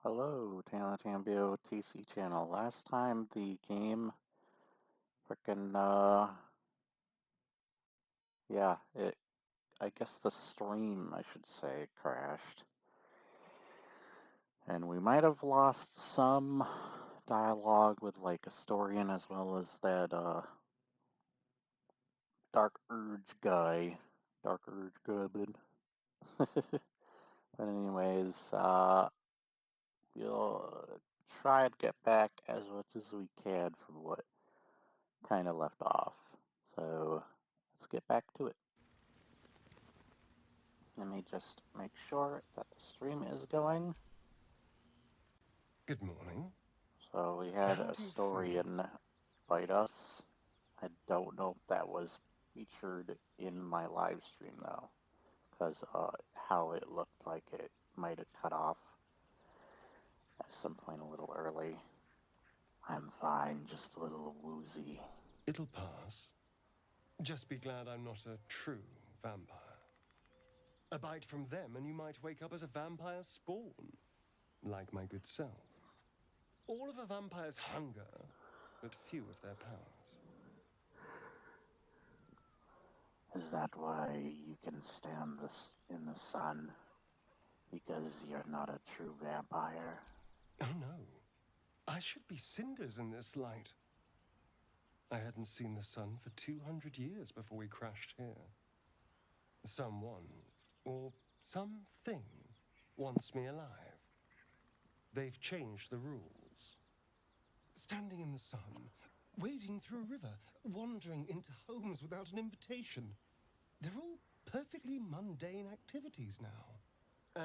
Hello, Talentambio TC channel. Last time the game frickin' I guess the stream, I should say, crashed. And we might have lost some dialogue with like a Astorian as well as that Dark Urge guy. Dark Urge Goblin. But anyways, we'll try to get back as much as we can from what kind of left off. So let's get back to it. Let me just make sure that the stream is going. Good morning. So we had How a do you story feel? in Bite Us. I don't know if that was featured in my live stream though, because how it looked like it might have cut off at some point a little early. I'm fine, just a little woozy. It'll pass. Just be glad I'm not a true vampire. A bite from them and you might wake up as a vampire spawn, like my good self. All of a vampire's hunger, but few of their powers. Is that why you can stand this in the sun? Because you're not a true vampire? Oh no, I should be cinders in this light. I hadn't seen the sun for 200 years before we crashed here. Someone, or something, wants me alive. They've changed the rules. Standing in the sun, wading through a river, wandering into homes without an invitation. They're all perfectly mundane activities now.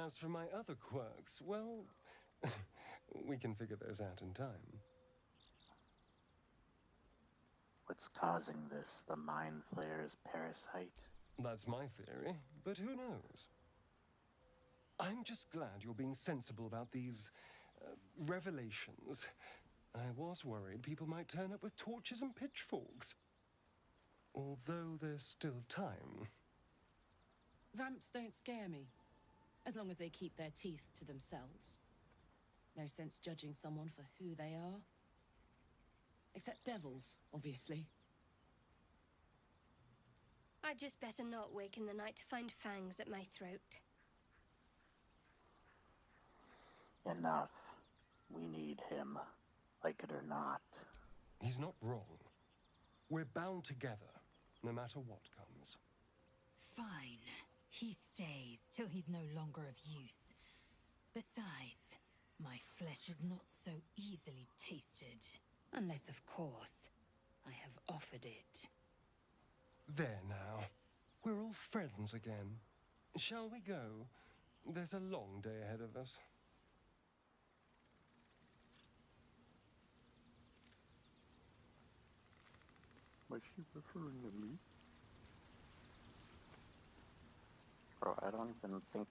As for my other quirks, well, we can figure those out in time. What's causing this? The Mind Flayer's parasite? That's my theory, but who knows? I'm just glad you're being sensible about these revelations. I was worried people might turn up with torches and pitchforks. Although there's still time. Vamps don't scare me, as long as they keep their teeth to themselves. No sense judging someone for who they are. Except devils, obviously. I'd just better not wake in the night to find fangs at my throat. Enough. We need him, like it or not. He's not wrong. We're bound together, no matter what comes. Fine. He stays till he's no longer of use. Besides, my flesh is not so easily tasted. Unless, of course, I have offered it. There now. We're all friends again. Shall we go? There's a long day ahead of us. Was she referring to me? Bro, I don't even think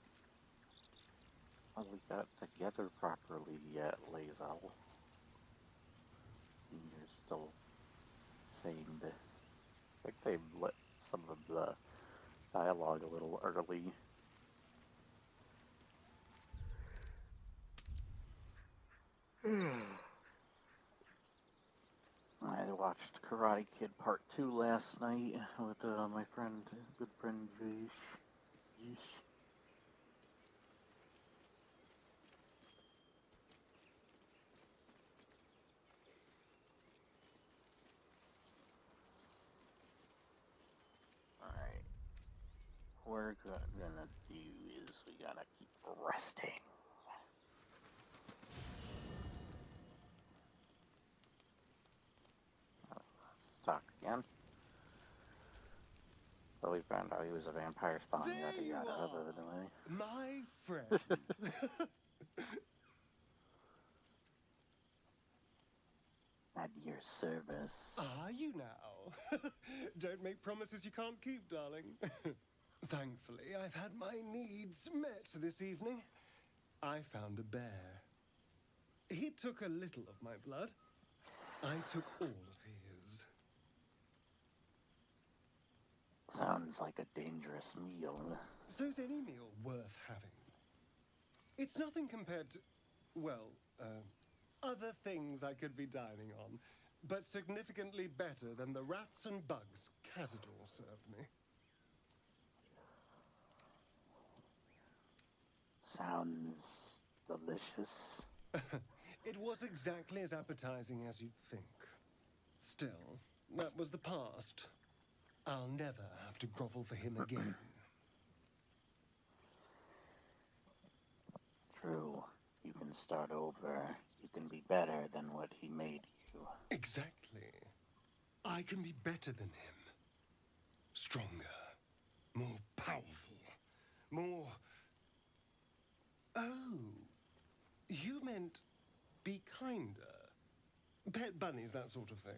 we got together properly yet, Lazel. You're still saying this. I think they've let some of the dialogue a little early. I watched Karate Kid Part 2 last night with my friend, good friend Jish. Alright. What we're gonna do is we gotta keep resting. Let's talk again. But we found out he was a vampire spawn, yada yada, evidently. My friend. At your service. Are you now? Don't make promises you can't keep, darling. Thankfully, I've had my needs met this evening. I found a bear. He took a little of my blood. I took all of his. Sounds like a dangerous meal. So's any meal worth having. It's nothing compared to... Well, other things I could be dining on, but significantly better than the rats and bugs Cazador served me. Sounds delicious. It was exactly as appetizing as you'd think. Still, that was the past. I'll never have to grovel for him again. True. You can start over. You can be better than what he made you. Exactly. I can be better than him. Stronger. More powerful. More... Oh. You meant be kinder. Pet bunnies, that sort of thing.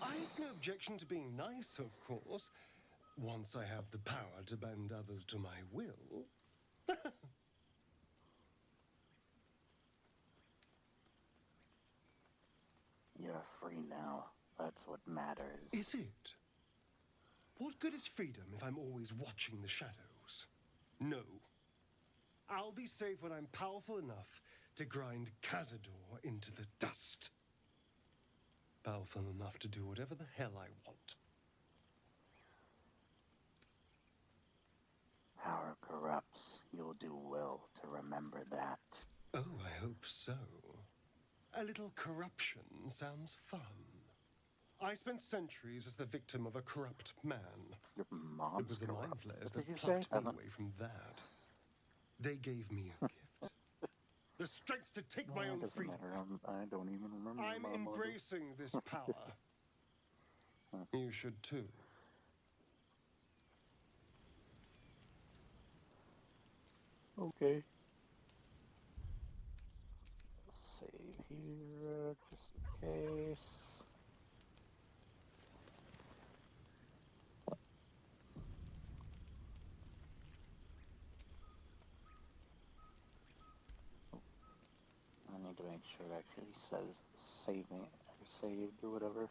I've no objection to being nice, of course. Once I have the power to bend others to my will. You're free now. That's what matters. Is it? What good is freedom if I'm always watching the shadows? No. I'll be safe when I'm powerful enough to grind Cazador into the dust. Powerful enough to do whatever the hell I want. Power corrupts. You'll do well to remember that. Oh, I hope so. A little corruption sounds fun. I spent centuries as the victim of a corrupt man. Your It mom's was the mind corrupt. flayers What that did you say? plucked me away from that. They gave me a gift. The strength to take my Yeah, own it doesn't freedom. matter. I don't even remember. I'm my mother. embracing this power. You should too. Okay. Save here, just in case. I need to make sure it actually says saving or saved or whatever.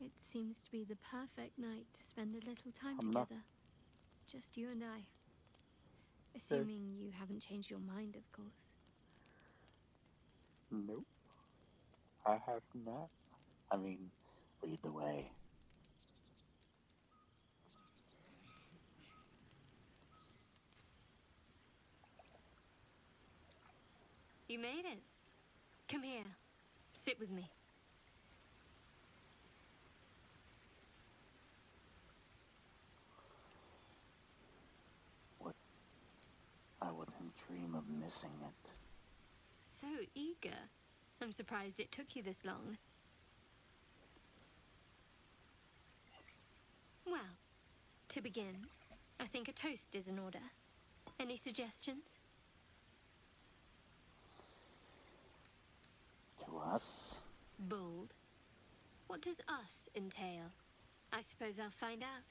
It seems to be the perfect night to spend a little time I'm not- together. Just you and I. Assuming you haven't changed your mind, of course. Nope. I have not. I mean, lead the way. You made it. Come here. Sit with me. I wouldn't dream of missing it. So eager. I'm surprised it took you this long. Well, to begin, I think a toast is in order. Any suggestions? To us? Bold. What does us entail? I suppose I'll find out.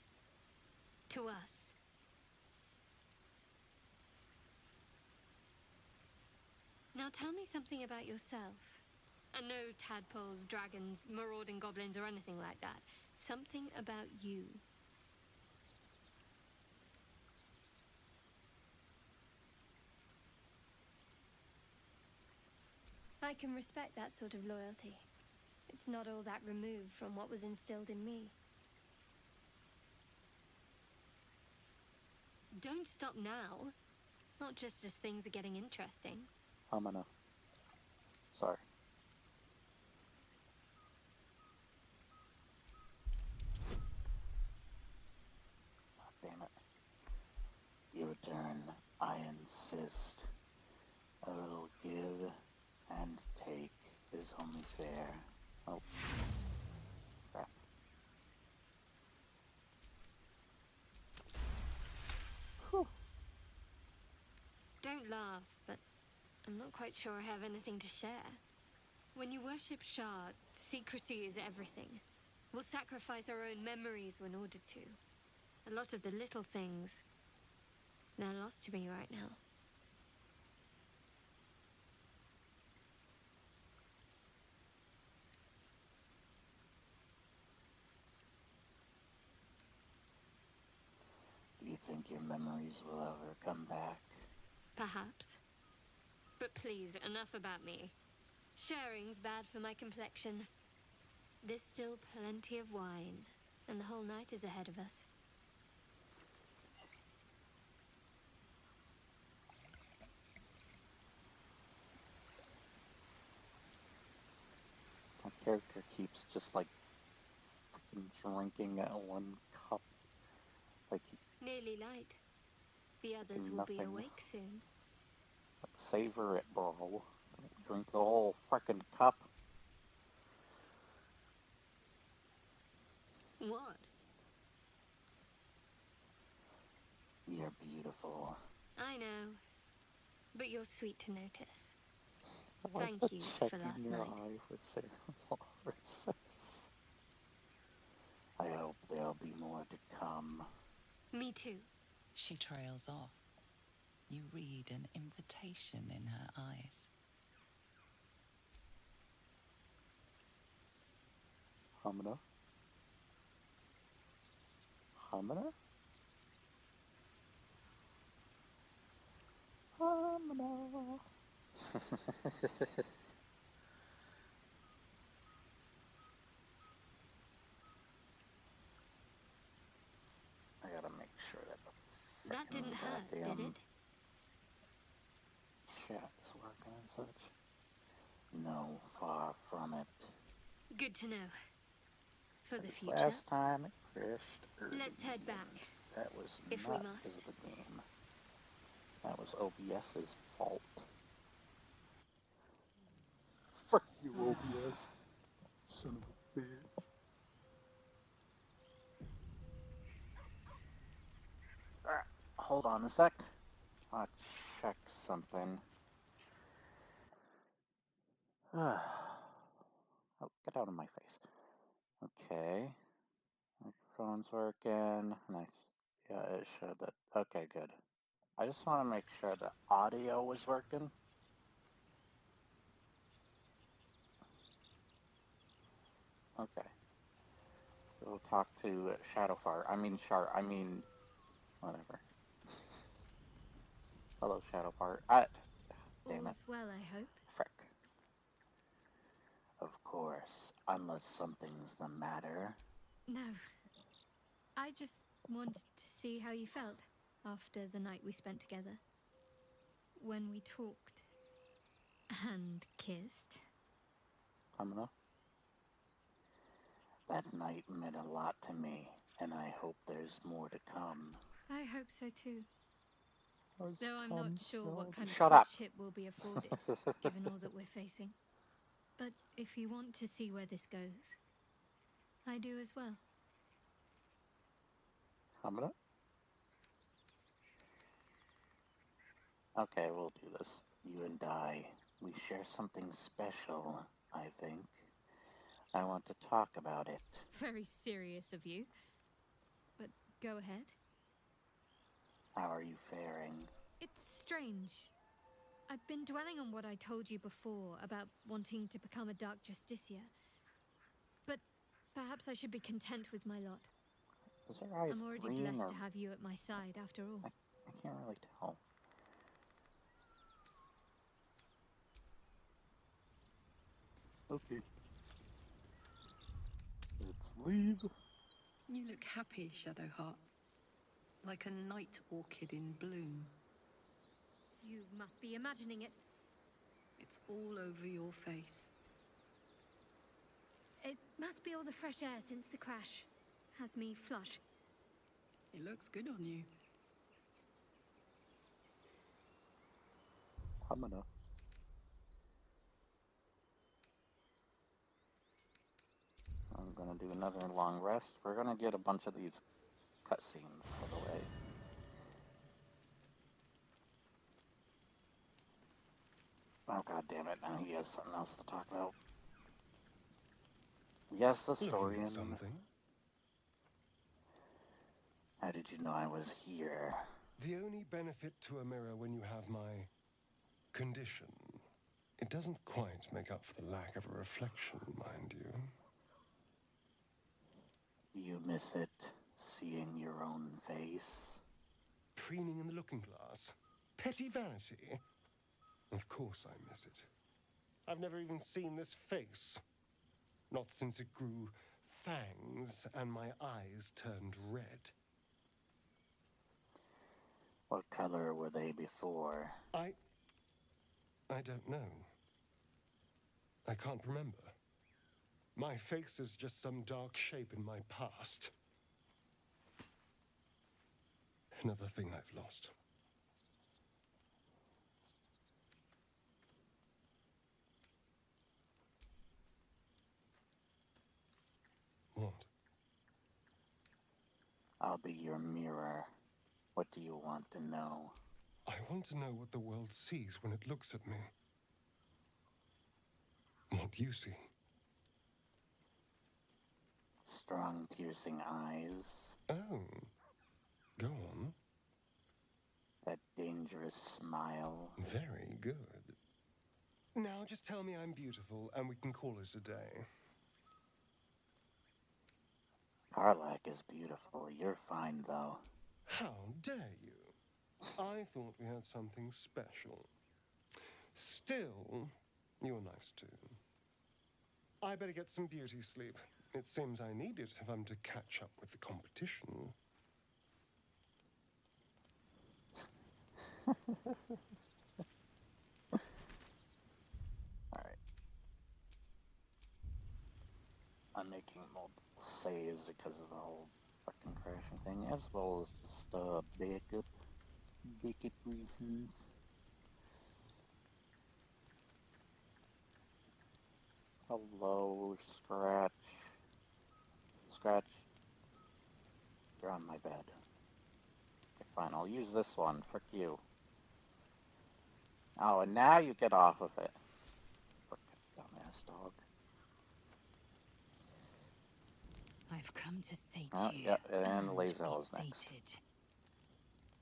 To us. Now tell me something about yourself. And no tadpoles, dragons, marauding goblins, or anything like that. Something about you. I can respect that sort of loyalty. It's not all that removed from what was instilled in me. Don't stop now. Not just as things are getting interesting. I'm gonna. Sorry. Oh, damn it. Your turn. I insist. A little give and take is only fair. Oh. Crap. Whew. Don't laugh, but I'm not quite sure I have anything to share. When you worship Shard, secrecy is everything. We'll sacrifice our own memories when ordered to. A lot of the little things, they're lost to me right now. think your memories will ever come back? Perhaps. But please, enough about me. Sharing's bad for my complexion. There's still plenty of wine, and the whole night is ahead of us. My character keeps just like freaking drinking at one cup. Like, Nearly light. The others will be nothing. awake soon. Like, savor it, bro. Don't drink the whole frickin' cup. What? You're beautiful. I know. But you're sweet to notice. I like Thank the you check for last in your night. eye for Sarah Morris. I hope there'll be more to come. Me too. She trails off. You read an invitation in her eyes. Hamina? Hamina? Hamina. I gotta make sure that the That didn't hurt, did goddamn it? chat is working and such. No, far from it. Good to know. For the Because future. last time it crashed early. Let's head back. That was If we not must. because of the game. That was OBS's fault. Fuck you, OBS. Son of a bitch. Alright, hold on a sec. I'll check something. Oh, get out of my face. Okay. My phone's working, and yeah, it showed that. Okay, good. I just want to make sure the audio was working. Okay. Let's go talk to Shadowfar. Whatever. Hello, Shadowfar. Damn it. All's well, I hope. Frick. Of course, unless something's the matter. No. I just wanted to see how you felt after the night we spent together. When we talked and kissed. Kamina? That night meant a lot to me, and I hope there's more to come. I hope so too. Though I'm not sure what kind Shut of up. courtship will be afforded, given all that we're facing. But if you want to see where this goes, I do as well. Kamina? Okay, we'll do this. You and I, we share something special, I think. I want to talk about it. Very serious of you. But go ahead. How are you faring? It's strange. I've been dwelling on what I told you before about wanting to become a Dark Justicia. But perhaps I should be content with my lot. Is her eyes I'm already green blessed or... to have you at my side, after all. I can't really tell. Okay. Let's leave. You look happy, Shadowheart. Like a night orchid in bloom. You must be imagining it. It's all over your face. It must be all the fresh air since the crash. Has me flush. It looks good on you. Kamina. I'm gonna do another long rest. We're gonna get a bunch of these cutscenes out of the way. Oh, god damn it, now he has something else to talk about. Yes, the Looking story at and... something? How did you know I was here? The only benefit to a mirror when you have my condition, it doesn't quite make up for the lack of a reflection, mind you. You miss it, seeing your own face? preening in the looking glass. Petty vanity. Of course I miss it. I've never even seen this face. Not since it grew fangs and my eyes turned red. What color were they before? I don't know. I can't remember. My face is just some dark shape in my past. Another thing I've lost. What? I'll be your mirror. What do you want to know? I want to know what the world sees when it looks at me. What you see. Strong, piercing eyes. Oh. Go on. That dangerous smile. Very good. Now just tell me I'm beautiful and we can call it a day. Karlak is beautiful. You're fine, though. How dare you? I thought we had something special. Still, you're nice too. I better get some beauty sleep. It seems I need it if I'm to catch up with the competition. Alright. I'm making multiple saves because of the whole fucking crashing thing, as well as just backup reasons. Hello, Scratch. Scratch. You're on my bed. Okay, fine, I'll use this one. Frick you. Oh, and now you get off of it. Frickin' dumbass dog. I've come to sate you. Yeah, and be Lae'zel is next. sated.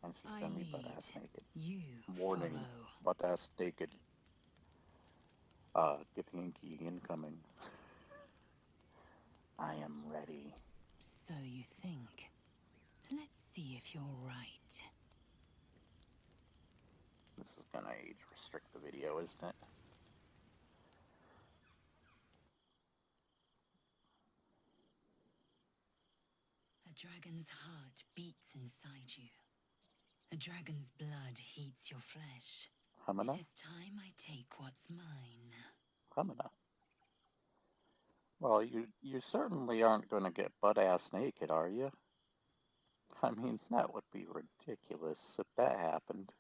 And she's gonna be butt-ass naked. You Warning, follow. butt-ass naked. Githyanki incoming. I am ready. So you think. Let's see if you're right. This is gonna age restrict the video, isn't it? A dragon's heart beats inside you. A dragon's blood heats your flesh. Hamina? It is time I take what's mine. Hamina. Well, you certainly aren't gonna get butt-ass naked, are you? I mean, that would be ridiculous if that happened.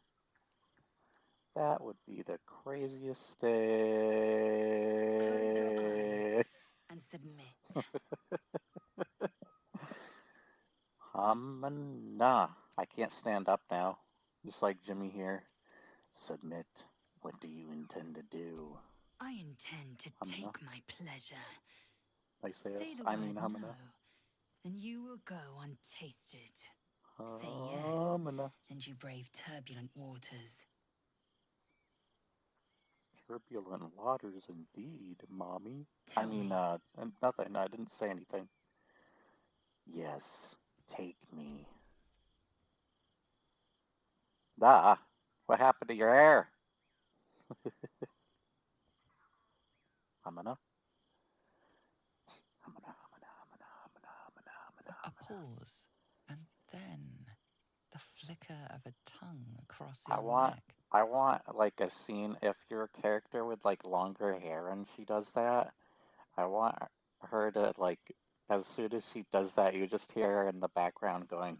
That would be the craziest thing. Close your eyes and submit. Hamina. I can't stand up now. Just like Jimmy here. Submit. What do you intend to do? I intend to Hamina. take my pleasure. Like say Say yes. the I word mean no, Hamina. and you will go untasted. Say yes, Hamina. and you brave turbulent waters. Turbulent waters indeed, mommy. Tell me. Nothing. I didn't say anything. Yes, take me. Ah, what happened to your hair? Hamina. A pause, and then the flicker of a tongue across your neck. I want like a scene if you're a character with like longer hair and she does that. I want her to like as soon as she does that, you just hear her in the background going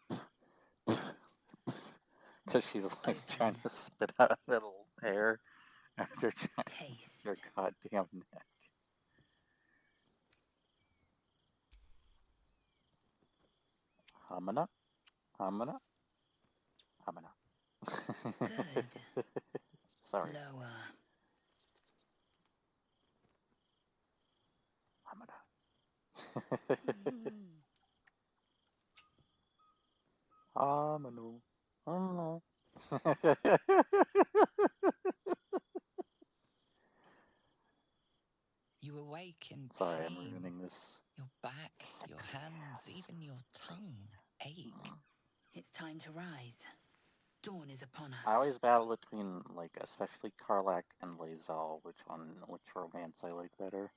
because she's like trying to spit out a little hair after trying Taste. your goddamn neck. Hamina. Hamina. Hamina. Good. Sorry. Lower. Hamina. Hamino. Hamino. You awake in Sorry, pain. I'm ruining this. Your back, your Sexy hands, ass. even your tongue ache. It's time to rise. dawn is upon us. I always battle between, like, especially Karlach and Lae'zel, which romance I like better.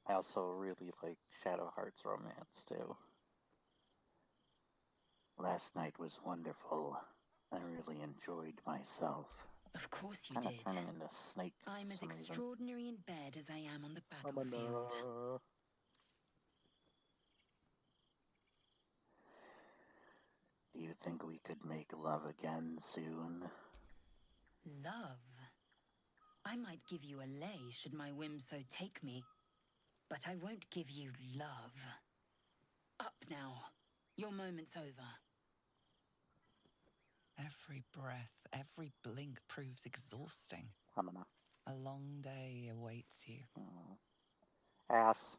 I also really like Shadowheart's romance, too. Last night was wonderful. I really enjoyed myself. Of course you Kind of did. turning into Snake for I'm as some reason. extraordinary in bed as I am on the battlefield. Do you think we could make love again soon? Love? I might give you a lay should my whim so take me, but I won't give you love. Up now. Your moment's over. Every breath, every blink proves exhausting. Hamina. A long day awaits you. Ass.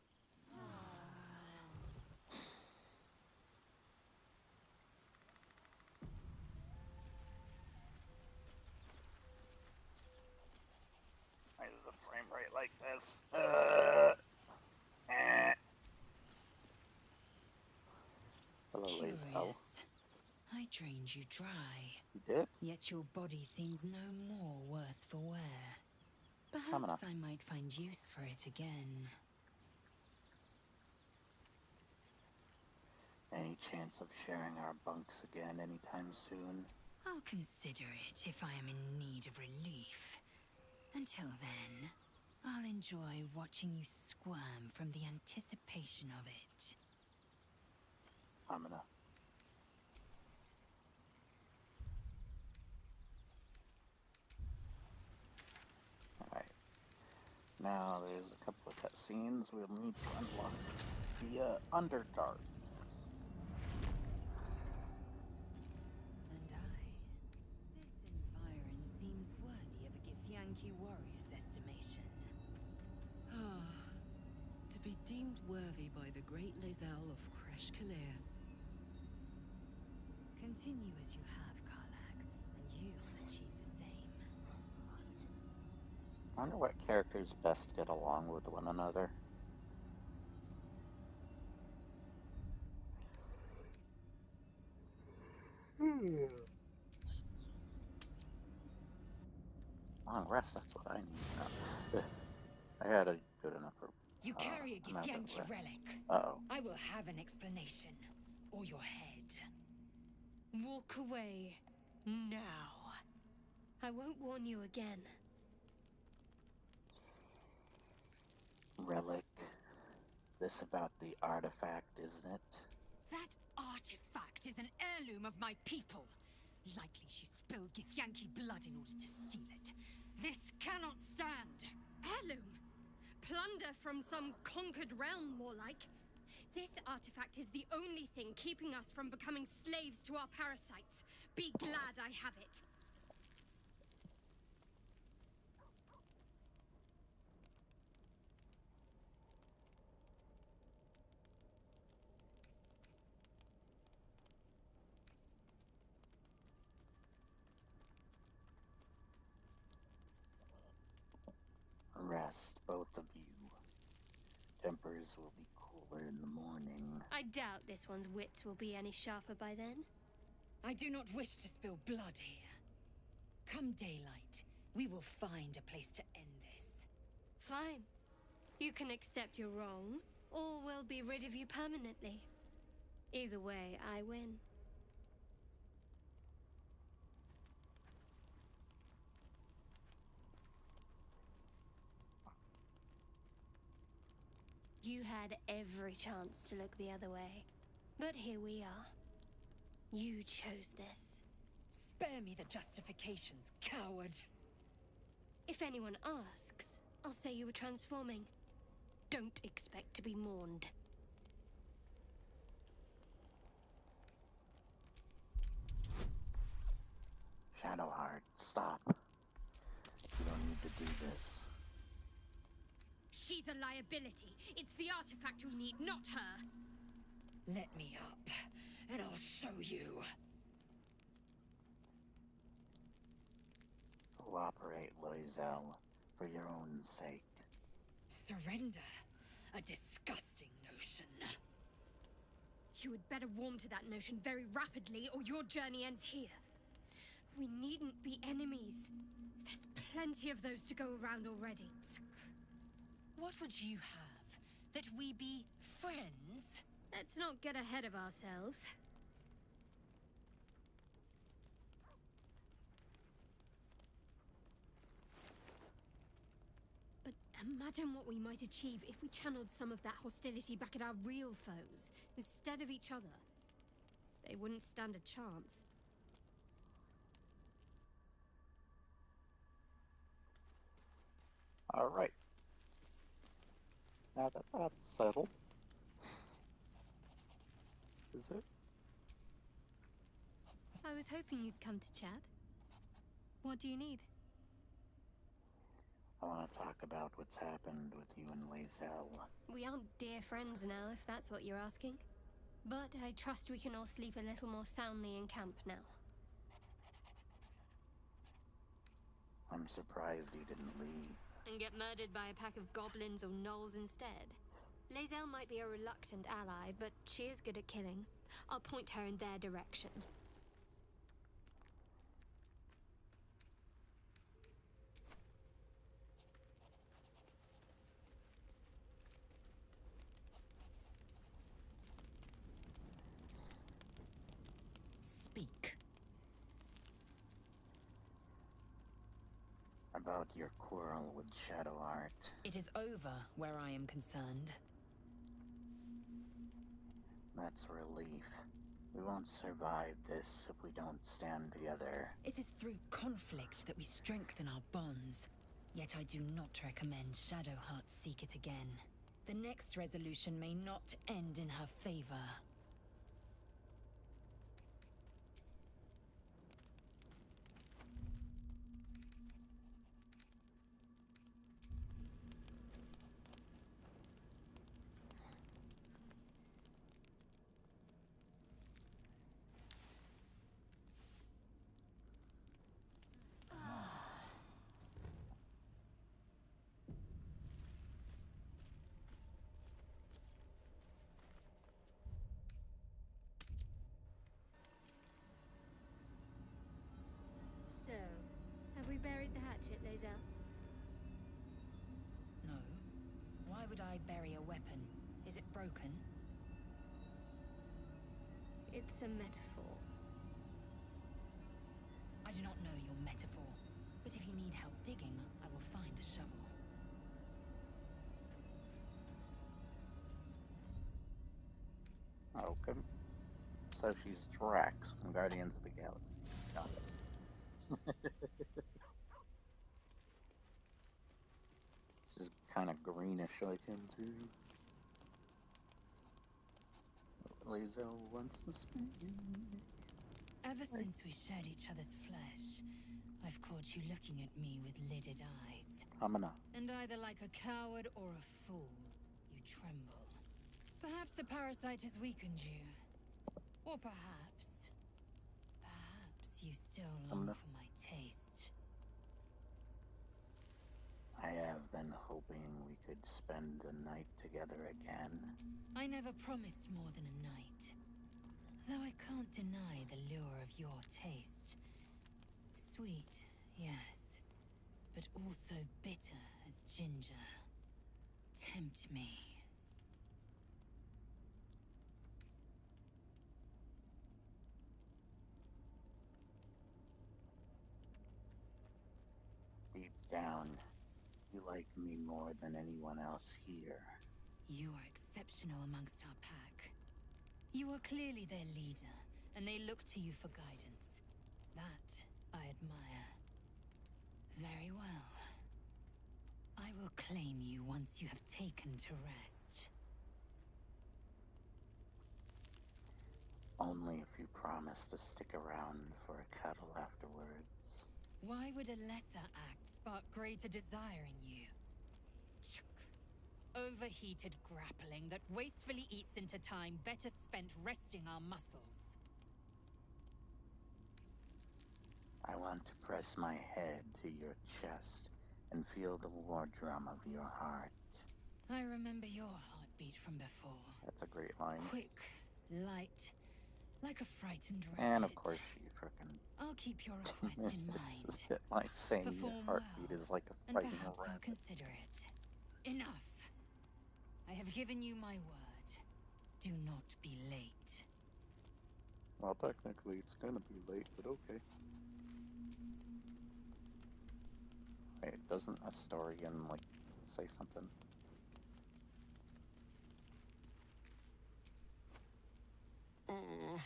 Why is the frame rate like this? Hello, Lae'zel. Curious. I drained you dry. You did? Yet your body seems no more worse for wear. Hamina. Perhaps I might find use for it again. Any chance of sharing our bunks again anytime soon? I'll consider it if I am in need of relief. Until then, I'll enjoy watching you squirm from the anticipation of it. Hamina. Alright. Now there's a couple of cutscenes we'll need to unlock. The Underdark. And this environ seems worthy of a Githyanki warrior's estimation. To be deemed worthy by the great Lae'zel of Kresh Kalir. Continue as you have, Karlach, and you will achieve the same. I wonder what characters best get along with one another. Long rest, that's what I need. I had a good enough You carry a amount of Githyanki rest. relic. Uh-oh. I will have an explanation, or your head. Walk away. Now. I won't warn you again. Relic. This about the artifact, isn't it? That artifact is an heirloom of my people. Likely she spilled Githyanki blood in order to steal it. This cannot stand. Heirloom? Plunder from some conquered realm, more like. This artifact is the only thing keeping us from becoming slaves to our parasites. Be glad I have it. Rest, both of you. Tempers will be cooler in the morning. I doubt this one's wits will be any sharper by then. I do not wish to spill blood here. Come daylight, we will find a place to end this. Fine. You can accept you're wrong, or we'll be rid of you permanently. Either way, I win. You had every chance to look the other way. But here we are. You chose this. Spare me the justifications, coward. If anyone asks, I'll say you were transforming. Don't expect to be mourned. Shadowheart, stop. You don't need to do this. She's a liability. It's the artifact we need, not her. Let me up, and I'll show you. Cooperate, Lae'zel, for your own sake. Surrender? A disgusting notion. You had better warm to that notion very rapidly, or your journey ends here. We needn't be enemies. There's plenty of those to go around already. What would you have? That we be friends? Let's not get ahead of ourselves. But imagine what we might achieve if we channeled some of that hostility back at our real foes, instead of each other. They wouldn't stand a chance. Alright. Now that that's settled. Is it? I was hoping you'd come to chat. What do you need? I want to talk about what's happened with you and Lae'zel. We aren't dear friends now, if that's what you're asking. But I trust we can all sleep a little more soundly in camp now. I'm surprised you didn't leave. And get murdered by a pack of goblins or gnolls instead. Lae'zel might be a reluctant ally, but she is good at killing. I'll point her in their direction. Speak. About your quarrel with Shadowheart. It is over where I am concerned. That's relief. We won't survive this if we don't stand together. It is through conflict that we strengthen our bonds. Yet I do not recommend Shadowheart seek it again. The next resolution may not end in her favor. So, have we buried the hatchet, Lae'zel? No. Why would I bury a weapon? Is it broken? It's a metaphor. I do not know your metaphor, but if you need help digging, I will find a shovel. Okay. So she's Drax from Guardians of the Galaxy. Got it. She's kind of greenish looking too. Lae'zel wants to speak. Ever since we shared each other's flesh, I've caught you looking at me with lidded eyes. Hamana. And either like a coward or a fool, you tremble. Perhaps the parasite has weakened you. Or perhaps you still long for my taste. I have been hoping we could spend the night together again. I never promised more than a night. Though I can't deny the lure of your taste. Sweet, yes, but also bitter as ginger. Tempt me. Deep down, you like me more than anyone else here. You are exceptional amongst our pack. You are clearly their leader, and they look to you for guidance. That I admire. Very well. I will claim you once you have taken to rest. Only if you promise to stick around for a cuddle afterwards. Why would a lesser act spark greater desire in you? Overheated grappling that wastefully eats into time better spent resting our muscles. I want to press my head to your chest and feel the war drum of your heart. I remember your heartbeat from before. That's a great line. Quick light, like a frightened rabbit. And of course she frickin' I'll keep your request in mind. hit my saying your Perform heartbeat well, is like a and frightened perhaps I'll rabbit. consider it. Enough. I have given you my word. Do not be late. Well, technically it's gonna be late, but okay. Wait, doesn't Astarion, like, say something? Oh,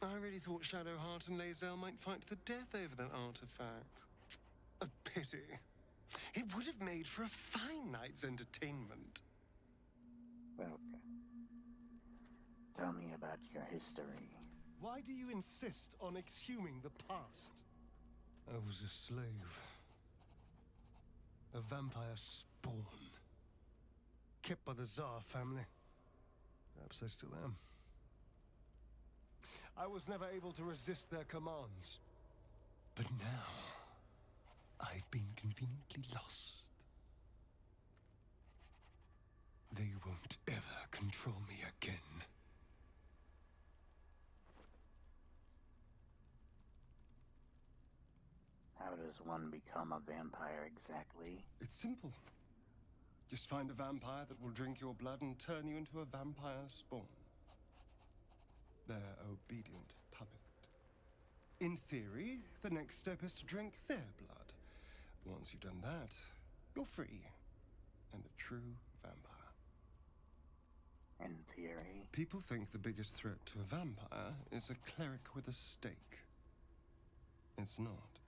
I really thought Shadowheart and Lae'zel might fight to the death over that artifact. A pity. It would have made for a fine night's entertainment. Okay. Tell me about your history. Why do you insist on exhuming the past? I was a slave. A vampire spawn. Kept by the Tsar family. Perhaps I still am. I was never able to resist their commands. But now, I've been conveniently lost. They won't ever control me again. How does one become a vampire exactly? It's simple. Just find a vampire that will drink your blood and turn you into a vampire spawn. Their obedient puppet. In theory, the next step is to drink their blood. Once you've done that, you're free. And a true vampire. In theory? People think the biggest threat to a vampire is a cleric with a stake. It's not.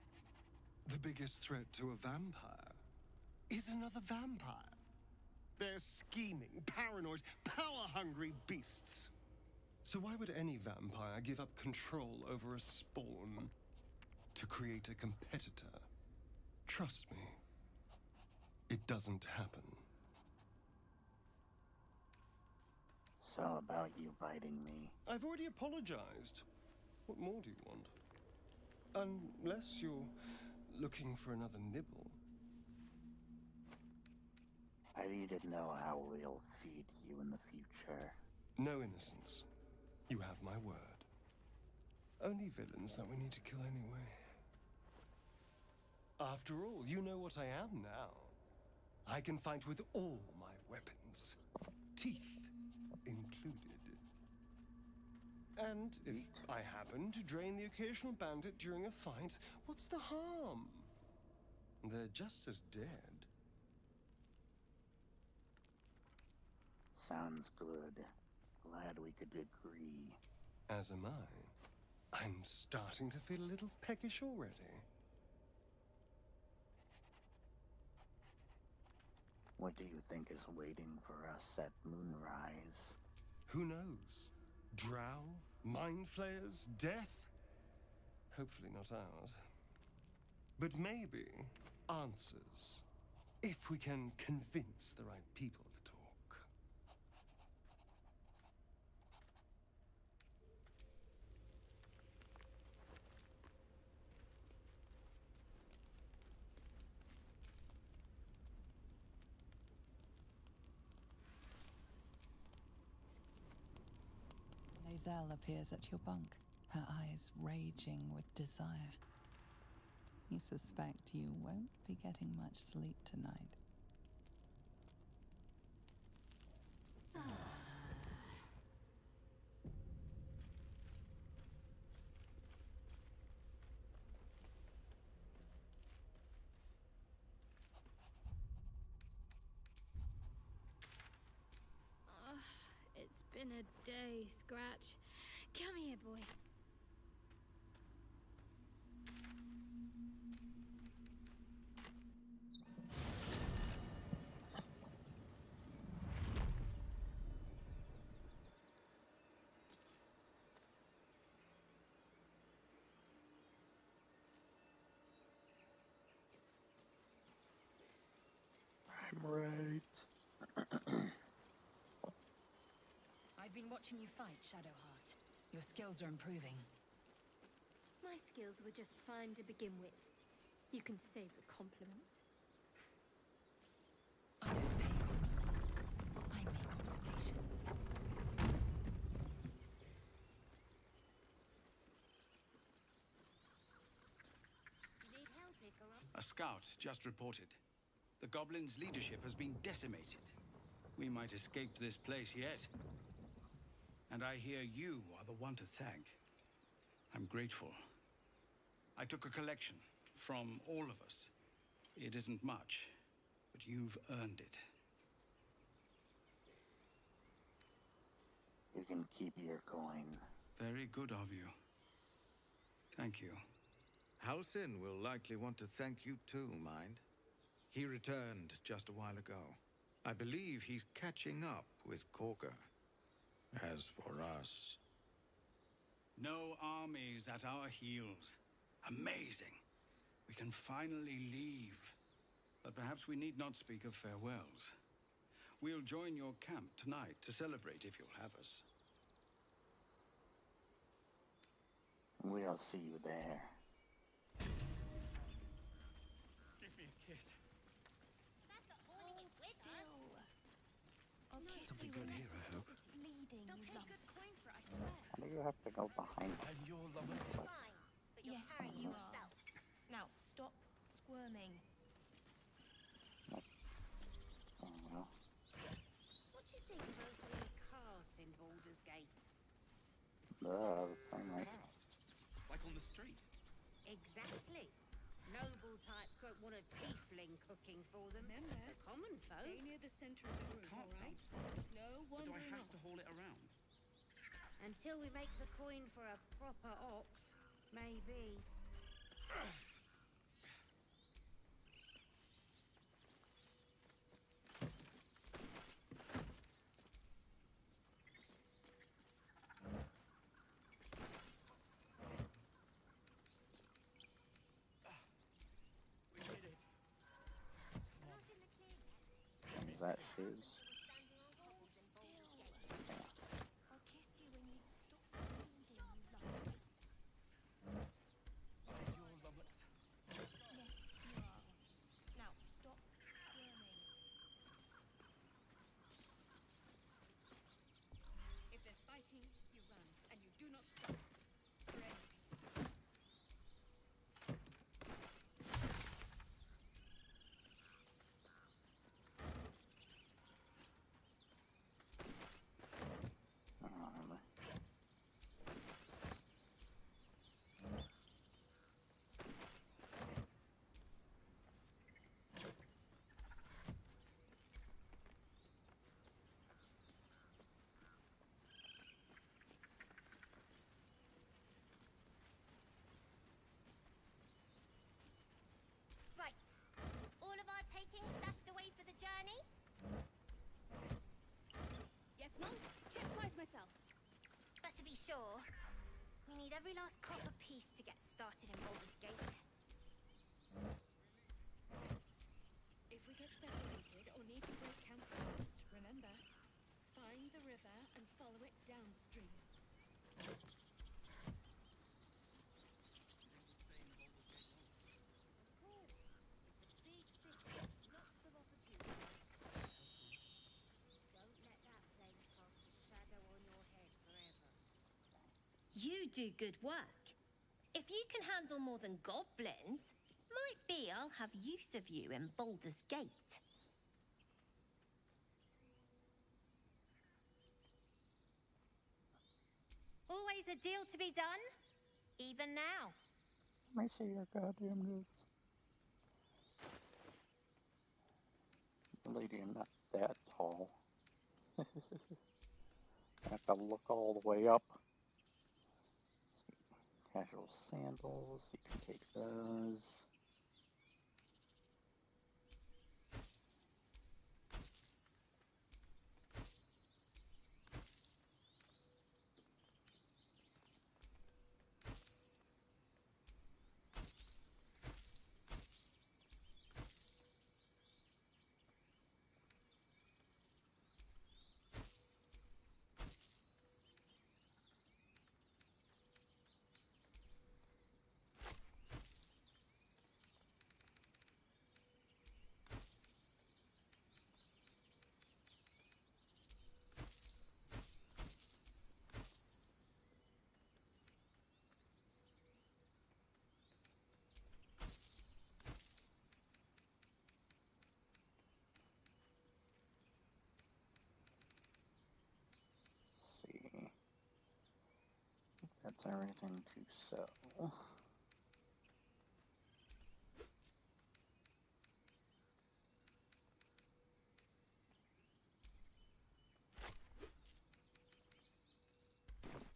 The biggest threat to a vampire is another vampire. They're scheming, paranoid, power-hungry beasts. So why would any vampire give up control over a spawn to create a competitor? Trust me, it doesn't happen. So about you biting me. I've already apologized. What more do you want? Unless you're looking for another nibble. I need to know how we'll feed you in the future. No innocence. You have my word. Only villains that we need to kill anyway. After all, you know what I am now. I can fight with all my weapons. Teeth included. And if I happen to drain the occasional bandit during a fight, what's the harm? They're just as dead. Sounds good. Glad we could agree. As am I. I'm starting to feel a little peckish already. What do you think is waiting for us at Moonrise? Who knows? Drow? Mind flayers? Death? Hopefully not ours. But maybe answers. If we can convince the right people to talk. Lae'zel appears at your bunk, her eyes raging with desire. You suspect you won't be getting much sleep tonight. It's been a day, Scratch. Come here, boy. I'm right. I've been watching you fight, Shadowheart. Your skills are improving. My skills were just fine to begin with. You can save the compliments. I don't pay compliments. I make observations. A scout just reported. The goblins' leadership has been decimated. We might escape this place yet. And I hear you are the one to thank. I'm grateful. I took a collection from all of us. It isn't much, but you've earned it. You can keep your coin. Very good of you. Thank you. Halsin will likely want to thank you too, mind. He returned just a while ago. I believe he's catching up with Korga. As for us... No armies at our heels. Amazing. We can finally leave. But perhaps we need not speak of farewells. We'll join your camp tonight to celebrate if you'll have us. We'll see you there. Give me a kiss. Something good here, I hope. How do you have to go behind I'm your lover. foot? But you're carrying it yourself. Now, stop squirming. Oh, well. What do you think of those green cards in Baldur's Gate? Finally. Like on the street. Exactly. Noble types won't want a tiefling cooking for them. Remember, The common folk. stay near the center of the room, Can't all right? sound fun. No But do I wandering have off. to haul it around? Until we make the coin for a proper ox, maybe. We did it. Is that shoes? I'm your lover. Now, stop squirming. If there's fighting, you run, and you do not stop. Ready. I don't remember. Right. All of our taking stashed away for the journey? Yes, Mum. Check twice myself. But to be sure, we need every last copper piece to get started in Baldur's Gate. If we get separated or need to break camp first, remember, find the river and follow it downstream. Of course. It's a big city. Lots of opportunity. Don't let that place cast a shadow on your head forever. You do good work. If you can handle more than goblins, might be I'll have use of you in Baldur's Gate. Always a deal to be done, even now. Let me see your goddamn goods. Lady, I'm not that tall. I have to look all the way up. Let's see. Casual sandals, you can take those. That's everything to sell.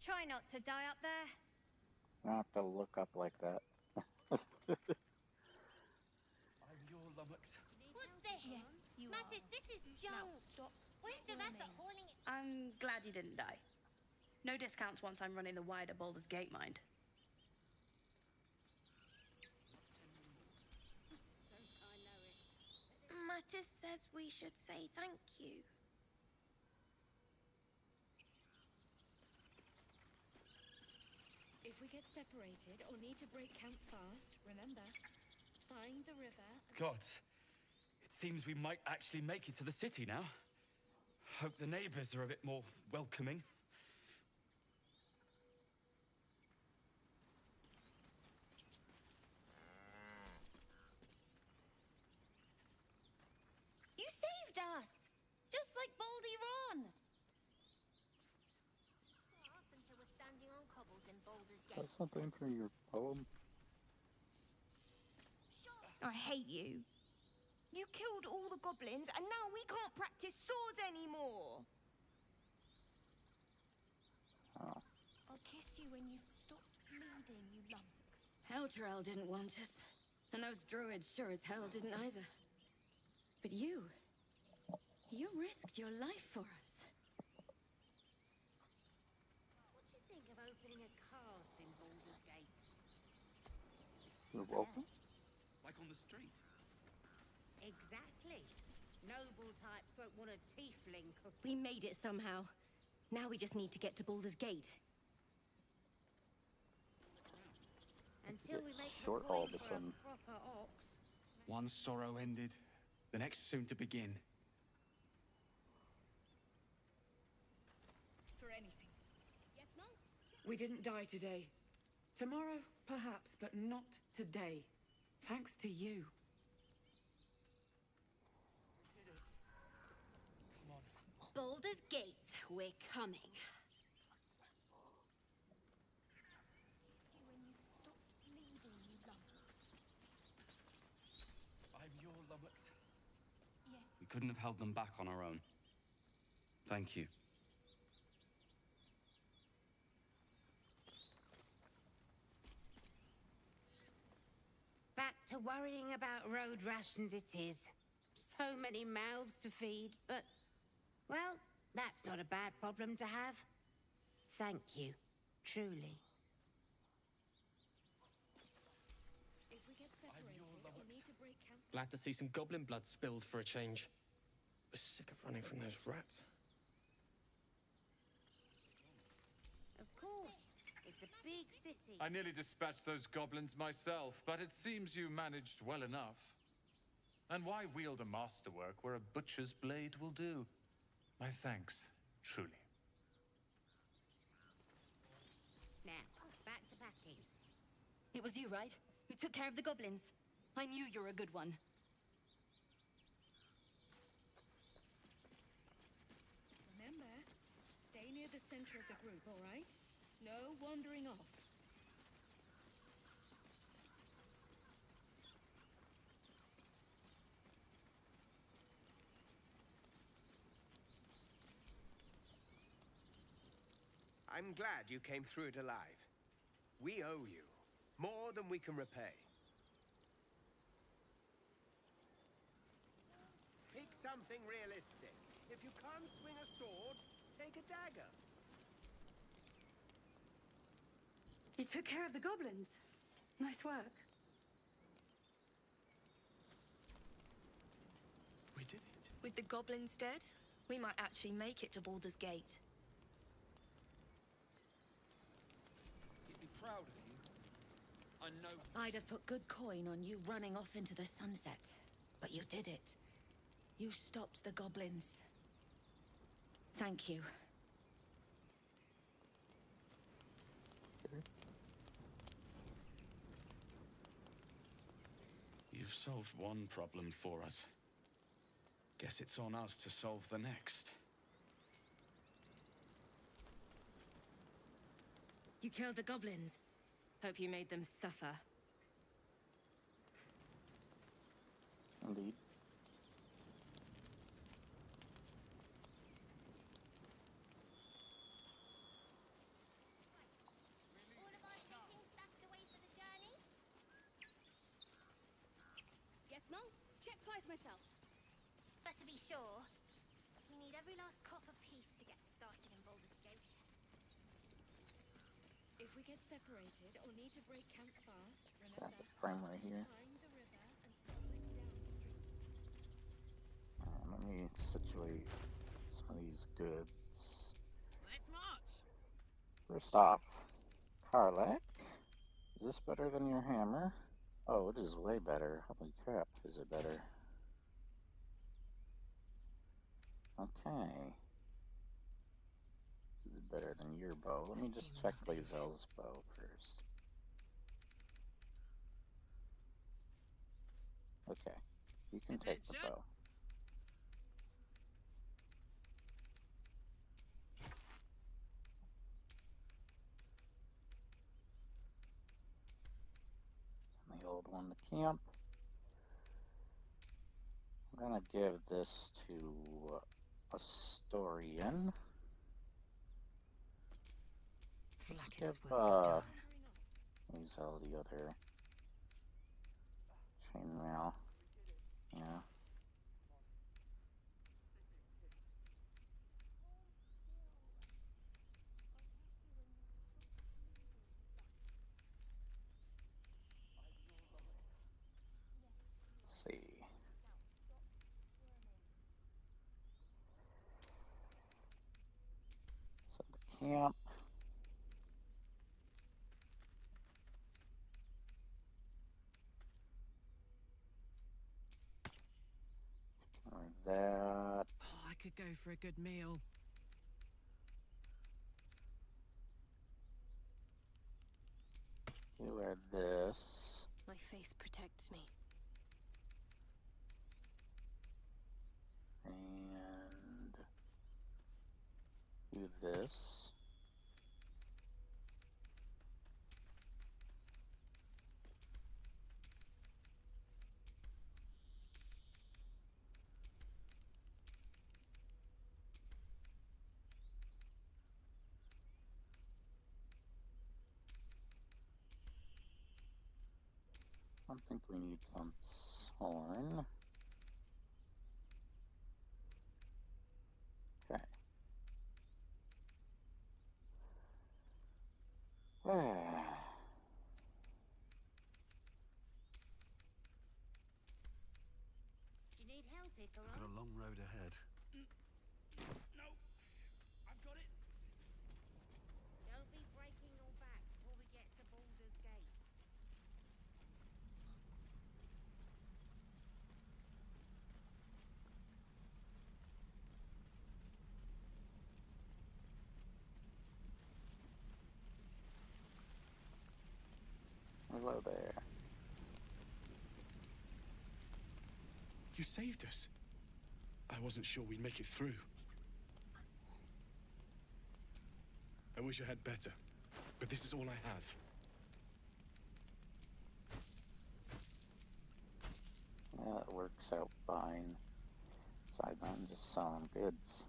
Try not to die up there. I have to look up like that. I'm your lummox. What's this? Yes, you Mattis, are. this is Now, junk. stop. Where's the Warning. hauling it? I'm glad you didn't die. No discounts once I'm running the wider Baldur's Gate, mind. Don't I know it? Mattis says we should say thank you. If we get separated or need to break camp fast, remember, find the river. Gods, it seems we might actually make it to the city now. Hope the neighbors are a bit more welcoming. You saved us! Just like Baldy Ron! Up until we're standing on cobbles in Baldur's Gate. That's something for your poem. I hate you. You killed all the goblins, and now we can't practice swords anymore. Oh. I'll kiss you when you've stopped bleeding, you lump. Eldrell didn't want us, and those druids sure as hell didn't either. But you risked your life for us. What do you think of opening a cards in Baldur's Gate? You're welcome. Like on the street. Exactly. Noble types won't want a tiefling cook. We made it somehow. Now we just need to get to Baldur's Gate. Until we It's make short a all point of a for sudden. a proper ox. One sorrow ended, the next soon to begin. For anything. Yes, Monk? We didn't die today. Tomorrow, perhaps, but not today. Thanks to you. Come on. Baldur's Gate, we're coming. When you've stopped bleeding, you lump. I'm your lummox. Yes. We couldn't have held them back on our own. Thank you. Back to worrying about road rations it is. So many mouths to feed, but, well, that's not a bad problem to have. Thank you, truly. If we get separated or need to break camp. Glad to see some goblin blood spilled for a change. Was sick of running from those rats. Of course, it's a big city. I nearly dispatched those goblins myself, but it seems you managed well enough. And why wield a masterwork where a butcher's blade will do? My thanks, truly. Now, back to packing. It was you, right? Who took care of the goblins? I knew you were a good one. Remember, stay near the center of the group, all right? No wandering off. I'm glad you came through it alive. We owe you more than we can repay. Pick something realistic. If you can't swing a sword, take a dagger. You took care of the goblins. Nice work. We did it. With the goblins dead, we might actually make it to Baldur's Gate. He'd be proud of you. I know. I'd have put good coin on you running off into the sunset. But you did it. You stopped the goblins. Thank you. You've solved one problem for us. Guess it's on us to solve the next. You killed the goblins. Hope you made them suffer. Indeed. All of our taking stashed away for the journey? Yes, Mum? Check twice myself. But to be sure, we need every last copper piece to get started in Baldur's Gate. If we get separated or need to break camp fast, Got remember, the frame right here. find the river and follow it downstream. Let me situate some of these goods. Let's march. First off, Karlak. Is this better than your hammer? Oh, it is way better. Holy crap, is it better? Okay. Is it better than your bow? Let me just check Lae'zel's bow first. Okay, you can take the bow. Send the old one to camp. I'm gonna give this to a Astorian. Let's give Lae'zel the other chainmail. Yeah. Let's see. So the camp. Or that. Oh, I could go for a good meal. You wear this. My faith protects me. And do this. I don't think we need Thump's horn. Okay. Do you need help, Ikaron? Got a long road ahead. No, I've got it. Don't be breaking your back before we get to Baldur's Gate. Hello there. You saved us. I wasn't sure we'd make it through. I wish I had better, but this is all I have. Yeah, it works out fine. Besides, I'm just selling goods.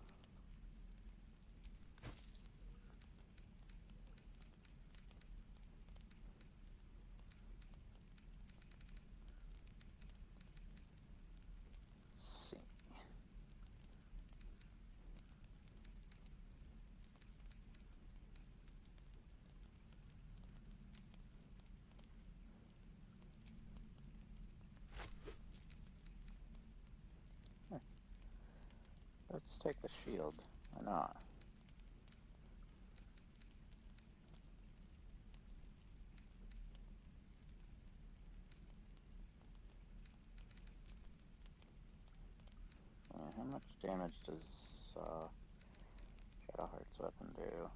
Let's see. Let's take the shield. Why not? How much damage does Shadowheart's weapon do?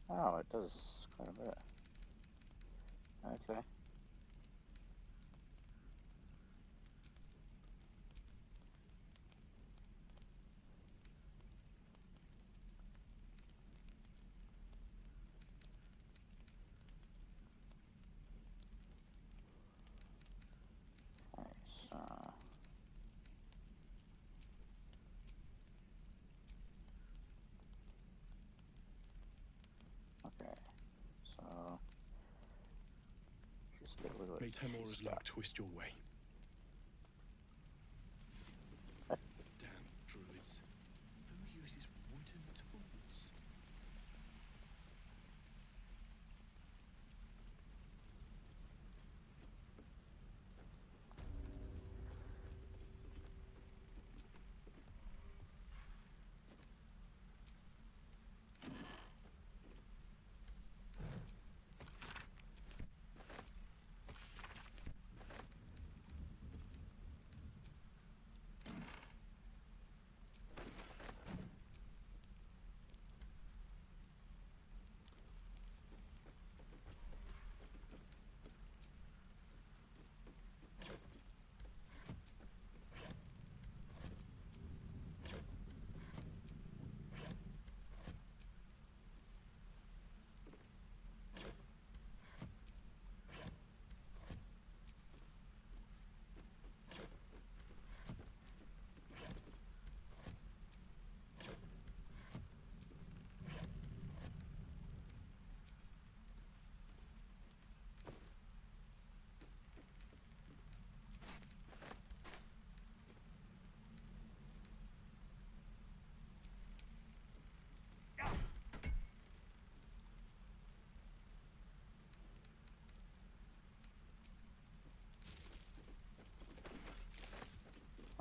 Oh, it does quite a bit. Okay. get a look May at what Temora's she's luck got. twist your way. Damn druids. Who uses wooden tools?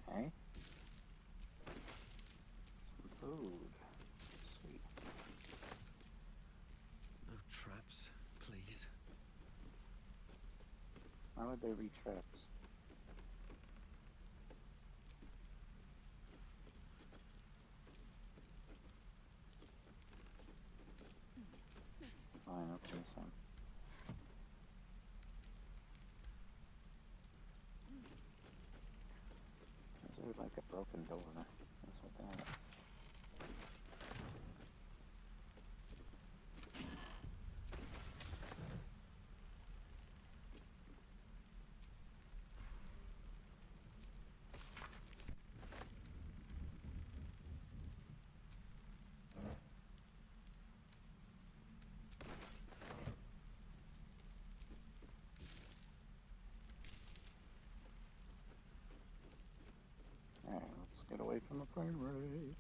Okay. Some food. Sweet. No traps, please. Why would there be traps? Fine, open this one. Is there like a broken door? That's what that is. Alright, let's get away from the frame rate.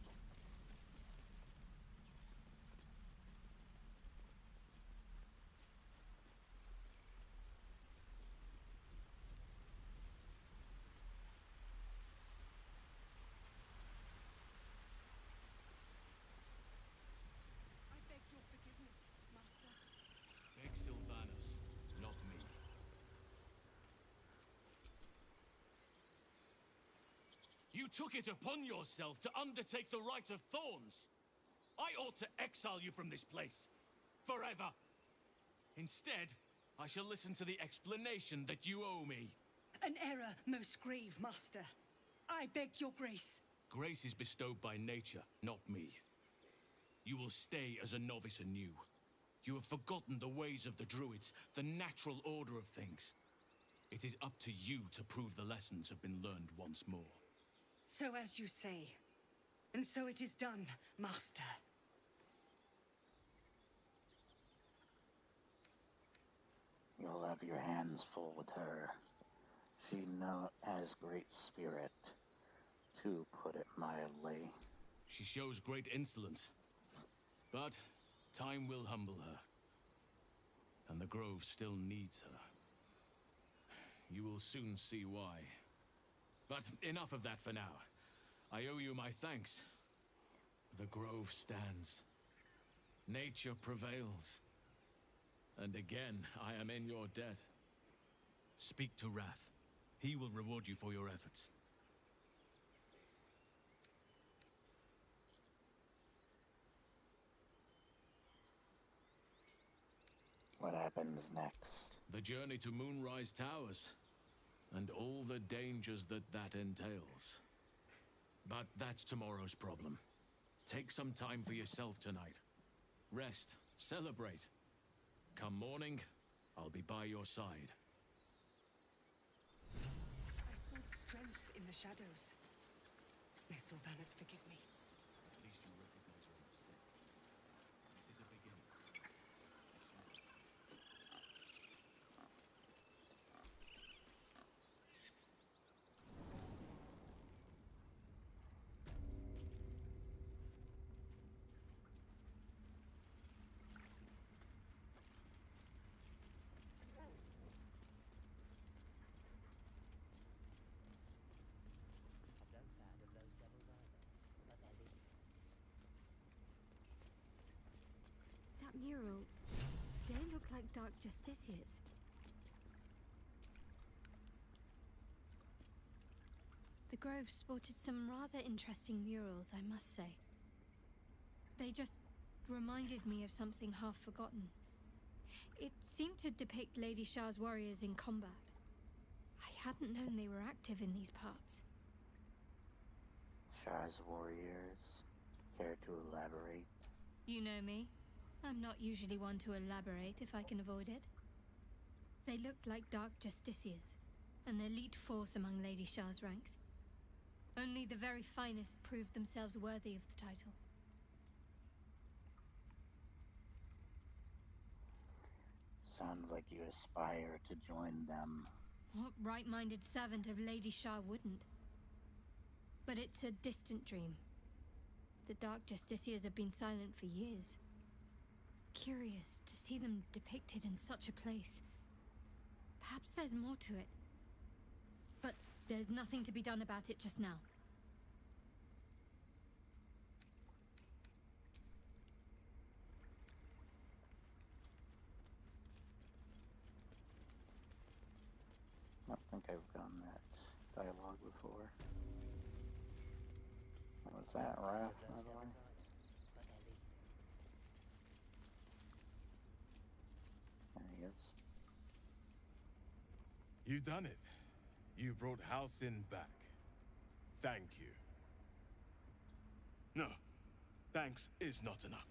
I beg your forgiveness, Master. Beg Sylvanus, not me. You took it upon yourself to undertake the Rite of Thorns. I ought to exile you from this place. Forever. Instead, I shall listen to the explanation that you owe me. An error, most grave, Master. I beg your grace. Grace is bestowed by nature, not me. You will stay as a novice anew. You have forgotten the ways of the druids, the natural order of things. It is up to you to prove the lessons have been learned once more. So as you say. And so it is done, Master. You'll have your hands full with her. She has great spirit, to put it mildly. She shows great insolence. But time will humble her. And the Grove still needs her. You will soon see why. But enough of that for now. I owe you my thanks. The Grove stands. Nature prevails. And again, I am in your debt. Speak to Wrath. He will reward you for your efforts. What happens next? The journey to Moonrise Towers. And all the dangers that entails. But that's tomorrow's problem. Take some time for yourself tonight. Rest. Celebrate. Come morning, I'll be by your side. I saw strength in the shadows. May Sylvanus forgive me. At least you recognize your mistake. This is a beginning. mural, they look like Dark Justiciars. The Grove sported some rather interesting murals, I must say. They just reminded me of something half forgotten. It seemed to depict Lady Shah's warriors in combat. I hadn't known they were active in these parts. Shah's warriors. Care to elaborate? You know me. I'm not usually one to elaborate if I can avoid it. They looked like Dark Justiciars, an elite force among Lady Shah's ranks. Only the very finest proved themselves worthy of the title. Sounds like you aspire to join them. What right-minded servant of Lady Shah wouldn't? But it's a distant dream. The Dark Justiciars have been silent for years. Curious to see them depicted in such a place. Perhaps there's more to it. But there's nothing to be done about it just now. I don't think I've done that dialogue before. What was that, Raph, by the way? There he is. You done it. You brought Halcyon back. Thank you. No, thanks is not enough.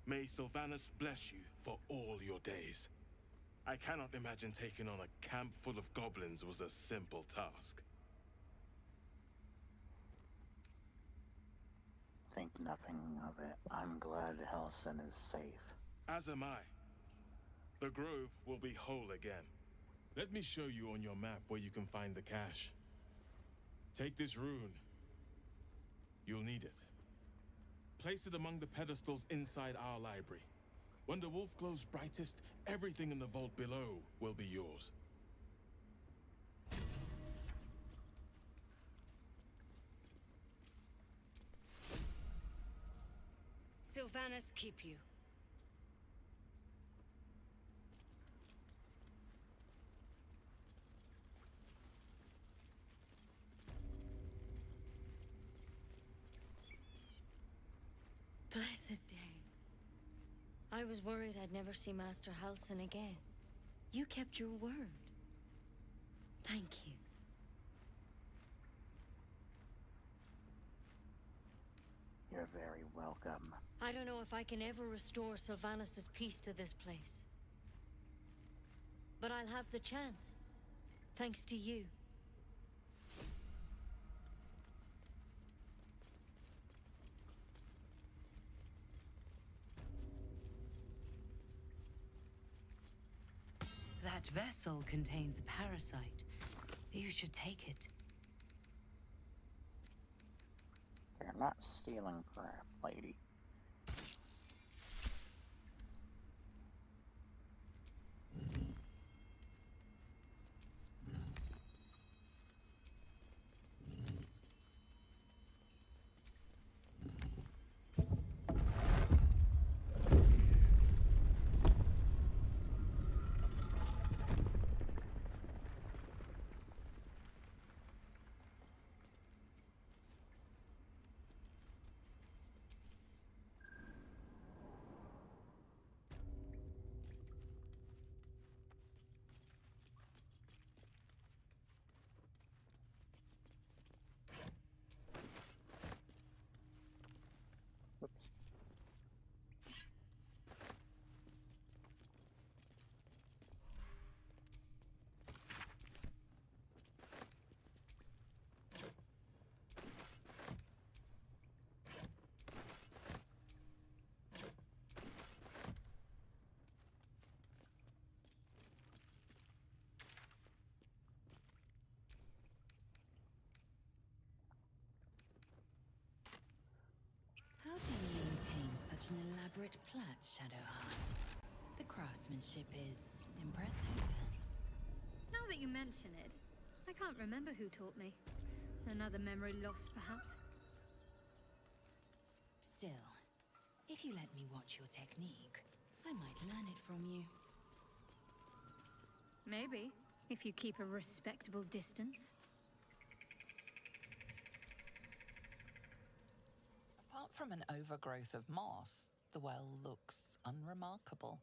May Sylvanas bless you for all your days. I cannot imagine taking on a camp full of goblins was a simple task. Think nothing of it. I'm glad Halcyon is safe. As am I. The Grove will be whole again. Let me show you on your map where you can find the cache. Take this rune. You'll need it. Place it among the pedestals inside our library. When the wolf glows brightest, everything in the vault below will be yours. Sylvanas keep you. Blessed day. I was worried I'd never see Master Halcyon again. You kept your word. Thank you. You're very welcome. I don't know if I can ever restore Sylvanas' peace to this place. But I'll have the chance. Thanks to you. That vessel contains a parasite. You should take it. You're not stealing crap, lady. Oops. How do you maintain such an elaborate plait, Shadowheart? The craftsmanship is impressive. Now that you mention it, I can't remember who taught me. Another memory loss, perhaps. Still, if you let me watch your technique, I might learn it from you. Maybe, if you keep a respectable distance. Apart from an overgrowth of moss, the well looks unremarkable.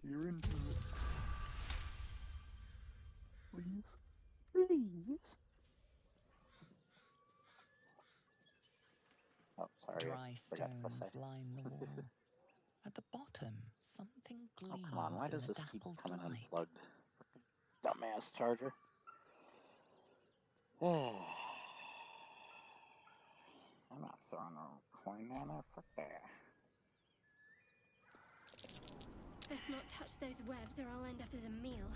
You're into it. Please. Please. Oh, sorry. Dry I forgot to stones say. line the wall. At the bottom, something Oh, gleams come on. Why in does the this keep dappled coming light. unplugged? Dumbass charger. I'm not throwing a coin down there. Fuck that. Let's not touch those webs or I'll end up as a meal.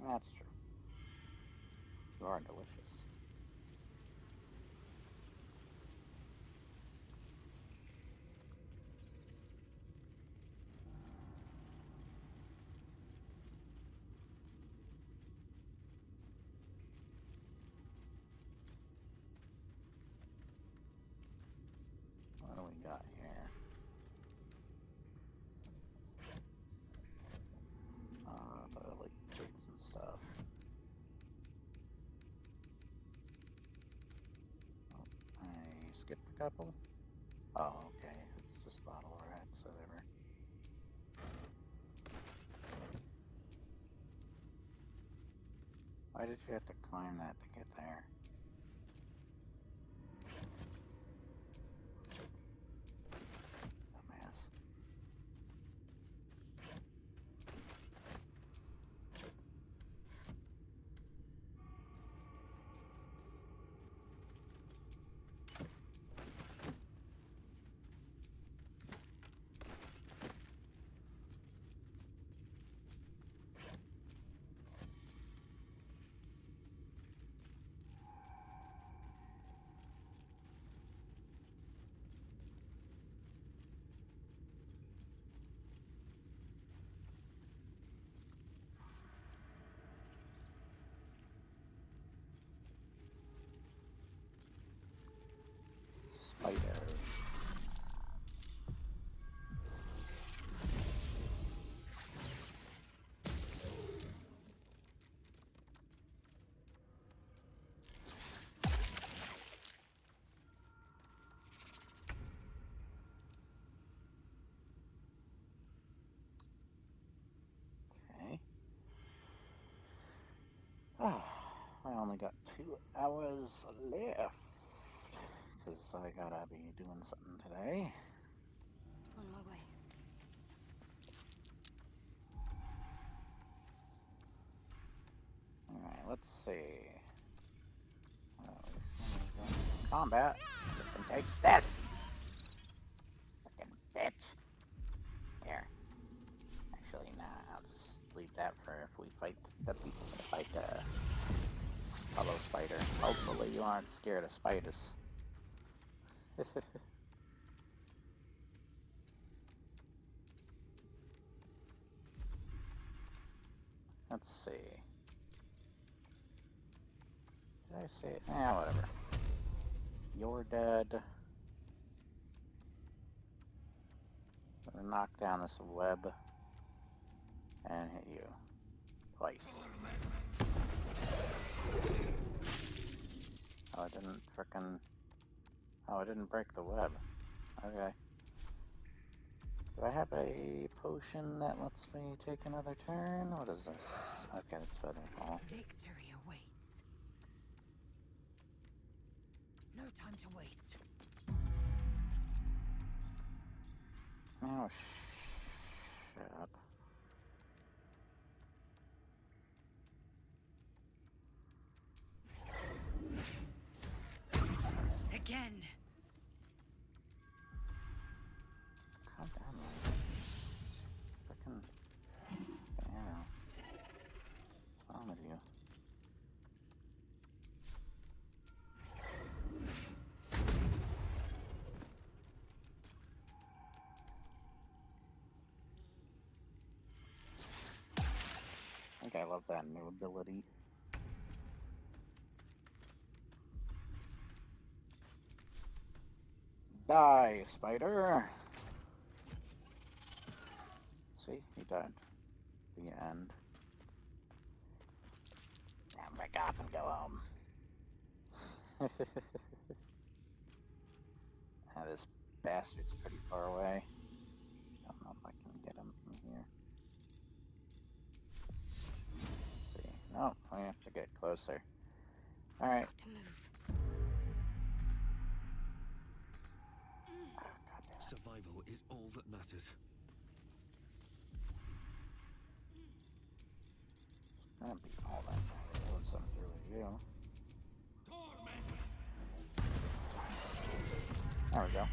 That's true. You are delicious. What do we got here? Like twigs and stuff. Oh, I skipped a couple. Oh, okay. It's just bottle racks, whatever. Why did you have to climb that to get there? Dumbass. Spiders. Okay. I only got 2 hours left. Because I gotta be doing something today. On my way. Alright, let's see. Combat. You can take this! Fucking bitch. Here. Actually, nah, I'll just leave that for if we fight the big spider. Hello, spider. Hopefully you aren't scared of spiders. Let's see. Did I say it? Whatever. You're dead. I'm gonna knock down this web and hit you twice. Oh, I didn't frickin'. Oh, I didn't break the web. Okay. Do I have a potion that lets me take another turn? What is this? Okay, that's Featherfall. Victory awaits. No time to waste. Oh, shut up. Again. Calm down, man. Frickin' arrow. What's wrong with you? love that new ability. Die, spider! See, he died. The end. Now back off and go home. This bastard's pretty far away. Don't know if I can get him from here. Let's see. No, I have to get closer. Alright. Survival is all that matters. It's gonna be all that matters once I'm through with you. There we go.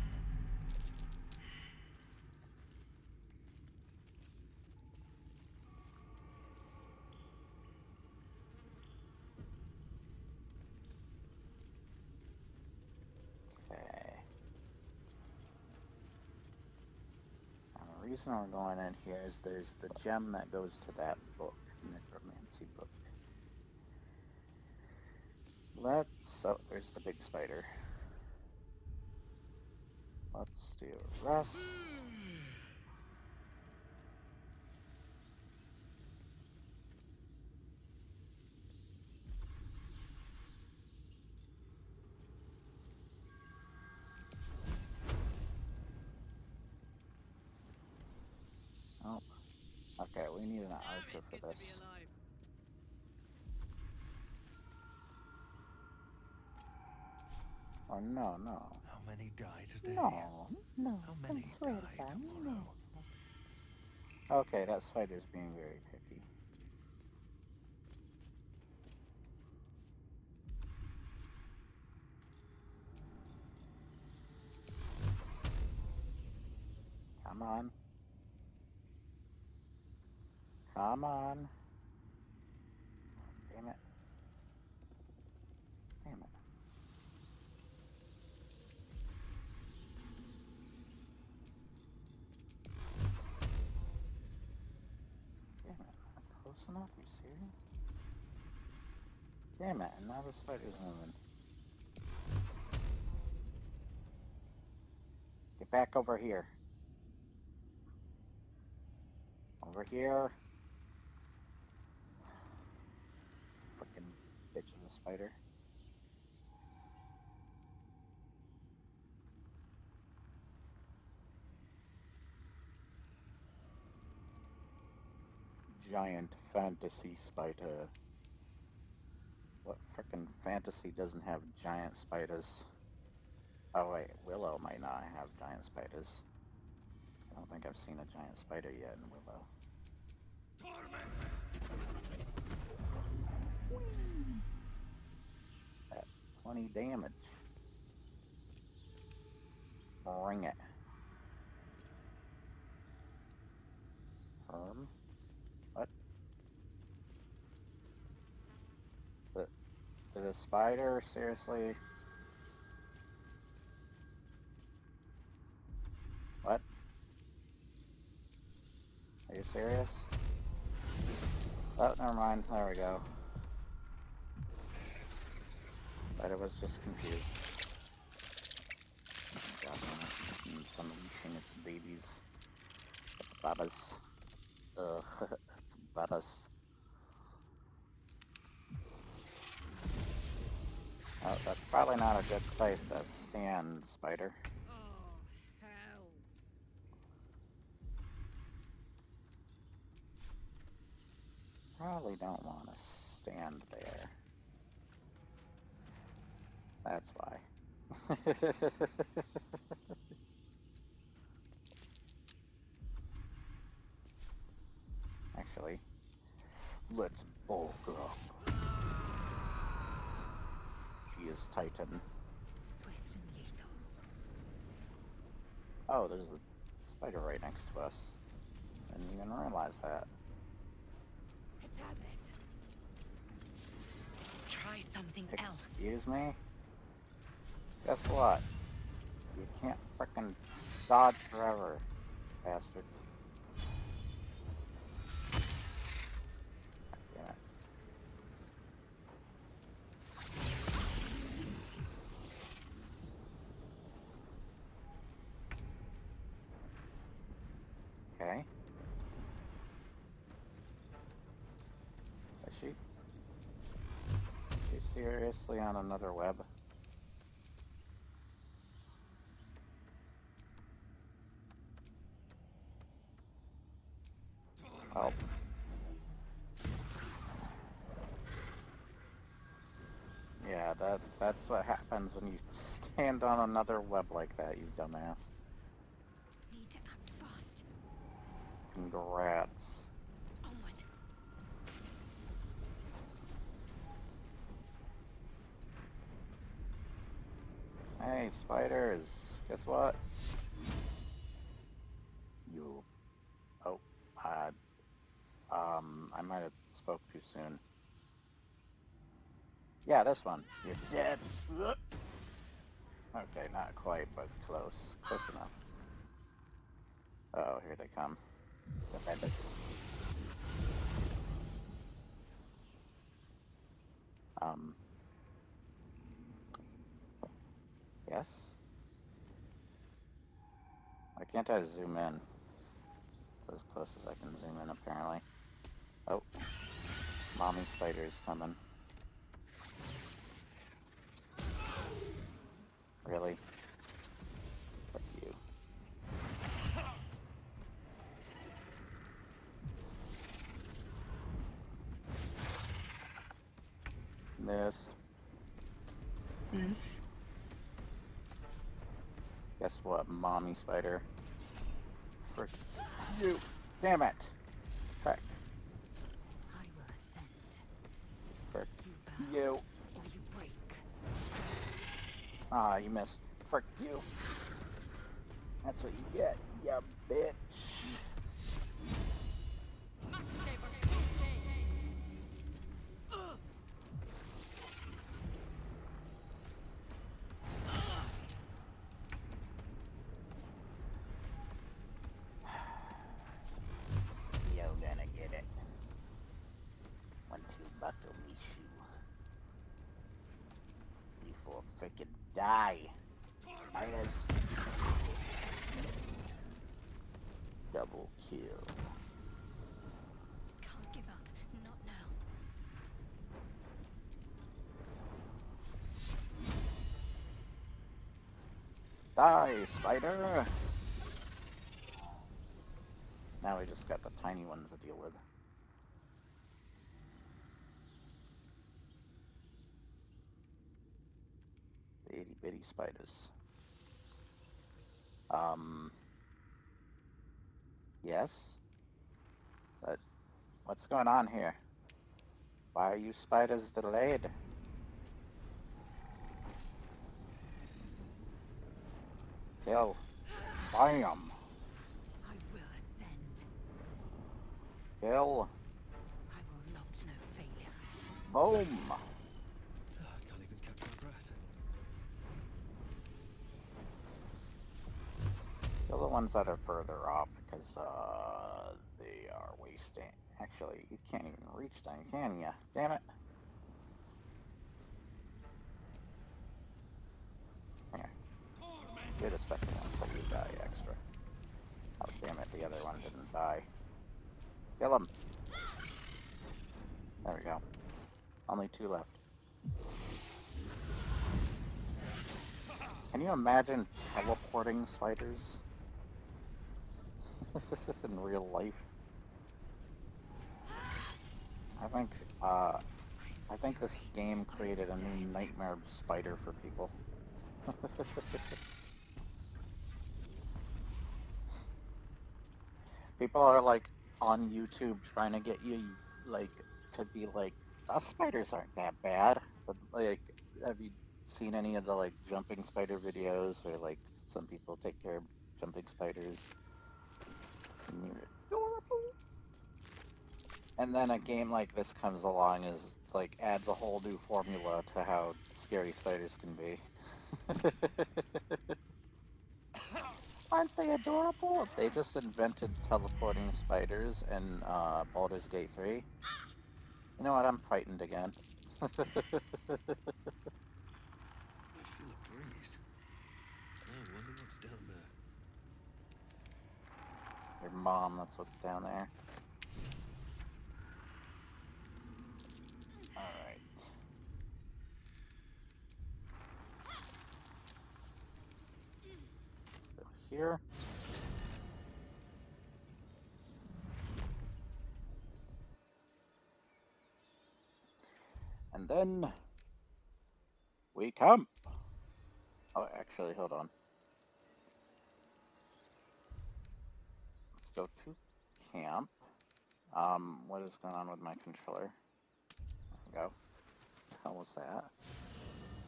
Okay. Now the reason we're going in here is there's the gem that goes to that book, the necromancy book. Oh, there's the big spider. Let's do a rest. Oh, okay, we need an archer for this. Oh, no. How many die today? No. How many die tomorrow? Okay, that spider's being very picky. Come on. Come on. Damn it. Damn it. Damn it. Not close enough? Are you serious? Damn it. And now the spider's moving. Get back over here. Over here. Frickin' bitch of a spider. Giant fantasy spider. What frickin' fantasy doesn't have giant spiders? Oh wait, Willow might not have giant spiders. I don't think I've seen a giant spider yet in Willow. At 20 damage. Bring it. Herm? What? Did a spider seriously? What? Are you serious? Oh, never mind. There we go. Spider was just confused. God damn it. Some unleashing its babies. It's babas. Ugh, it's babas. Oh, that's probably not a good place to stand, spider. Oh, hells. Probably don't want to stand there. That's why. Actually, let's bulk up. She is Titan. Swift and lethal. Oh, there's a spider right next to us. Didn't even realize that. Try something else. Excuse me? Guess what? You can't frickin' dodge forever, bastard. God damn it. she seriously on another web? Oh. Yeah, that's what happens when you stand on another web like that, you dumbass. Need to act fast. Congrats. Onward. Hey, spiders. Guess what? You. Oh, I might have spoke too soon. Yeah, this one. You're dead. Okay, not quite, but close. Close enough. Oh, here they come. Tremendous. Yes? Why can't I zoom in? It's as close as I can zoom in, apparently. Oh. Mommy spider's coming. Really? Fuck you. Miss. Fish. Guess what, mommy spider? Frick you. Damn it. Frick. I will ascend. Frick You you. or you break. Ah, you missed. Frick you. That's what you get, ya bitch. You're gonna get it. 1, 2, buckle me shoe. 3, 4, frickin' die. Spiders. Double kill. Can't give up. Not now. Die, spider! Now we just got the tiny ones to deal with. The itty bitty spiders. Yes? But what's going on here? Why are you spiders delayed? Kill. Bam! I will ascend. Kill. I will not know failure. Boom! I can't even catch my breath. Kill the ones that are further off because they are wasting. Actually, you can't even reach them, can ya? Damn it. Here. Do the special one so you die extra. Oh, damn it, the other one didn't die. Kill him. There we go. Only 2 left. Can you imagine teleporting spiders? In real life? I think this game created a new nightmare spider for people. People are like on YouTube trying to get you like to be like, "Oh, spiders aren't that bad." But like, have you seen any of the like jumping spider videos where like some people take care of jumping spiders? And they're adorable. And then a game like this comes along is like adds a whole new formula to how scary spiders can be. Aren't they adorable? They just invented teleporting spiders in Baldur's Gate 3. You know what? I'm frightened again. I feel a breeze. I wonder what's down there. Your mom, that's what's down there. here. And then we camp. Oh, actually, hold on. Let's go to camp. What is going on with my controller? There we go. What the hell was that?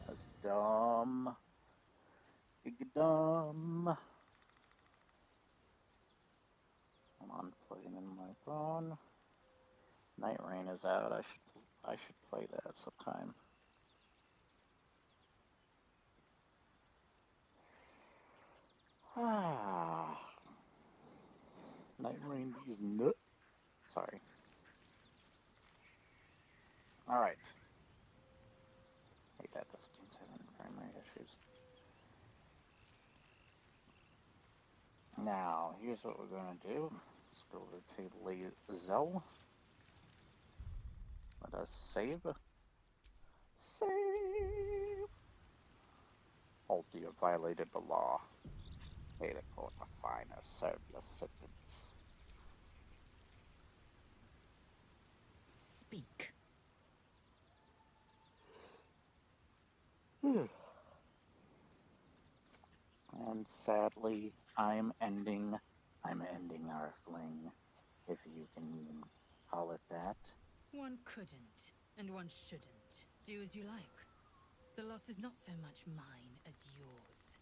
That's dumb. Big dumb. Hold on, plugging in my phone. Night Rain is out. I should play that sometime. Ah. Night Rain these nut. Sorry. Alright. Hey, that just keeps having primary issues. Now, here's what we're gonna do. Let's go over to Lazel. Let us save. Save! Alti, you violated the law. Pay the court a fine or serve your sentence. Speak. And sadly, I'm ending our fling, if you can even call it that. One couldn't, and one shouldn't. Do as you like. The loss is not so much mine as yours.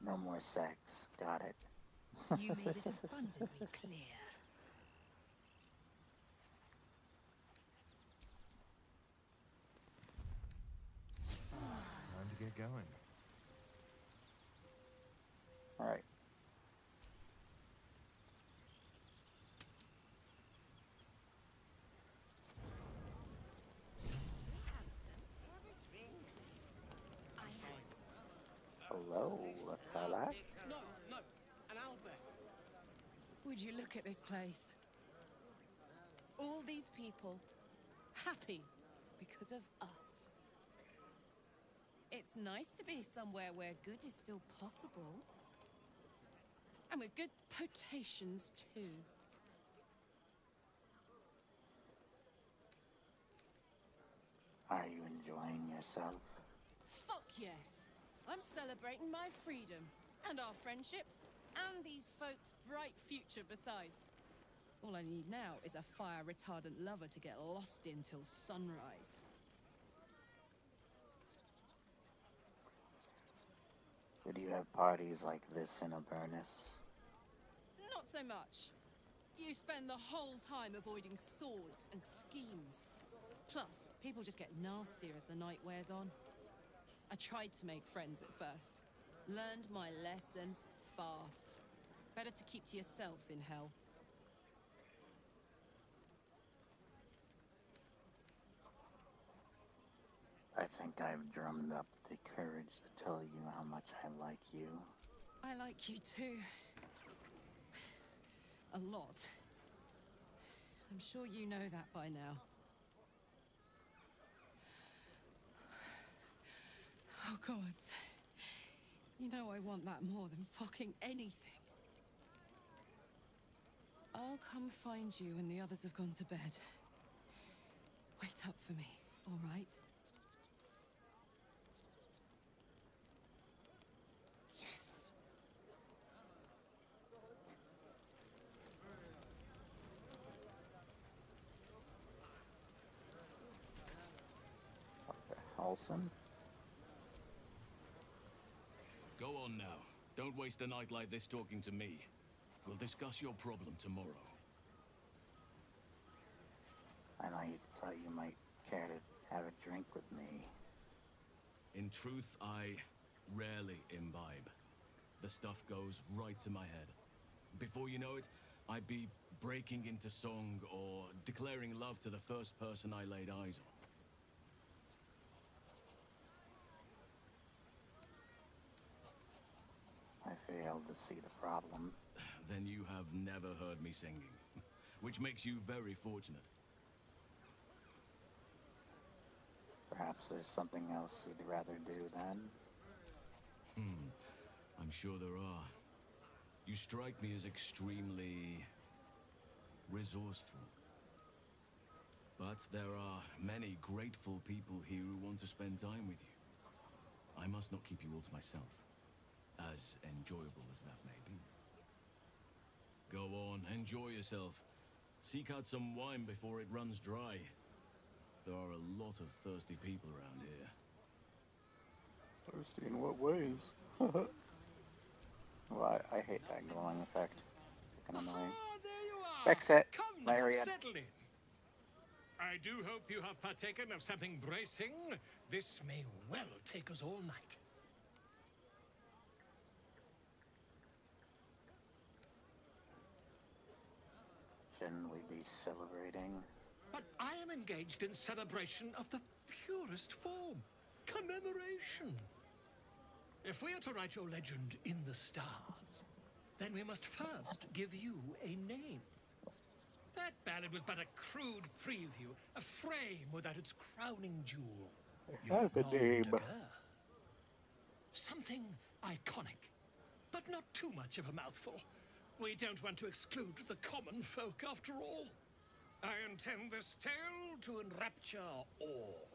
No more sex. Got it. You made it abundantly clear. Time to get going. Alright. Hello, Kalak. No, an Albert. Would you look at this place? All these people happy because of us. It's nice to be somewhere where good is still possible. And with good potations, too. Are you enjoying yourself? Fuck yes. I'm celebrating my freedom, and our friendship, and these folks' bright future besides. All I need now is a fire-retardant lover to get lost in till sunrise. Would you have parties like this in Avernus? Not so much. You spend the whole time avoiding swords and schemes. Plus, people just get nastier as the night wears on. I tried to make friends at first. Learned my lesson fast. Better to keep to yourself in hell. I think I've drummed up the courage to tell you how much I like you. I like you too. A lot. I'm sure you know that by now. Oh, gods. You know I want that more than fucking anything. I'll come find you when the others have gone to bed. Wait up for me, all right? Yes. Dr. Halson? Go on now. Don't waste a night like this talking to me. We'll discuss your problem tomorrow. I know you thought you might care to have a drink with me. In truth, I rarely imbibe. The stuff goes right to my head. Before you know it, I'd be breaking into song or declaring love to the first person I laid eyes on. I failed to see the problem. Then you have never heard me singing, which makes you very fortunate. Perhaps there's something else you'd rather do then? I'm sure there are. You strike me as extremely resourceful. But there are many grateful people here who want to spend time with you. I must not keep you all to myself, as enjoyable as that may be. Go on, enjoy yourself. Seek out some wine before it runs dry. There are a lot of thirsty people around here. Thirsty in what ways? Well, I hate that glowing effect. It's fucking annoying. There you are. Fix it, Come Larian. now, settle in. I do hope you have partaken of something bracing. This may well take us all night. Shouldn't we be celebrating? But I am engaged in celebration of the purest form. Commemoration. If we are to write your legend in the stars, then we must first give you a name. That ballad was but a crude preview, a frame without its crowning jewel. I have a name. Something iconic, but not too much of a mouthful. We don't want to exclude the common folk after all. I intend this tale to enrapture all.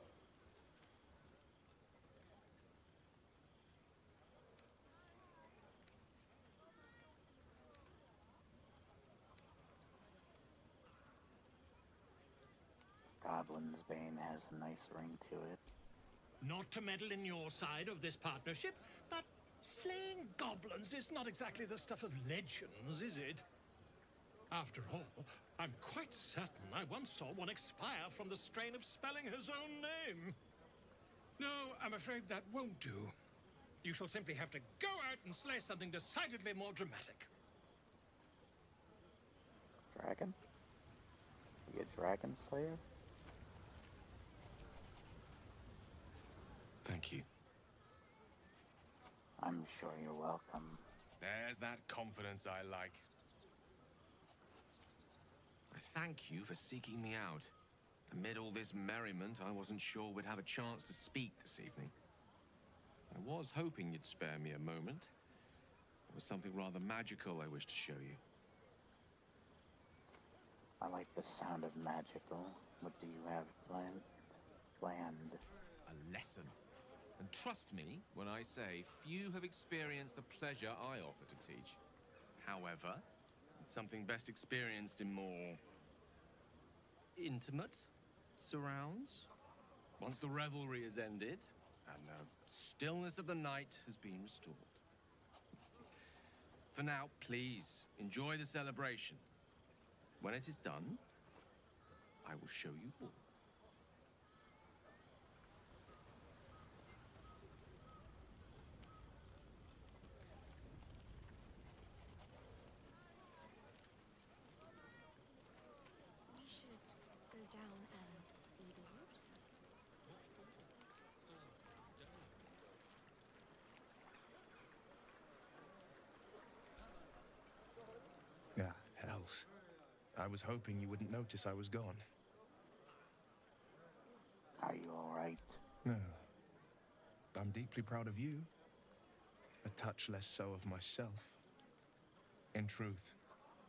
Goblin's Bane has a nice ring to it. Not to meddle in your side of this partnership, but slaying goblins is not exactly the stuff of legends, is it? After all, I'm quite certain I once saw one expire from the strain of spelling his own name. No, I'm afraid that won't do. You shall simply have to go out and slay something decidedly more dramatic. Dragon? Be a dragon slayer? Thank you. I'm sure you're welcome. There's that confidence I like. I thank you for seeking me out. Amid all this merriment, I wasn't sure we'd have a chance to speak this evening. I was hoping you'd spare me a moment. There was something rather magical I wish to show you. I like the sound of magical. What do you have planned? A lesson. And trust me when I say few have experienced the pleasure I offer to teach. However, it's something best experienced in more intimate surrounds. Once the revelry is ended and the stillness of the night has been restored. For now, please enjoy the celebration. When it is done, I will show you all. We should go down and see the water. Hells. I was hoping you wouldn't notice I was gone. Are you alright? No. I'm deeply proud of you. A touch less so of myself. In truth,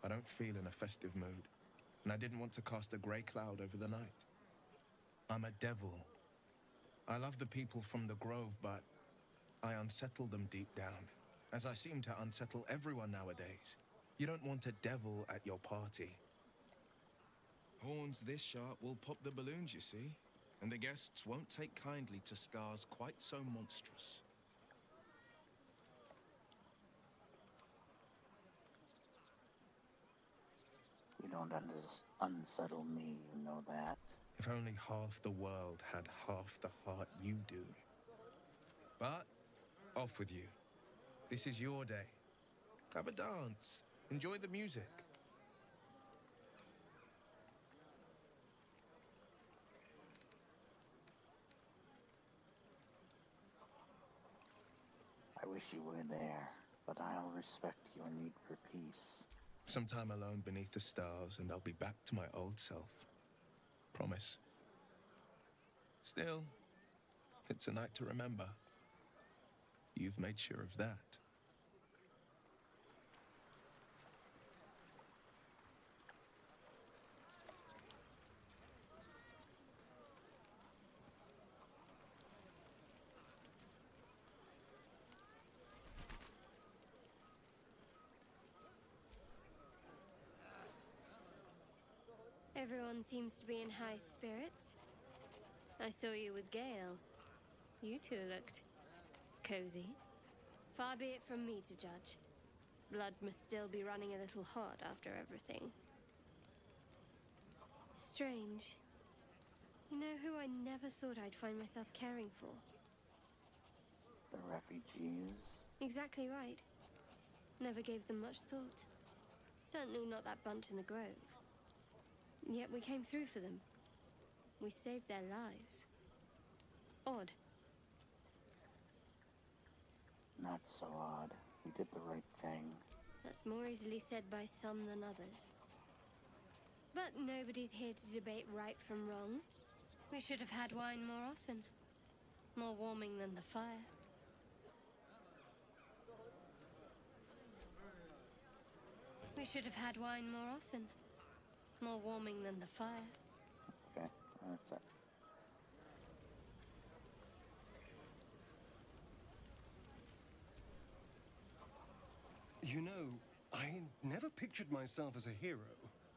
I don't feel in a festive mood, and I didn't want to cast a grey cloud over the night. I'm a devil. I love the people from the Grove, but I unsettle them deep down, as I seem to unsettle everyone nowadays. You don't want a devil at your party. Horns this sharp will pop the balloons, you see, and the guests won't take kindly to scars quite so monstrous. You don't unsettle me, you know that. If only half the world had half the heart you do. But, off with you. This is your day. Have a dance. Enjoy the music. I wish you were there, but I'll respect your need for peace. Some time alone beneath the stars, and I'll be back to my old self. Promise. Still, it's a night to remember. You've made sure of that. Everyone seems to be in high spirits. I saw you with Gale. You two looked cozy. Far be it from me to judge. Blood must still be running a little hot after everything. Strange. You know who I never thought I'd find myself caring for? The refugees. Exactly right. Never gave them much thought. Certainly not that bunch in the grove. Yet we came through for them. We saved their lives. Odd. Not so odd. We did the right thing. That's more easily said by some than others. But nobody's here to debate right from wrong. We should have had wine more often. More warming than the fire. We should have had wine more often. More warming than the fire. Okay, that's it. You know, I never pictured myself as a hero.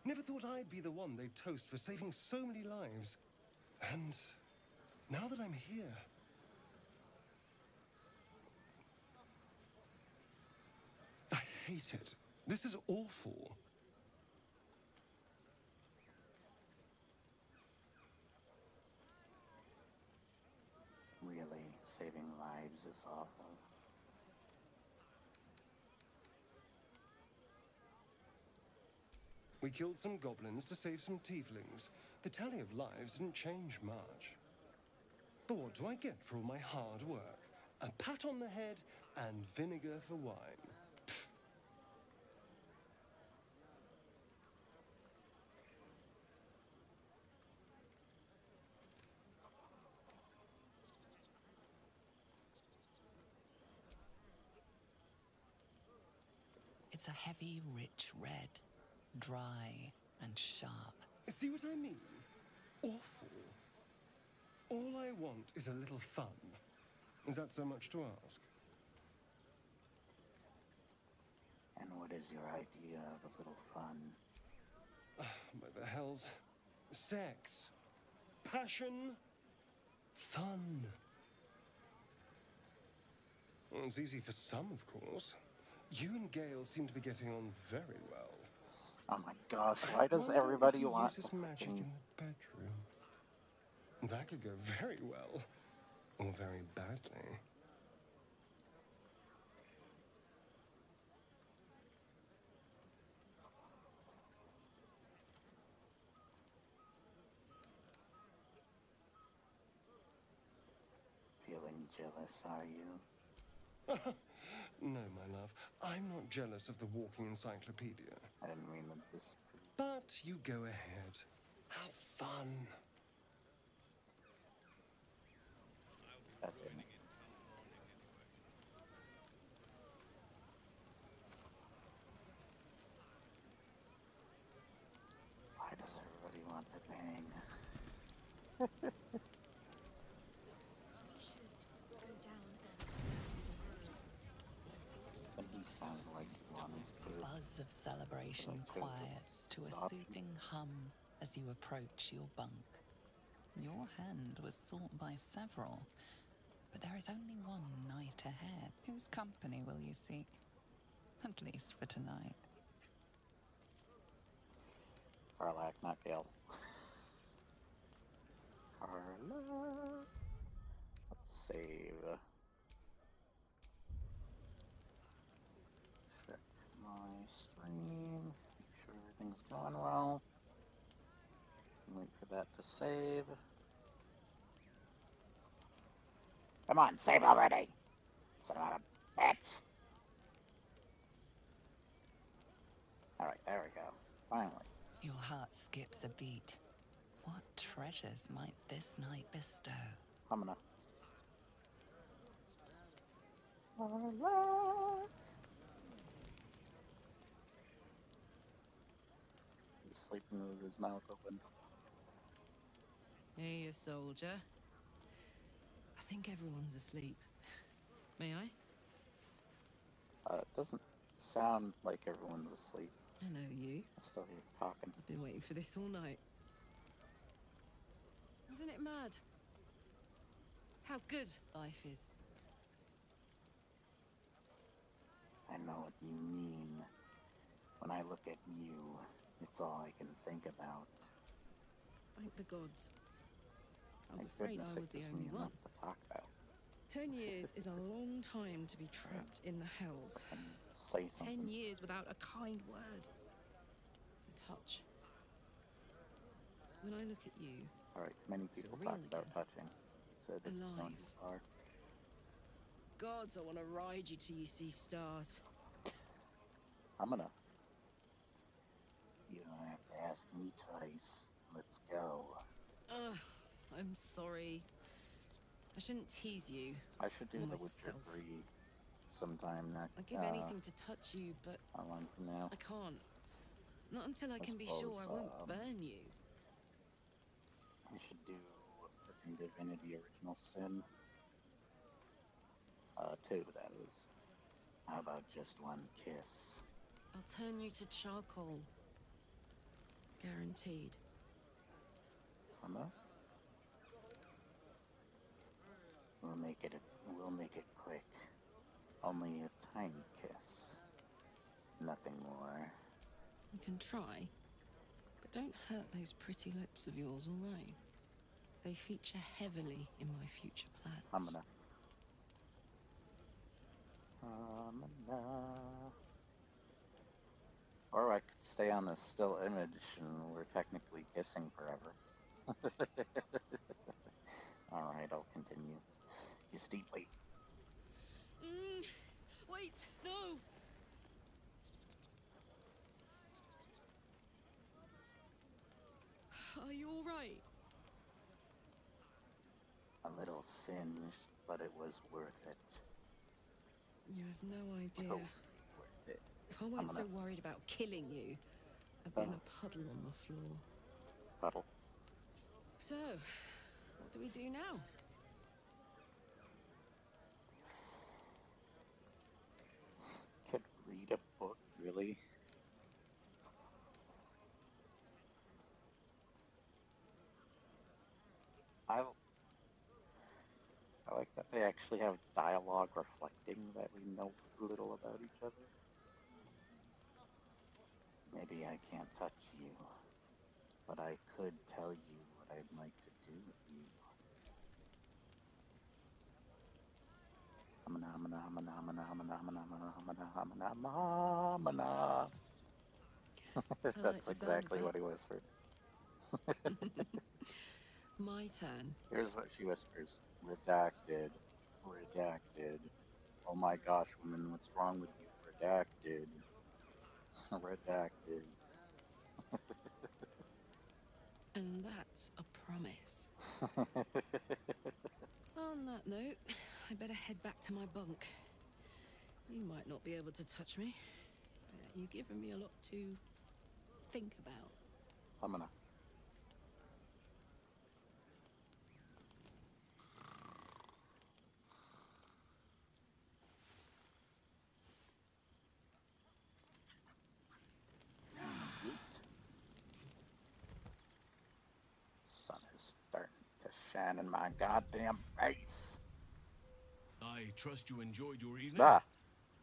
Never thought I'd be the one they'd toast for saving so many lives. And now that I'm here... I hate it. This is awful. Really, saving lives is awful. We killed some goblins to save some tieflings. The tally of lives didn't change much. But what do I get for all my hard work? A pat on the head and vinegar for wine. Pfft. It's a heavy, rich red, dry and sharp. See what I mean? Awful. All I want is a little fun. Is that so much to ask? And what is your idea of a little fun? By the hells. Sex. Passion. Fun. Well, it's easy for some, of course. You and Gale seem to be getting on very well. Oh my gosh, why does Wonder everybody if you want use to this magic in freaking... the bedroom? That could go very well. Or very badly. Feeling jealous, are you? No, my love. I'm not jealous of the walking encyclopedia. I didn't mean that this... But you go ahead. Have fun. That didn't. Why does everybody want to bang? And he sounded like he wanted to. The buzz of celebration quiets to a soothing hum as you approach your bunk. Your hand was sought by several, but there is only one night ahead. Whose company will you seek? At least for tonight. Carlac, not Gale. Carlac. Let's save. Check my stream. Make sure everything's going well. Wait for that to save. Come on, save already! Son of a bitch! Alright, there we go. Finally. Your heart skips a beat. What treasures might this night bestow? I'm gonna... Carlac! He's sleeping with his mouth open. Hey, you soldier. I think everyone's asleep. May I? It doesn't sound like everyone's asleep. I know you. I still hear talking. I've been waiting for this all night. Isn't it mad? How good life is. I know what you mean. When I look at you, it's all I can think about. Thank the gods. I was Thank afraid goodness I it was the gives only me one. enough to talk about. 10 years is a long time to be trapped in the hells. Say something. 10 years without a kind word. A touch. When I look at you... Alright, many people talk about touching, so this is going too far. Gods, I want to ride you till you see stars. I'm gonna. You don't have to ask me twice. Let's go. Ugh, I'm sorry. I shouldn't tease you. I should do or The Witcher myself. 3 sometime next. I'd give anything to touch you, but how long from now? I can't. Not until I can be sure I won't burn you. I should do freaking Divinity Original Sin. 2, that is. How about just one kiss? I'll turn you to charcoal. Guaranteed. Emma? We'll make it quick. Only a tiny kiss. Nothing more. You can try, but don't hurt those pretty lips of yours, all right? They feature heavily in my future plans. I'm gonna. Or I could stay on this still image and we're technically kissing forever. Alright, I'll continue. Kiss deeply. Wait, no! Are you all right? A little singed, but it was worth it. You have no idea. Totally worth it. If I weren't so worried about killing you, I'd be in a puddle on the floor. Puddle. So, what do we do now? Could read a book, really? I like that they actually have dialogue reflecting that we know little about each other. Maybe I can't touch you, but I could tell you what I'd like to do with you. That's exactly what he whispered. My turn. Here's what she whispers. Redacted. Redacted. Oh my gosh, woman, what's wrong with you? Redacted. Redacted. And that's a promise. On that note, I better head back to my bunk. You might not be able to touch me. You've given me a lot to think about. I'm gonna. Sun is starting to shine in my goddamn face. I trust you enjoyed your evening. Ah.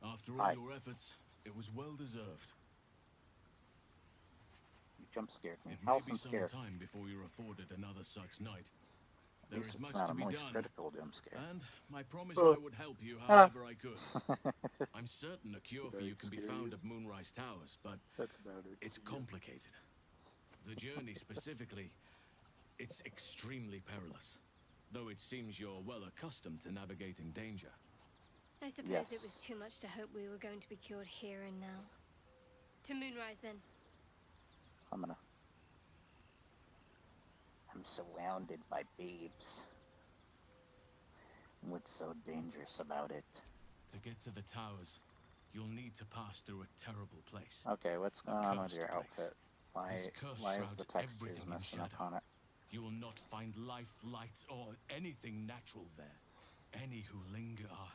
After all your efforts, it was well deserved. You jump scared me. It may Else be I'm some scared. time before you're afforded another such night. At least it's not a moist critical jump scare. And I promised I would help you however I could. I'm certain a cure for you can be found at Moonrise Towers, but that's about it. It's complicated. The journey specifically, it's extremely perilous. Though it seems you're well accustomed to navigating danger. I suppose it was too much to hope we were going to be cured here and now. To Moonrise, then. I'm surrounded by babes. What's so dangerous about it? To get to the towers, you'll need to pass through a terrible place. Okay, what's going on with your outfit? Why is the textures messing up on it? You will not find life, light, or anything natural there. Any who linger are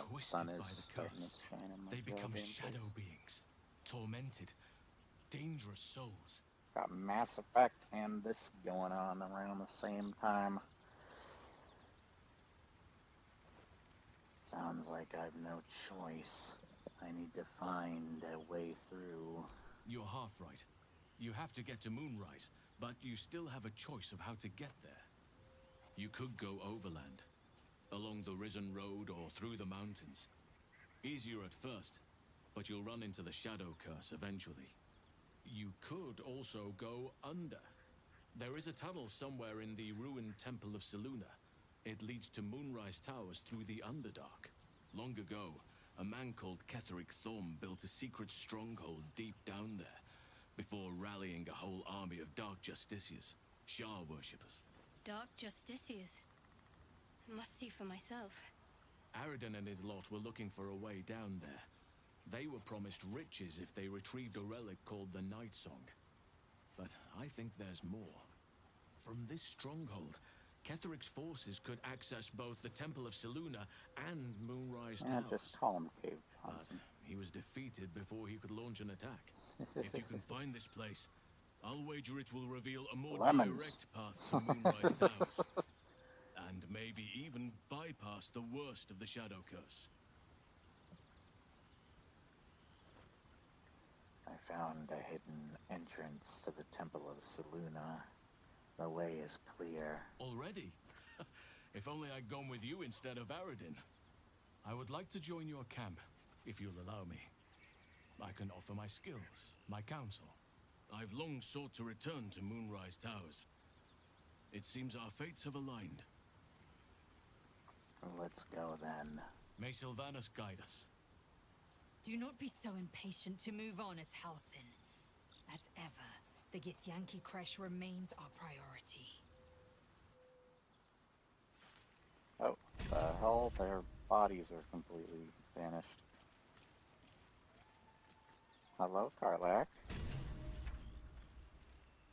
twisted by the curse. They become shadow beings, tormented, dangerous souls. Got Mass Effect and this going on around the same time. Sounds like I've no choice. I need to find a way through. You're half right. You have to get to Moonrise, but you still have a choice of how to get there. You could go overland, along the Risen Road or through the mountains. Easier at first, but you'll run into the Shadow Curse eventually. You could also go under. There is a tunnel somewhere in the ruined Temple of Selûne. It leads to Moonrise Towers through the Underdark. Long ago, a man called Ketheric Thorm built a secret stronghold deep down there, before rallying a whole army of Dark Justiciars, Shah worshippers. Dark Justiciars. I must see for myself. Aridin and his lot were looking for a way down there. They were promised riches if they retrieved a relic called the Night Song. But I think there's more. From this stronghold, Ketheric's forces could access both the Temple of Selûne and Moonrise Towers. Just call him Cave Johnson. But he was defeated before he could launch an attack. If you can find this place, I'll wager it will reveal a more direct path to Moonrise Towers. And maybe even bypass the worst of the Shadow Curse. I found a hidden entrance to the Temple of Selûne. The way is clear. Already? If only I'd gone with you instead of Aridin. I would like to join your camp, if you'll allow me. I can offer my skills, my counsel. I've long sought to return to Moonrise Towers. It seems our fates have aligned. Let's go then. May Sylvanas guide us. Do not be so impatient to move on as Halsin. As ever, the Githyanki Kresh remains our priority. Oh, the hell? Their bodies are completely vanished. Hello, Karlach.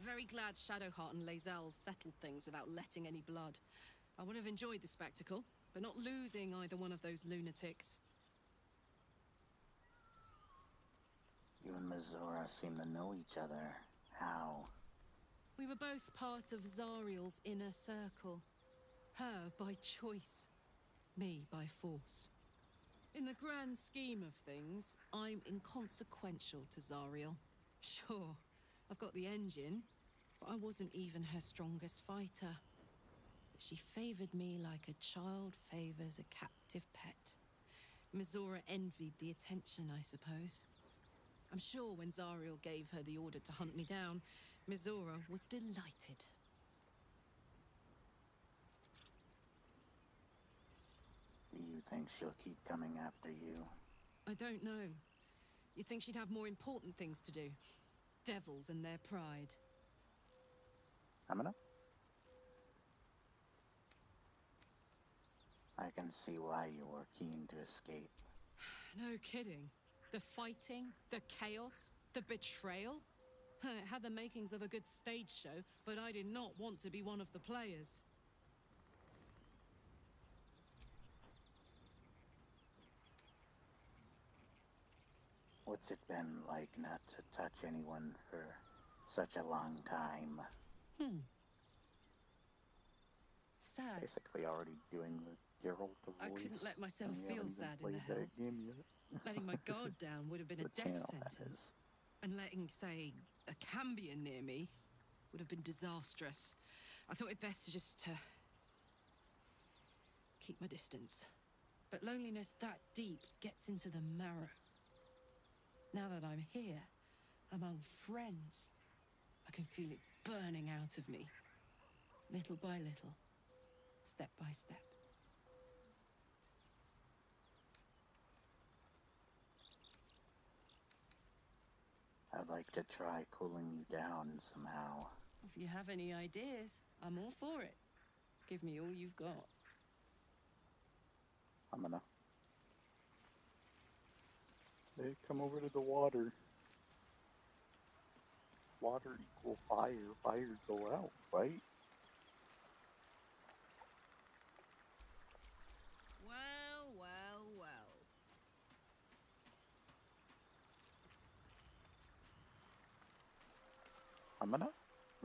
Very glad Shadowheart and Lae'zel settled things without letting any blood. I would have enjoyed the spectacle, but not losing either one of those lunatics. You and Mizora seem to know each other. How? We were both part of Zariel's inner circle. Her by choice, me by force. In the grand scheme of things, I'm inconsequential to Zariel. Sure, I've got the engine, but I wasn't even her strongest fighter. But she favored me like a child favors a captive pet. Mizora envied the attention, I suppose. I'm sure when Zariel gave her the order to hunt me down, Mizora was delighted. Do you think she'll keep coming after you? I don't know. You'd think she'd have more important things to do. Devils and their pride. Amina? I can see why you were keen to escape. No kidding. The fighting, the chaos, the betrayal. It had the makings of a good stage show, but I did not want to be one of the players. What's it been like not to touch anyone for such a long time? Sad. Basically already doing the Geralt voice. I couldn't let myself and we feel haven't sad even in the played that hills. game yet. Letting my guard down would have been a The death channel, that sentence. is. And letting, say, a Cambion near me would have been disastrous. I thought it best to just keep my distance. But loneliness that deep gets into the marrow. Now that I'm here, among friends, I can feel it burning out of me. Little by little, step by step. I'd like to try cooling you down somehow. If you have any ideas, I'm all for it. Give me all you've got. I'm gonna... Hey, come over to the water. Water equal fire. Fire go out, right? Well, well, well. Permanent?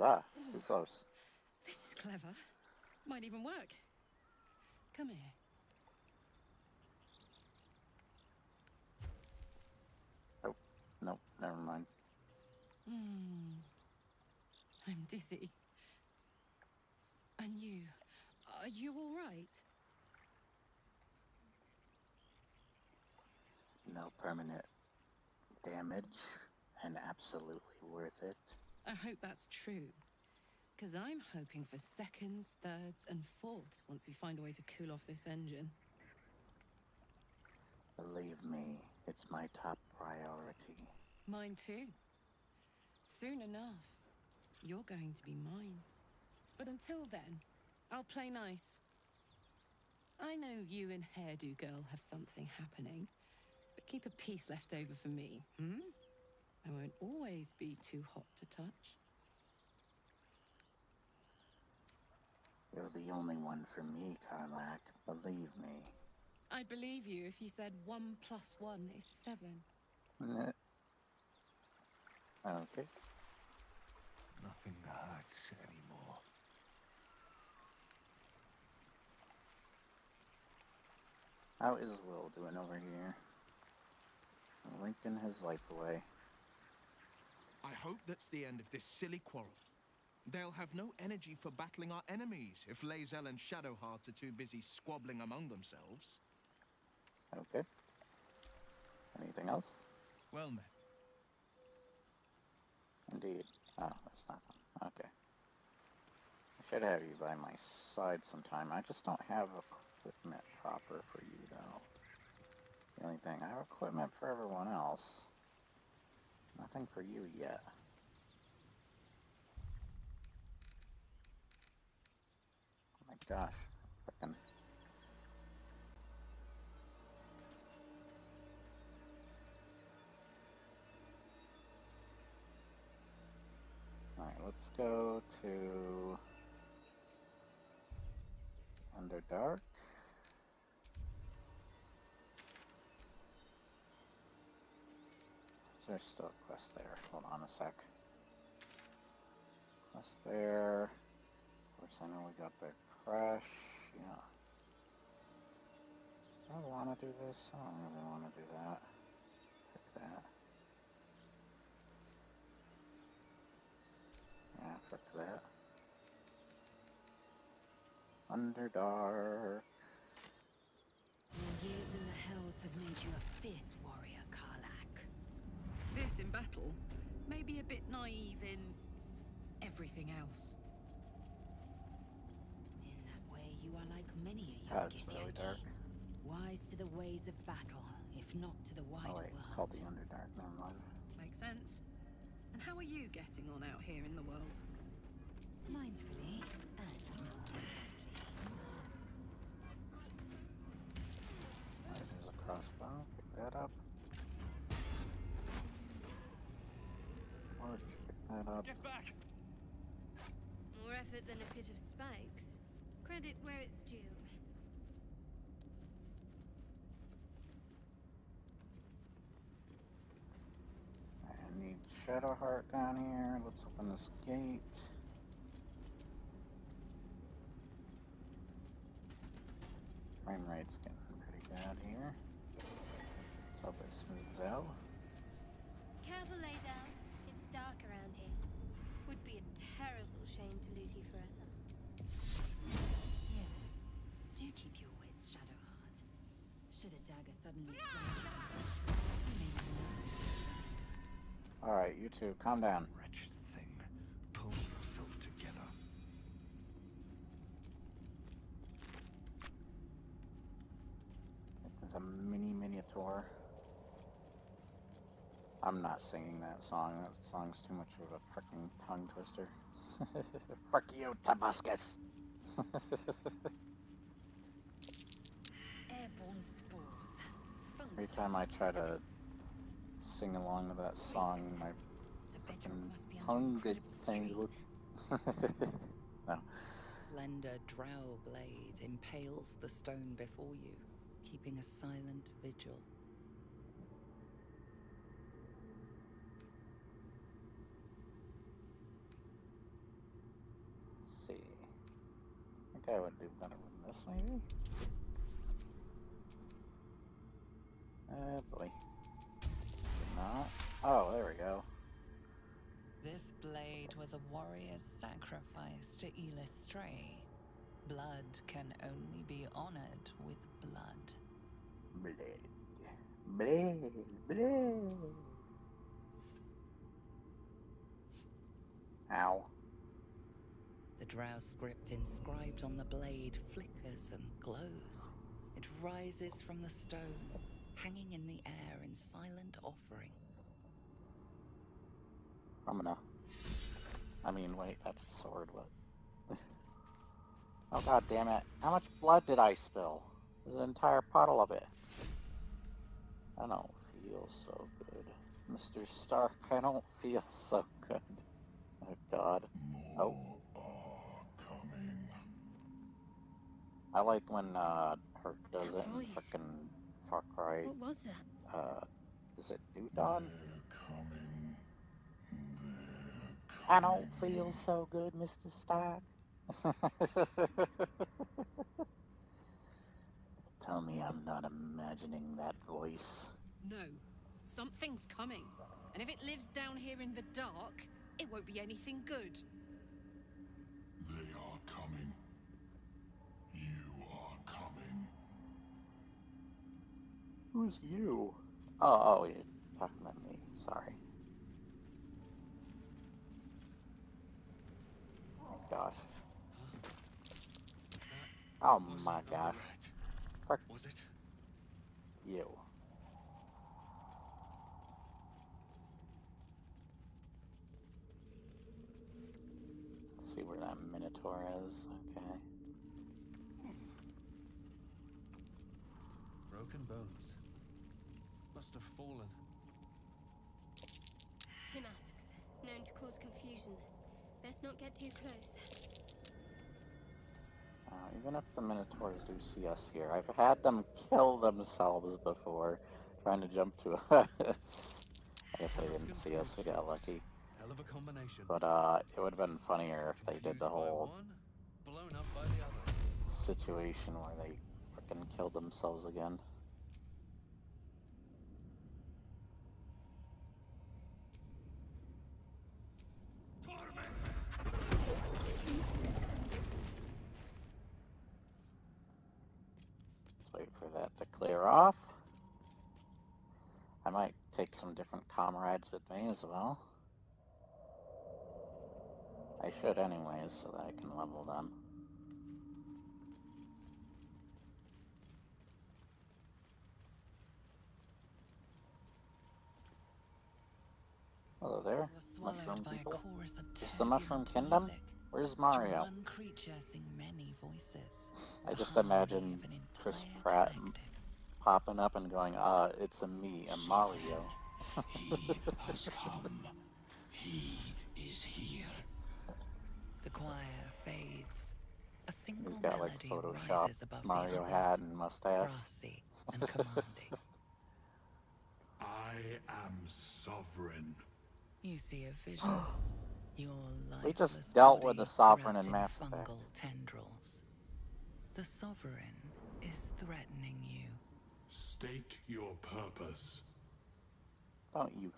Ah, too close. This is clever. Might even work. Come here. Oh, nope, never mind. I'm dizzy. And you? Are you all right? No permanent damage, and absolutely worth it. I hope that's true. Because I'm hoping for seconds, thirds, and fourths once we find a way to cool off this engine. Believe me, it's my top priority. Mine too. Soon enough, you're going to be mine. But until then, I'll play nice. I know you and Hairdo Girl have something happening, but keep a piece left over for me, I won't always be too hot to touch. You're the only one for me, Karlak. Believe me. I'd believe you if you said 1 + 1 is 7. Okay. Nothing hurts anymore. How is Will doing over here? Winking his life away. I hope that's the end of this silly quarrel. They'll have no energy for battling our enemies if Lae'zel and Shadowheart are too busy squabbling among themselves. Okay. Anything else? Well met. Indeed. Oh, that's nothing. Okay. I should have you by my side sometime. I just don't have equipment proper for you, though. It's the only thing. I have equipment for everyone else. Nothing for you yet. Oh my gosh. Frickin'. Alright, let's go to Underdark. Is there still a quest there? Hold on a sec. Quest there. Of course, I know we got the crash. Yeah. Do I want to do this? I don't really want to do that. Frick that. Yeah, frick that. Underdark. Your years in the Hells have made you a fierce warrior, Karlak. Fierce in battle, maybe a bit naive in everything else. In that way, you are like many a God, young it's really Githyanki. dark. Wise to the ways of battle, if not to the wider Oh wait, world. it's called the Underdark. Never mind. Makes sense. And how are you getting on out here in the world? Mindfully and meticulously. Alright, there's a crossbow. Pick that up. Arch, pick that up. Get back! More effort than a pit of spikes. Credit where it's due. I need Shadowheart down here. Let's open this gate. Frame rate's getting pretty bad here. Let's hope it smooths out. Careful, Lae'zel. It's dark around here. Would be a terrible shame to lose you forever. Yes. Do keep your wits, Shadowheart. Should a dagger suddenly slash you, you may not know. Alright, you two, calm down. Wretched thing. Pull yourself together. There's a mini Minotaur. I'm not singing that song. That song's too much of a freaking tongue twister. Fuck you, Tabascus! Airborne spores. Every time I try to sing along to that song, my fucking tongue gets tangled. No. Slender drow blade impales the stone before you, keeping a silent vigil. think I would do better with this, maybe? Boy. Did not. Oh, there we go. This blade was a warrior's sacrifice to Illustray. Blood can only be honored with blood. Blade. Blade. Blade. Ow. The drow script inscribed on the blade flickers and glows. It rises from the stone, hanging in the air in silent offering. I mean, wait, that's a sword, what? Oh, god damn it. How much blood did I spill? There's an entire puddle of it. I don't feel so good. Mr. Stark, I don't feel so good. Oh, god. Oh. I like when, Herc does it in frickin' Far Cry. What was that? Is it New Dawn? I don't feel so good, Mr. Stark. Tell me I'm not imagining that voice. No, something's coming. And if it lives down here in the dark, it won't be anything good. They are coming. You are coming. Who's you? Oh, you're talking about me. Sorry. Oh, gosh. Oh, my gosh. Frick. Was it? You. Let's see where that Minotaur is. Okay. Broken bones. Must have fallen. Simasks, known to cause confusion. Best not get too close. Even if the Minotaurs do see us here, I've had them kill themselves before trying to jump to us. I guess they didn't see us, we got lucky. Hell of a combination. But it would have been funnier if they did the whole Blown up by the other. situation where they frickin' killed themselves again. Let's wait for that to clear off. I might take some different comrades with me as well. I should anyways, so that I can level them. Hello there, mushroom people. Is the Mushroom Kingdom? Where's Mario? One creature sing many voices. I just imagine Chris Pratt popping up and going, it's a me, a Mario. He has come. He is here. The choir fades. A single He's got like melody Photoshop rises above Mario the hat others, and mustache. brassy and commanding. I am sovereign. You see a vision. Your We just lifeless dealt with body the Sovereign wrapped in Mass Effect. fungal tendrils. The Sovereign is threatening you. State your purpose. Don't you...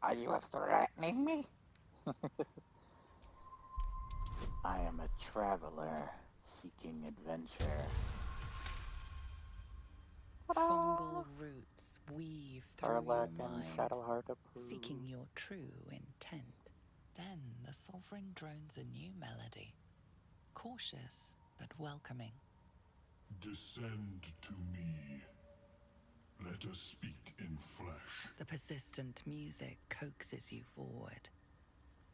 Are you threatening me? I am a traveler seeking adventure. Fungal roots weave through your Tarlac and mind, Shadowheart approve. seeking your true intent. Then the Sovereign drones a new melody, cautious but welcoming. Descend to me. Let us speak in flesh. The persistent music coaxes you forward.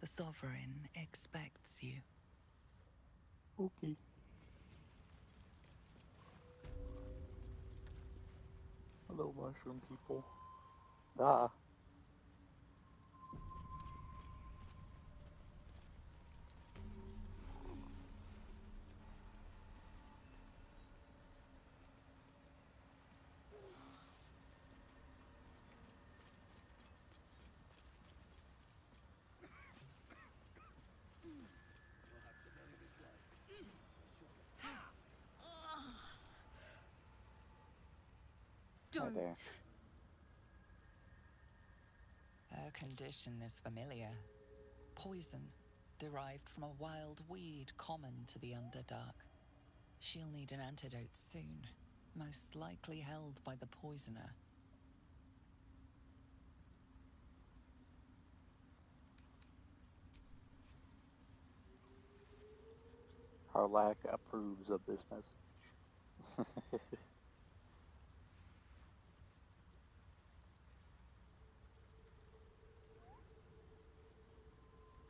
The Sovereign expects you. Okay. Hello, mushroom people. Ah. Don't. there. Her condition is familiar. Poison, derived from a wild weed common to the Underdark. She'll need an antidote soon, most likely held by the poisoner. Harlack approves of this message.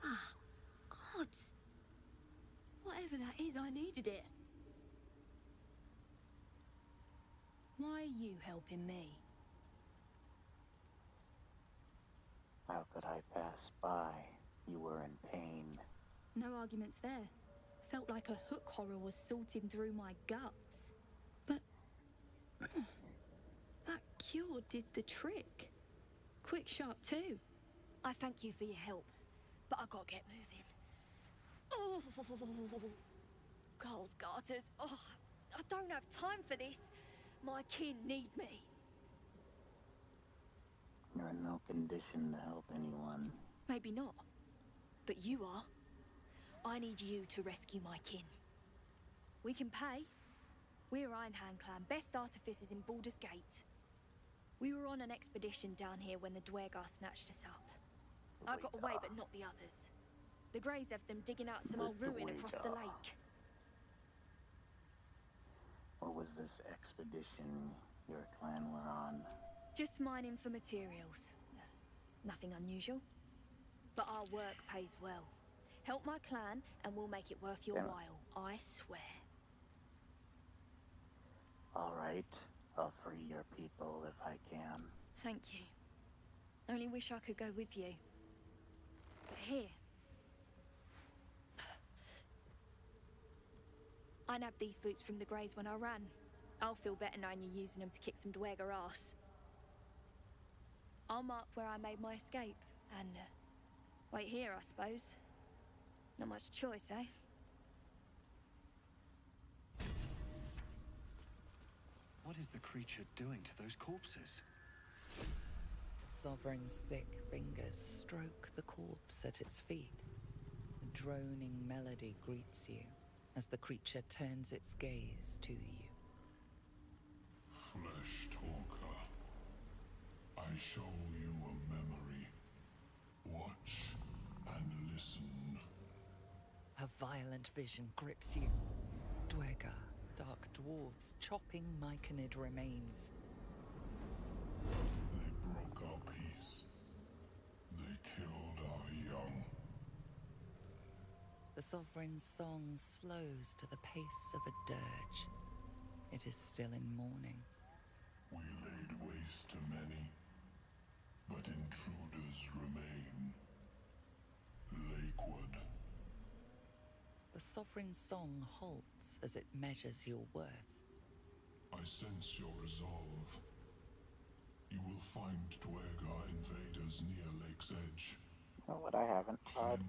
Ah, gods. Whatever that is, I needed it. Why are you helping me? How could I pass by? You were in pain. No arguments there. Felt like a hook horror was sorting through my guts. But that cure did the trick. Quick, sharp too. I thank you for your help, but I gotta get moving. Oh, Carl's garters. Oh, I don't have time for this. My kin need me. You're in no condition to help anyone. Maybe not, but you are. I need you to rescue my kin. We can pay. We're Ironhand Clan, best artificers in Baldur's Gate. We were on an expedition down here when the Dwergar snatched us up. I got away, but not the others. The Greys have them digging out some old ruin across the lake. What was this expedition your clan were on? Just mining for materials. Nothing unusual. But our work pays well. Help my clan, and we'll make it worth your while. I swear. All right, I'll free your people if I can. Thank you. Only wish I could go with you. But here. I nabbed these boots from the Greys when I ran. I'll feel better knowing you're using them to kick some Dwergar ass. I'll mark where I made my escape, and wait here, I suppose. Not much choice, eh? What is the creature doing to those corpses? The Sovereign's thick fingers stroke the corpse at its feet. A droning melody greets you as the creature turns its gaze to you. Flesh talker, I show you a memory. Watch and listen. A violent vision grips you. Dwergar, dark dwarves chopping myconid remains. They broke our peace. They killed our young. The Sovereign's song slows to the pace of a dirge. It is still in mourning. We laid waste to many, but intruders remain. Lakewood. The Sovereign's song halts as it measures your worth. I sense your resolve. You will find Dwergar invaders near Lake's Edge. You know what I haven't tried?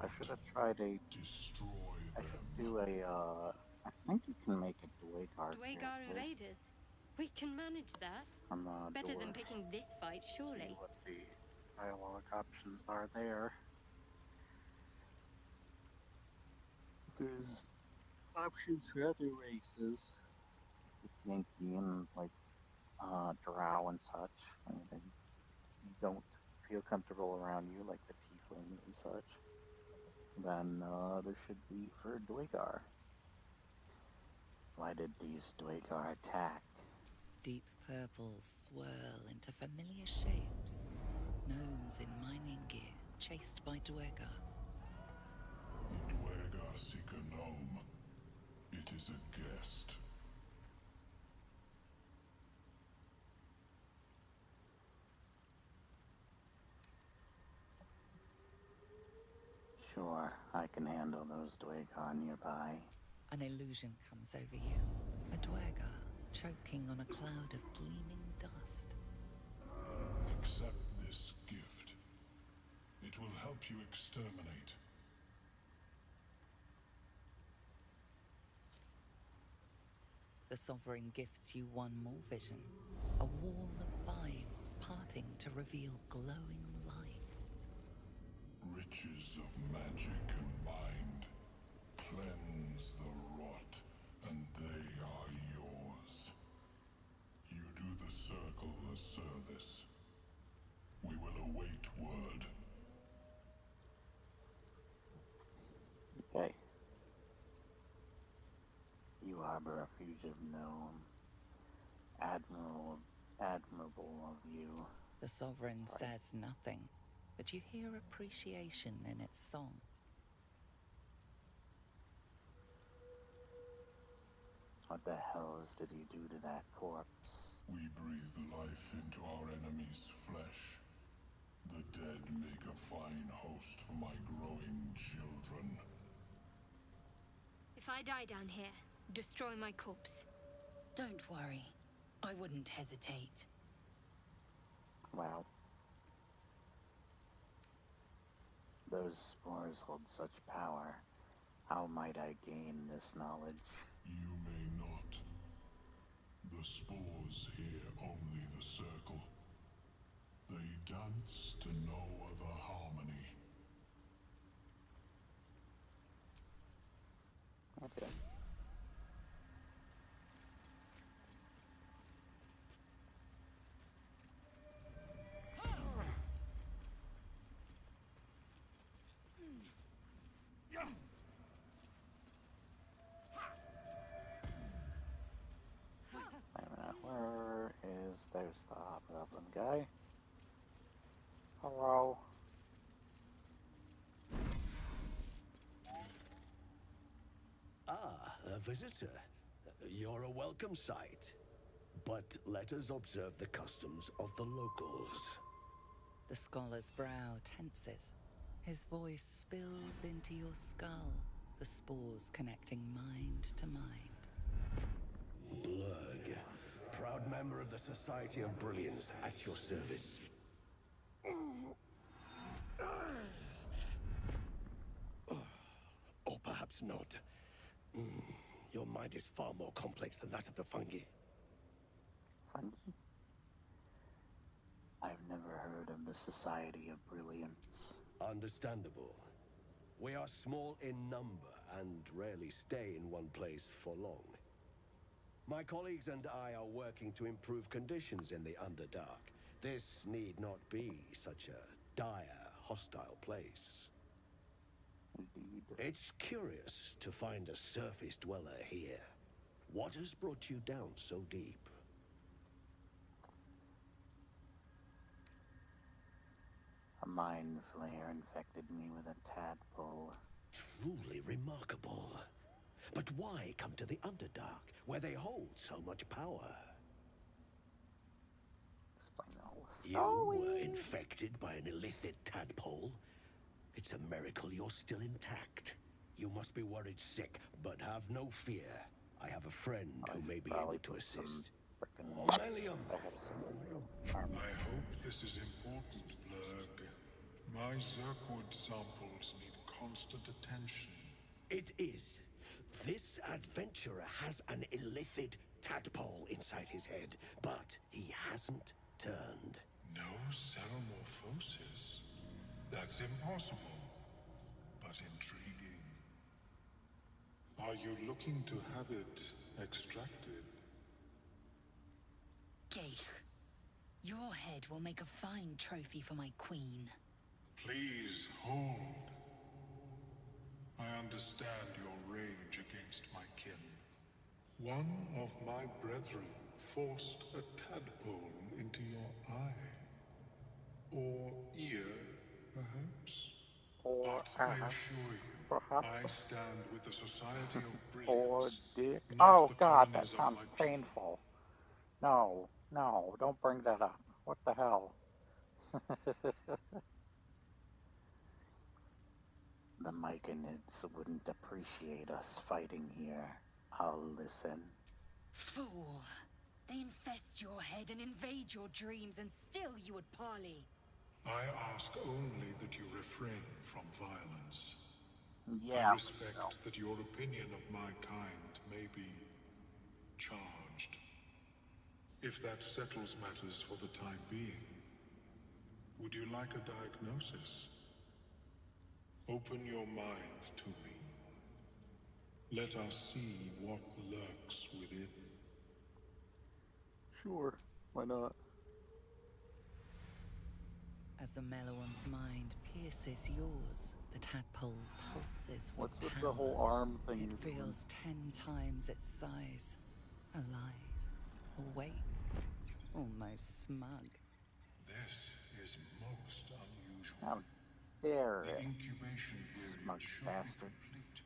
I should have tried a... Destroy I should do a, I think you can make a Dwergar Dwergar character invaders. We can manage that. from Better than Dwarf. picking this fight, surely. See what the dialogue options are there. There's options for other races with Yankee and like Drow and such. I mean, they don't feel comfortable around you, like the Tieflings and such. Then there should be for Dwergar. Why did these Dwergar attack? Deep purples swirl into familiar shapes. Gnomes in mining gear, chased by Dwergar. The Dwergar seek a gnome. It is a guest. Sure, I can handle those Dwergar nearby. An illusion comes over you. A Dwergar choking on a cloud of gleaming dust. Accept this gift. It will help you exterminate. The The Sovereign gifts you one more vision. A wall of vines parting to reveal glowing light. Riches of magic and mind. Cleanse the rot, and they are yours. You do the Circle a service. We will await word. Okay. You harbor a fugitive gnome. Admirable of you. The Sovereign says nothing, but you hear appreciation in its song. What the hells did you do to that corpse? We breathe life into our enemy's flesh. The dead make a fine host for my growing children. If I die down here, destroy my corpse. Don't worry. I wouldn't hesitate. Wow. Those spores hold such power. How might I gain this knowledge? You may not. The spores hear only the Circle. They dance to no other harmony. Okay. Wait a minute, where is... There's the hobgoblin guy. Hello. Ah, a visitor. You're a welcome sight. But let us observe the customs of the locals. The scholar's brow tenses. His voice spills into your skull, the spores connecting mind to mind. Blurg, proud member of the Society of Brilliance, at your service. Or perhaps not. Your mind is far more complex than that of the fungi. Fungi? I've never heard of the Society of Brilliance. Understandable. We are small in number and rarely stay in one place for long. My colleagues and I are working to improve conditions in the Underdark. This need not be such a dire, hostile place. Indeed. It's curious to find a surface dweller here. What has brought you down so deep? A mind flare infected me with a tadpole. Truly remarkable. But why come to the Underdark, where they hold so much power? Explain the whole story. You were infected by an illicit tadpole? It's a miracle you're still intact. You must be worried sick, but have no fear. I have a friend who may be able to assist. Omelium! I hope this is important, Blurg. My Zerkwood samples need constant attention. It is. This adventurer has an illicit tadpole inside his head, but he hasn't turned. No cellomorphosis? That's impossible, but intriguing. Are you looking to have it extracted? Geich, your head will make a fine trophy for my queen. Please hold. I understand your rage against my kin. One of my brethren forced a tadpole into your eye. Or ear, perhaps? But I assure you, I stand with the Society of Brilliance. Or dick. Oh god, that sounds painful. No, no, don't bring that up. What the hell? The Myconids wouldn't appreciate us fighting here. I'll listen. Fool! They infest your head and invade your dreams, and still you would parley. I ask only that you refrain from violence. Yeah, I respect that your opinion of my kind may be charged. If that settles matters for the time being, would you like a diagnosis? Open your mind to me. Let us see what lurks within. Sure, why not? As the Mellowam's mind pierces yours, the tadpole pulses with What's with power. the whole arm thing It you're doing? feels 10 times its size. Alive, awake, almost smug. This is most unusual. How dare The it, incubation smug period should bastard. be complete,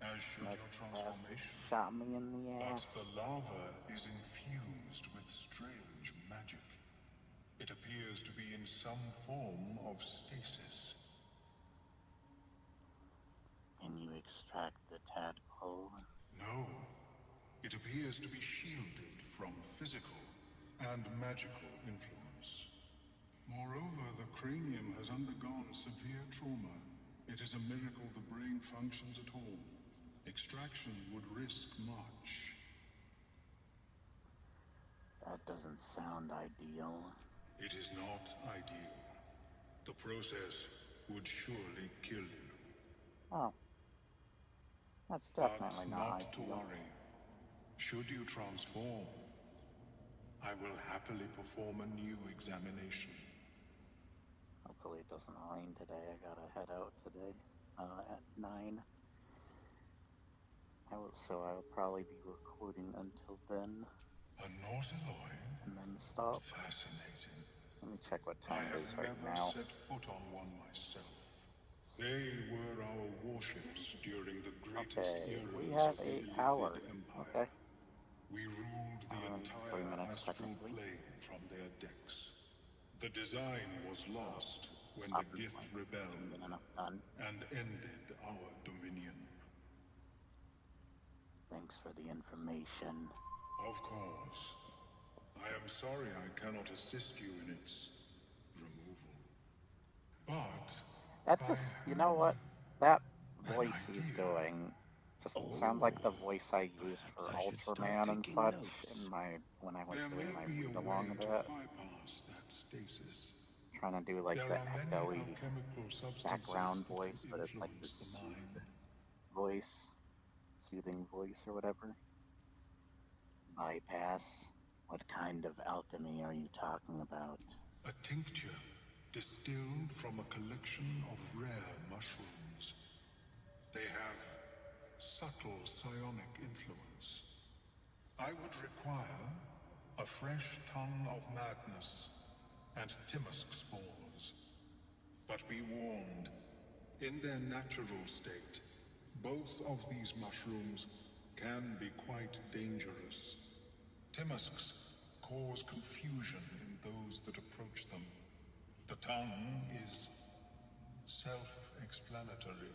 as should Smug your bastard transformation. shot me in the But ass. the larva is infused with strange magic. It appears to be in some form of stasis. Can you extract the tadpole? No, it appears to be shielded from physical and magical influence. Moreover, the cranium has undergone severe trauma. It is a miracle the brain functions at all. Extraction would risk much. That doesn't sound ideal. It is not ideal. The process would surely kill you. Oh. That's But definitely not to ideal. worry. Should you transform, I will happily perform a new examination. Hopefully it doesn't rain today. I gotta head out today at 9. So I'll probably be recording until then. A nautiloid? And then stop. Fascinating. Let me check what I time it have is right never now. set foot on one myself. They were our warships during the greatest Okay, eras we have of the 8 Illithid hours. Empire. Okay. We ruled the 3 entire minutes astral technically. plane from their decks. The design was lost when Stop the Gith like rebelled enough done. and ended our dominion. Thanks for the information. Of course. I am sorry I cannot assist you in its removal. But That just, you know what? That voice he's doing just sounds like the voice I use for Ultraman and such in when I was doing my read along of it. bypass that stasis. Trying to do like There the are many echoey alchemical substances background that voice, could but it's like the influence the mind. soothing voice or whatever. Bypass. What kind of alchemy are you talking about? A tincture distilled from a collection of rare mushrooms. They have subtle psionic influence. I would require a fresh ton of madness and Timosk spores. But be warned, in their natural state, both of these mushrooms can be quite dangerous. Timusks cause confusion in those that approach them. The tongue is self-explanatory.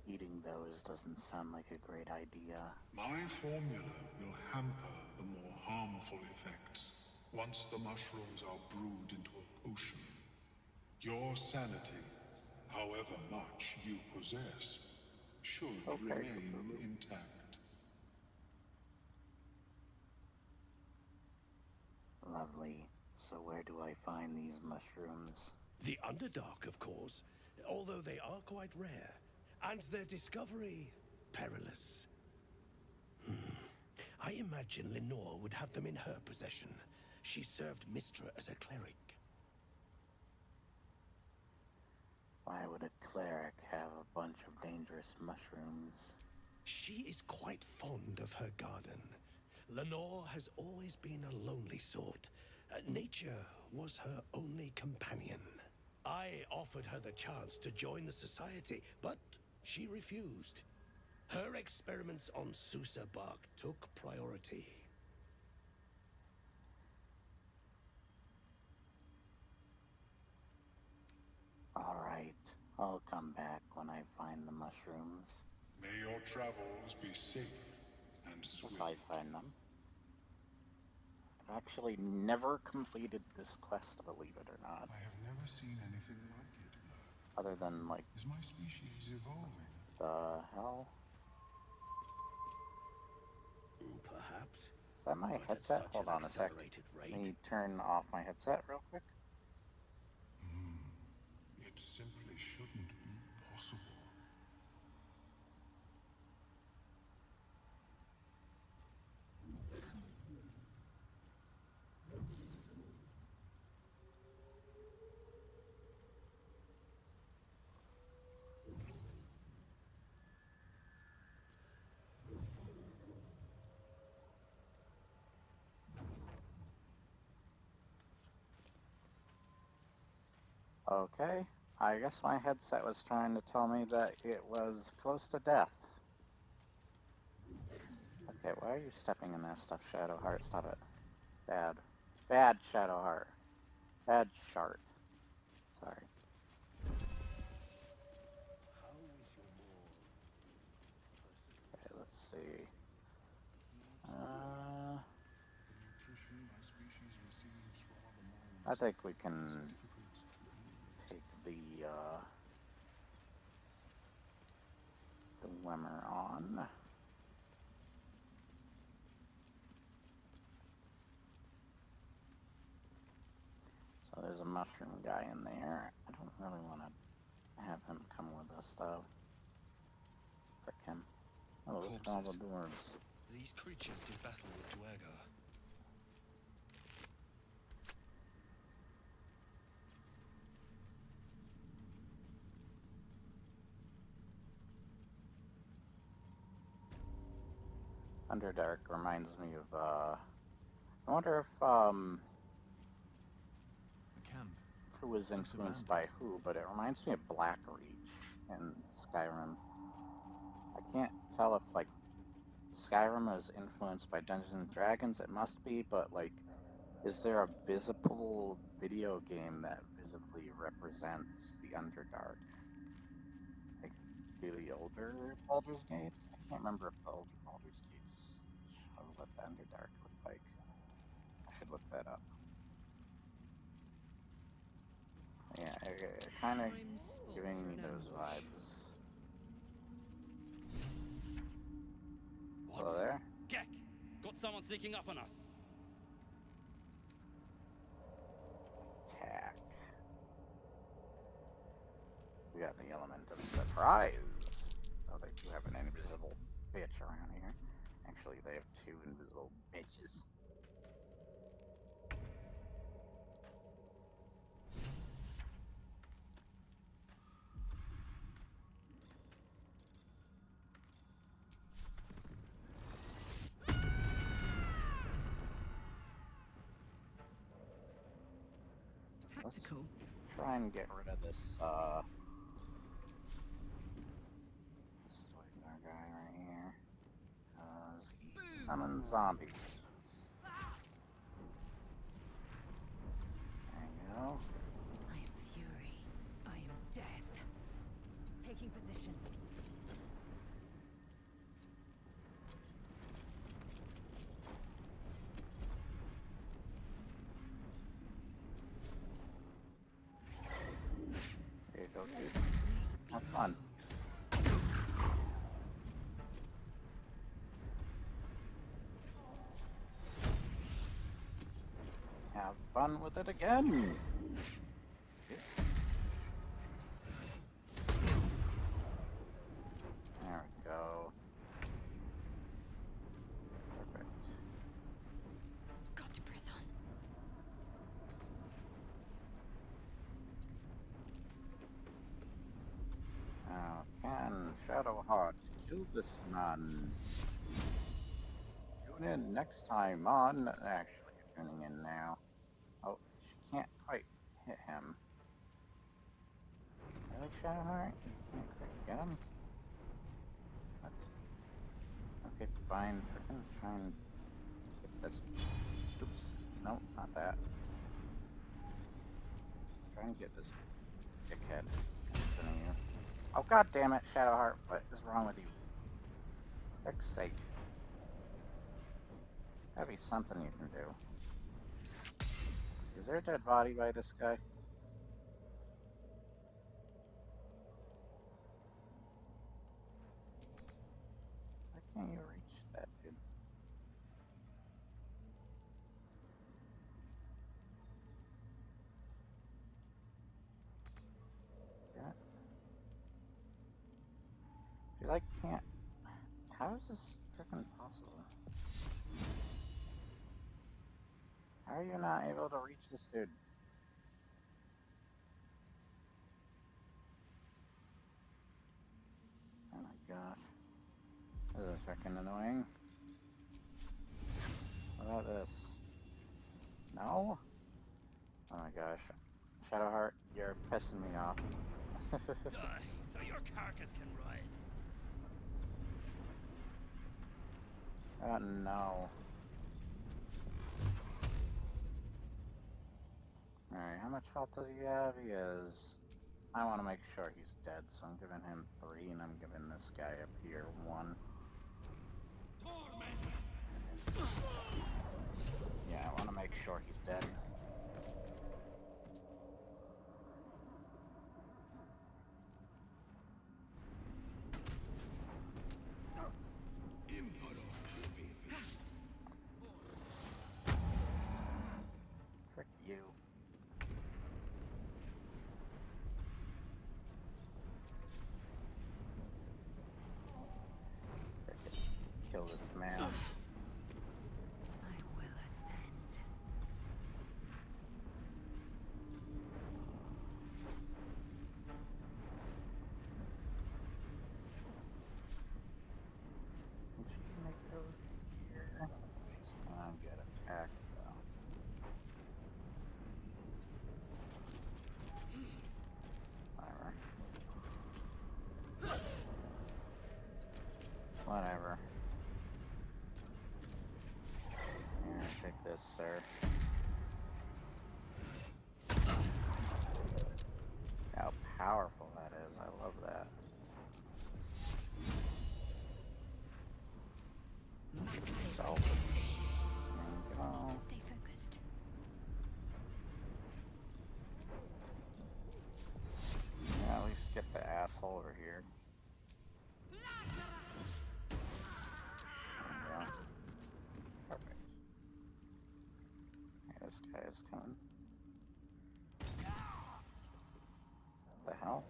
Eating those doesn't sound like a great idea. My formula will hamper the more harmful effects once the mushrooms are brewed into a potion. Your sanity, however much you possess, should remain intact. Lovely. So where do I find these mushrooms? The Underdark, of course, although they are quite rare, and their discovery perilous. I imagine Lenore would have them in her possession. She served Mystra as a cleric. Why would a cleric have a bunch of dangerous mushrooms? She is quite fond of her garden. Lenore has always been a lonely sort. Nature was her only companion. I offered her the chance to join the society, but she refused. Her experiments on Susa bark took priority. Alright, I'll come back when I find the mushrooms. May your travels be safe and swift. If I find them. I've actually never completed this quest, believe it or not. I have never seen anything like it, Blur. Other than, like... Is my species evolving? The hell? Is that my headset? Hold on a sec. Let me turn off my headset real quick. It simply shouldn't be possible. Okay, I guess my headset was trying to tell me that it was close to death. Okay, why are you stepping in that stuff, Shadowheart? Stop it. Bad. Bad, Shadowheart. Bad Shart. Sorry. Okay, let's see. I think we can take the Wimmer on. So there's a mushroom guy in there. I don't really want to have him come with us, though. Frick him. Oh, look at all the dwarves. These creatures did battle with Dwergar. Underdark reminds me of, I wonder if, who was influenced by who, but it reminds me of Blackreach in Skyrim. I can't tell if, like, Skyrim is influenced by Dungeons and Dragons. It must be, but, like, is there a visible video game that visibly represents the Underdark? Like, do the older Baldur's Gates? I can't remember if the older Baldur's Gates show what the Underdark looked like. I should look that up. Yeah, kind of giving me those vibes. Hello there? Gek! Got someone sneaking up on us. Attack. We got the element of surprise. Oh, they do have an invisible bitch around here. Actually, they have two invisible bitches. Tactical. Let's try and get rid of this, Stoigar guy right here. Because he summons zombies. There you go. I am fury. I am death. Taking position. There you go, dude. Have fun. Have fun with it again. There we go. Perfect. Got to press on. Now, can Shadowheart kill this man? Tune in next time on. Actually, you're tuning in now. Oh, she can't quite hit him. Really, Shadowheart? You can't quite get him? What? Okay, fine. Freaking try and get this. Oops. No, not that. Try and get this dickhead in front of you. Oh, god damn it, Shadowheart. What is wrong with you? For heck's sake. Gotta be something you can do. Is there a dead body by this guy? Why can't you reach that, dude? I can't... How is this freaking possible? How are you not able to reach this dude? Oh my gosh. This is freaking annoying. What about this? No? Oh my gosh. Shadowheart, you're pissing me off. Die, so your carcass can rise. No. Alright, how much health does he have? He has... I want to make sure he's dead, so I'm giving him 3, and I'm giving this guy up here 1. Yeah, I want to make sure he's dead. Frick you. Frickin' kill this man. She can make it over here. She's gonna get attacked though. Whatever. Here, take this, sir. How powerful that is. I love that. So, there you go. Stay focused. Yeah, at least get the asshole over here. There we go. Perfect. Okay, this guy is coming. What the hell?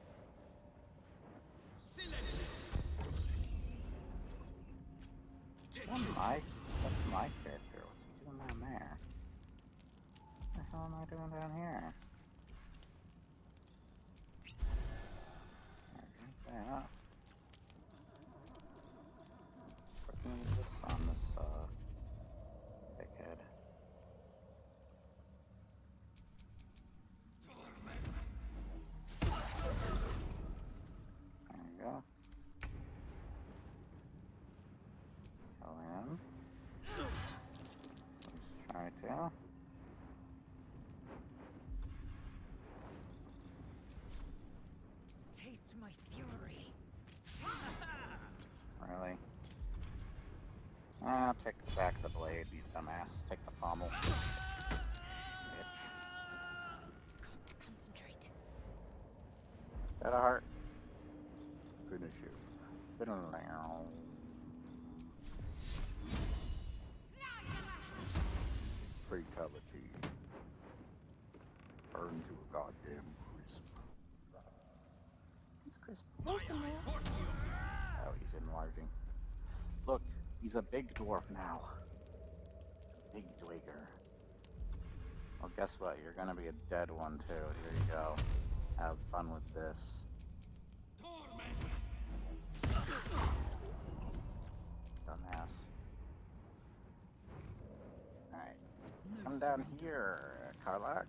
That's my character. What's he doing down there? What the hell am I doing down here? Yeah. Freaking use this on this dickhead. There you go. Kill him. Let's try to. Taste my fury. Really? Ah, take the back of the blade, you dumbass. Take the pommel. Bitch. Got to concentrate. Shadowheart. Finish him. Fatality. Burn to a goddamn crisp. He's crisp. Oh, he's enlarging. Look, he's a big dwarf now. Big Dweger. Well, guess what? You're gonna be a dead one too. Here you go. Have fun with this. Dumbass. Alright. Come down here, Karlak.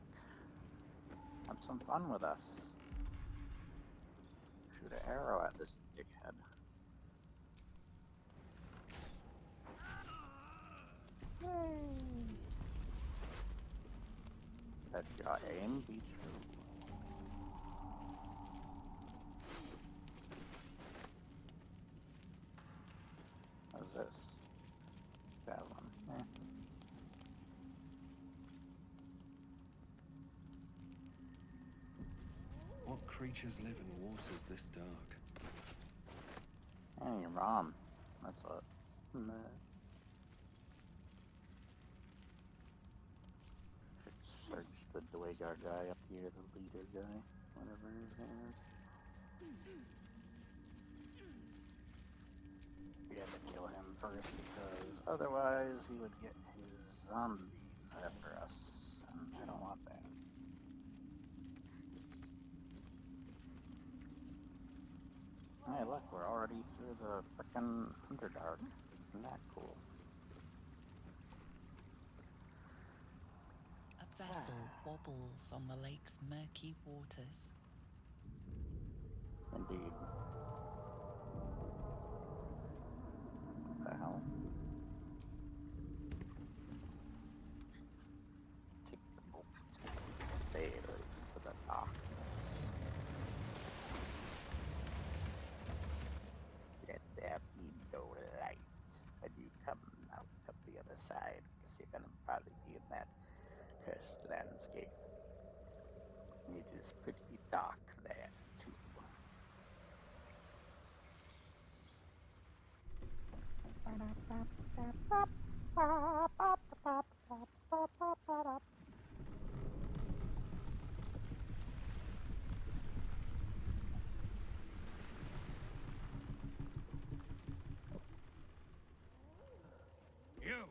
Have some fun with us. Shoot an arrow at this dickhead. Yay! Let your aim be true. How's this? That one. Eh. What creatures live in waters this dark? Hey, Rom. That's what. Should search the Dwegar guy up here, the leader guy, whatever his name is. had to kill him first, because otherwise he would get his zombies after us, and I don't want that. Hey, look, we're already through the frickin' Underdark. Isn't that cool? A vessel wobbles on the lake's murky waters. Indeed. What the hell? Take the boat and sail into the darkness. Let there be no light when you come out of the other side, because you're gonna probably be in that cursed landscape. It is pretty dark there, too. You!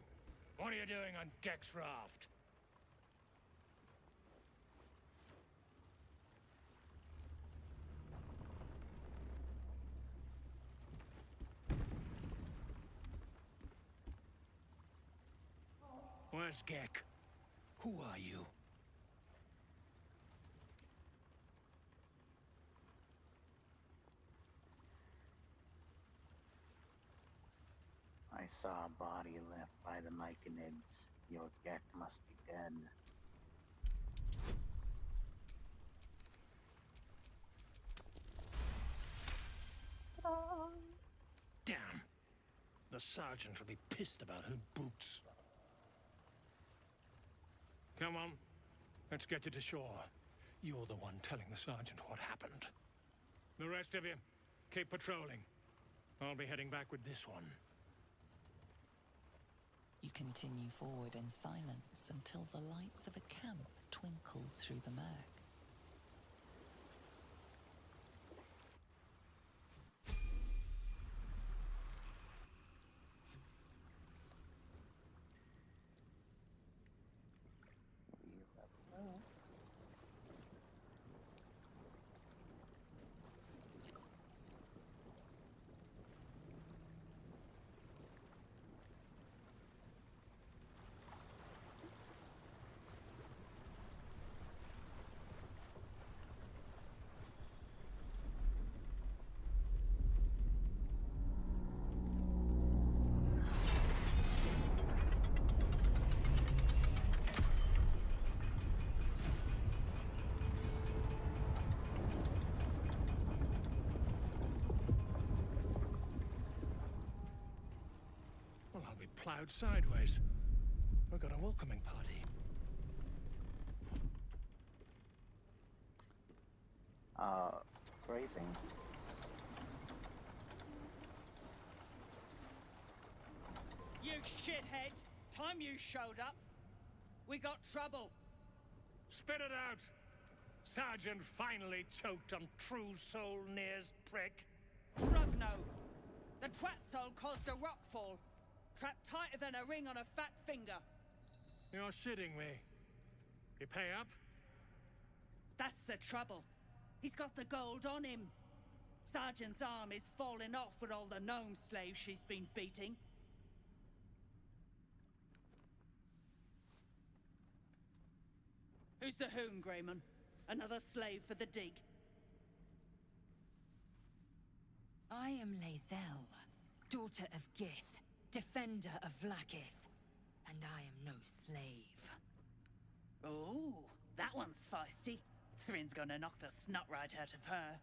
What are you doing on Gex Raft? Where's Gek? Who are you? I saw a body left by the Myconids. Your Gek must be dead. Damn. The sergeant will be pissed about her boots. Come on. Let's get you to shore. You're the one telling the sergeant what happened. The rest of you, keep patrolling. I'll be heading back with this one. You continue forward in silence until the lights of a camp twinkle through the murk. Well, I'll be plowed sideways. We've got a welcoming party. Phrasing? You shithead! Time you showed up, we got trouble. Spit it out! Sergeant finally choked on True Soul Near's prick. Rugno! The twat soul caused a rockfall. Trapped tighter than a ring on a fat finger. You're shitting me. You pay up? That's the trouble. He's got the gold on him. Sergeant's arm is falling off with all the gnome slaves she's been beating. Who's the hoon, Greyman? Another slave for the dig? I am Lae'zel, daughter of Gith, defender of Vlaakith, and I am no slave. Oh, that one's feisty. Thrin's gonna knock the snot right out of her.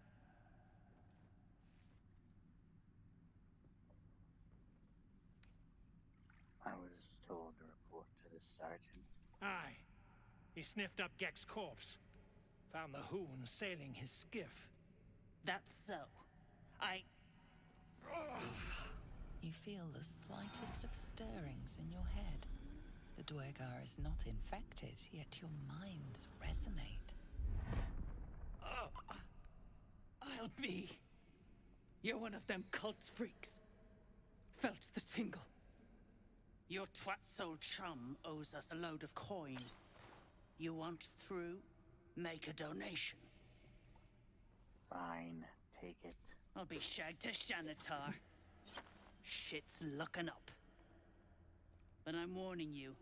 I was told to report to the sergeant. Aye. He sniffed up Gek's corpse. Found the hoon sailing his skiff. That's so. You feel the slightest of stirrings in your head. The Dwergar is not infected, yet your minds resonate. I'll be. You're one of them cult freaks. Felt the tingle. Your twat's old chum owes us a load of coin. You want through? Make a donation. Fine, take it. I'll be shagged to Shanatar. Shit's looking up. But I'm warning you,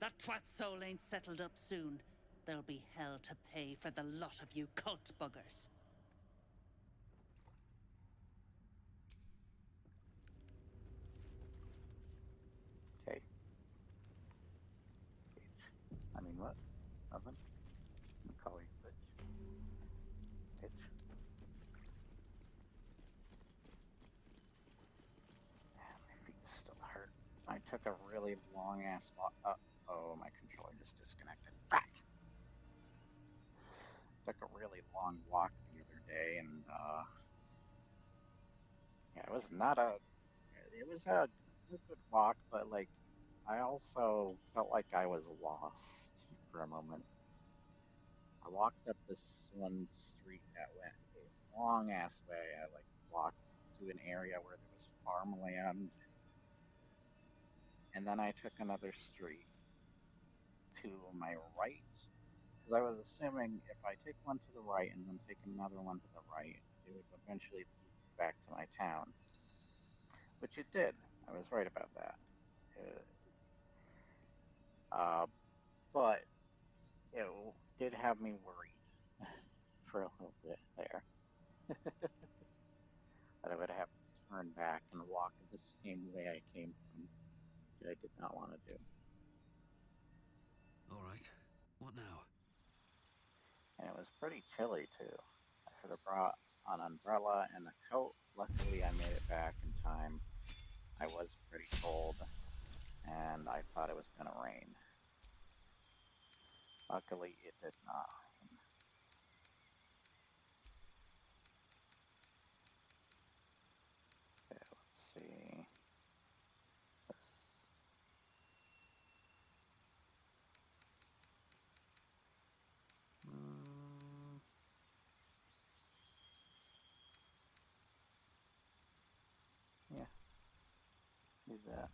that twat soul ain't settled up soon. There'll be hell to pay for the lot of you cult buggers. Okay. Bitch. I mean, what? Nothing? I'm calling you bitch. Bitch. Man, my feet still hurt. I took a really long ass walk. Oh, my controller just disconnected. Fuck! Took a really long walk the other day, and yeah, it was not a. It was a good walk, but like, I also felt like I was lost for a moment. I walked up this one street that went a long ass way. I like walked to an area where there was farmland, and then I took another street to my right, because I was assuming if I take one to the right and then take another one to the right, it would eventually lead back to my town, which it did. I was right about that. But it did have me worried for a little bit there. That I would have to turn back and walk the same way I came from, which I did not want to do. All right. What now? And it was pretty chilly too. I should have brought an umbrella and a coat. Luckily, I made it back in time. I was pretty cold, and I thought it was going to rain. Luckily, it did not rain. Okay, let's see. What's this? Yeah, do that.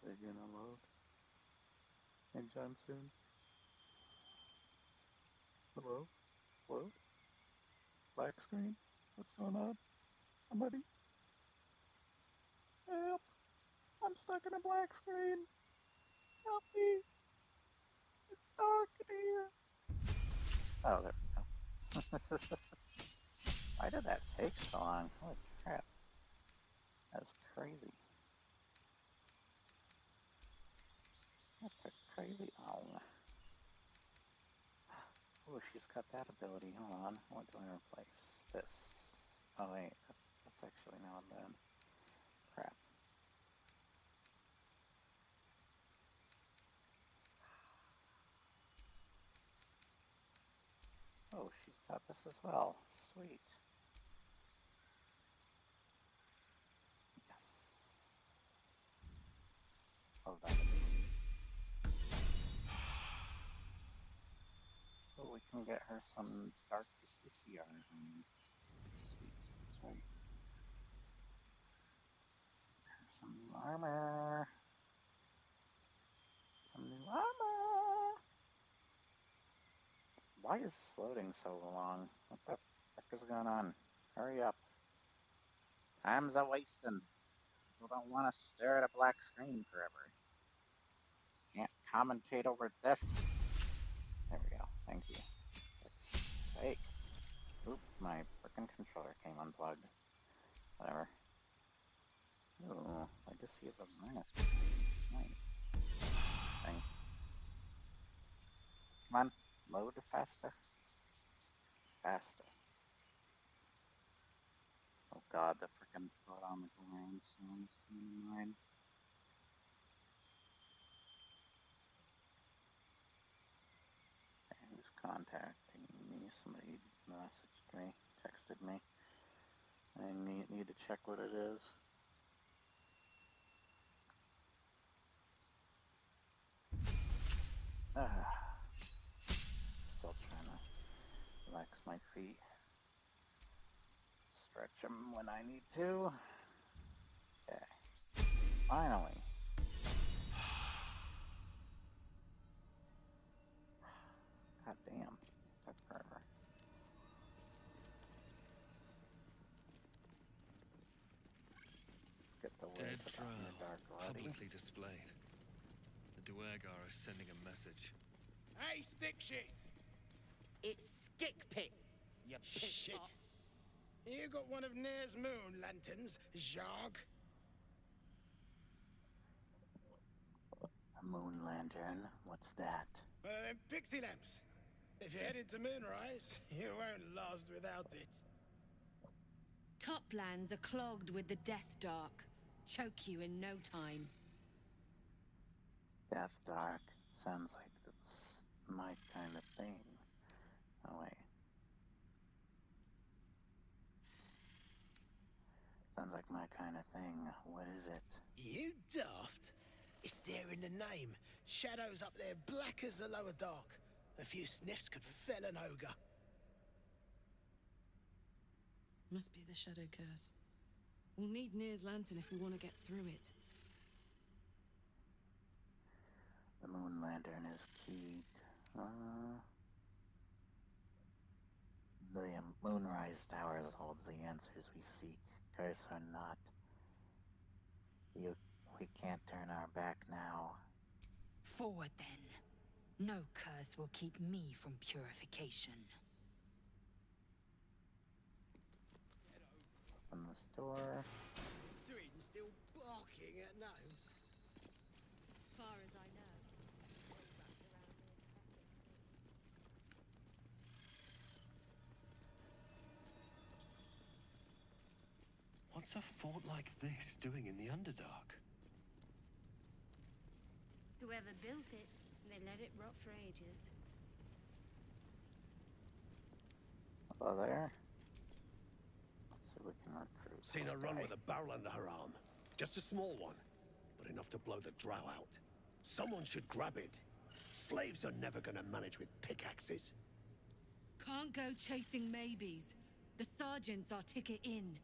Is it gonna load anytime soon? Hello? Hello? Black screen? What's going on? Somebody? Help! I'm stuck in a black screen! Help me! It's dark in here! Oh, there we go. Why did that take so long? Holy crap. That was crazy. That took crazy long. Oh, she's got that ability. Hold on. What do I replace? This. Oh, wait. That's actually not bad. Crap. Oh, she's got this as well. Sweet. Yes. Oh, that ability. Oh, we can get her some Dark Justicia armor. Sweet, that's right. Get her some new armor. Some new armor. Why is this loading so long? What the fuck is going on? Hurry up. Time's a wasting. People don't want to stare at a black screen forever. Can't commentate over this. There we go. Thank you. For fuck's sake. Oop, my frickin' controller came unplugged. Whatever. Ooh, Legacy of the Minus. Sweet. Interesting. Come on, load faster. Faster. Oh god, the frickin' foot on the ground sound is coming to mind. Okay, who's contacting me? Somebody messaged me, texted me. I need to check what it is. Relax my feet. Stretch them when I need to. Okay. Finally. God damn. Took forever. Let's get the way Dead to the drow, Underdark ready. publicly displayed. The Duergar are sending a message. Hey, stick shit! It's Skick Pit, you Shit. shit. You got one of Nair's moon lanterns, Zharg? A moon lantern? What's that? Pixie lamps. If you're headed to Moonrise, you won't last without it. Toplands are clogged with the Death Dark. Choke you in no time. Death Dark. Sounds like that's my kind of thing. Oh, wait. Sounds like my kind of thing. What is it? You daft? It's there in the name. Shadows up there, black as the lower dark. A few sniffs could fell an ogre. Must be the Shadow Curse. We'll need Nir's lantern if we want to get through it. The moon lantern is keyed. The Moonrise Towers holds the answers we seek. Curse or not. We can't turn our back now. Forward, then. No curse will keep me from purification. Let's open this door. Thrin still barking at gnomes. Far as I know. What's a fort like this doing in the Underdark? Whoever built it, they let it rot for ages. Hello there. Let's see if we can recruit. Seen this her run guy. with a barrel under her arm. Just a small one, but enough to blow the drow out. Someone should grab it. Slaves are never gonna manage with pickaxes. Can't go chasing maybes. The sergeant's our ticket in.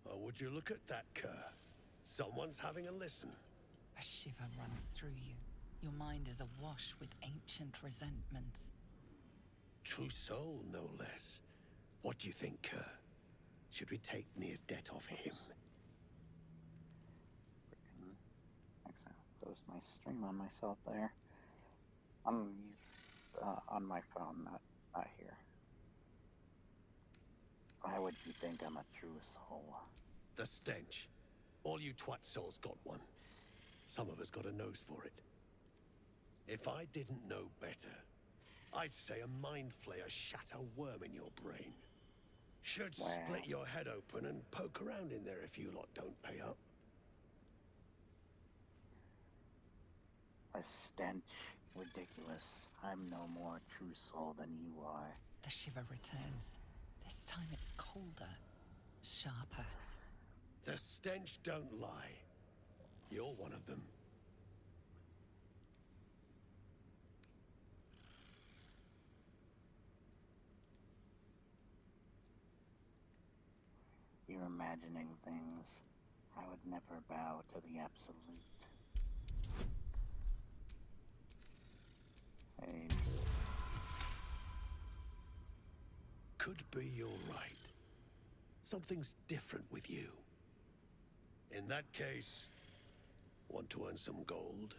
Oh, would you look at that, Kerr? Someone's having a listen. A shiver runs through you. Your mind is awash with ancient resentments. True soul, no less. What do you think, Kerr? Should we take Nir's debt off him? Excellent. Closed my stream on myself there. On my phone, not here. Why would you think I'm a true soul? The stench. All you twat souls got one. Some of us got a nose for it. If I didn't know better, I'd say a mind flayer shat a worm in your brain. Should split your head open and poke around in there if you lot don't pay up. A stench. Ridiculous. I'm no more true soul than you are. The shiver returns. This time it's colder, sharper. The stench don't lie. You're one of them. You're imagining things. I would never bow to the absolute. Hey. Could be you're right. Something's different with you. In that case, want to earn some gold?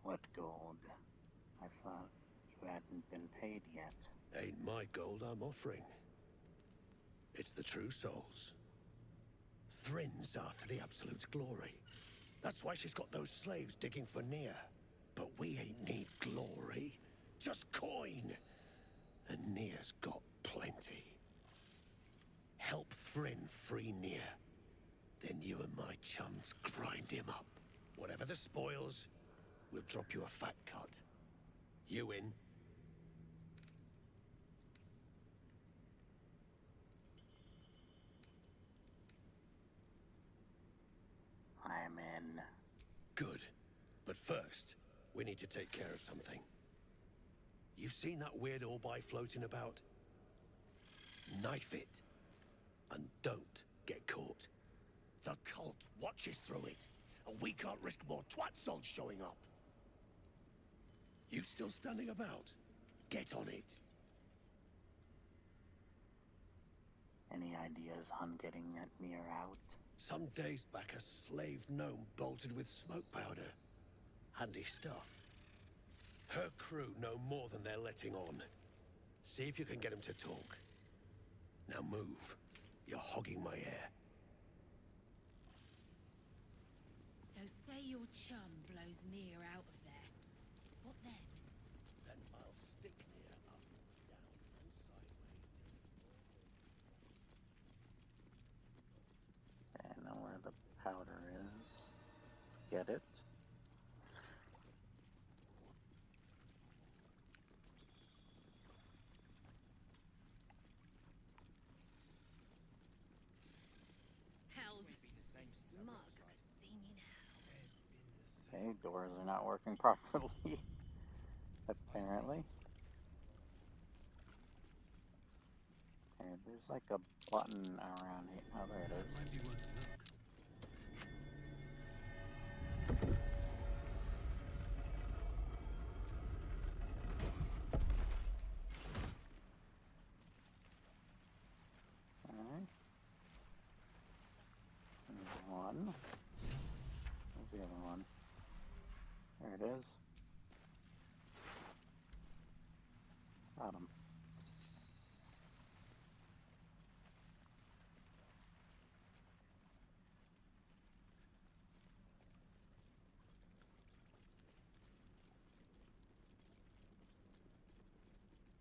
What gold? I thought you hadn't been paid yet. Ain't my gold I'm offering. It's the true souls. Thrin's after the Absolute's glory. That's why she's got those slaves digging for Nir. But we ain't need glory, just coin. And Nir's got plenty. Help Thryn free Nir. Then you and my chums grind him up. Whatever the spoils, we'll drop you a fat cut. You in? I'm First, we need to take care of something. You've seen that weird orbi floating about? Knife it. And don't get caught. The cult watches through it, and we can't risk more twat souls showing up. You still standing about? Get on it. Any ideas on getting that mirror out? Some days back, a slave gnome bolted with smoke powder. Handy stuff. Her crew know more than they're letting on. See if you can get them to talk. Now move. You're hogging my air. So say your chum blows near out of there. What then? Then I'll stick near up, down, and sideways. Okay, I know where the powder is. Let's get it. Okay, doors are not working properly, apparently. Okay, there's like a button around here. Oh, there it is. Alright. There's one. Where's the other one? There it is. Got him.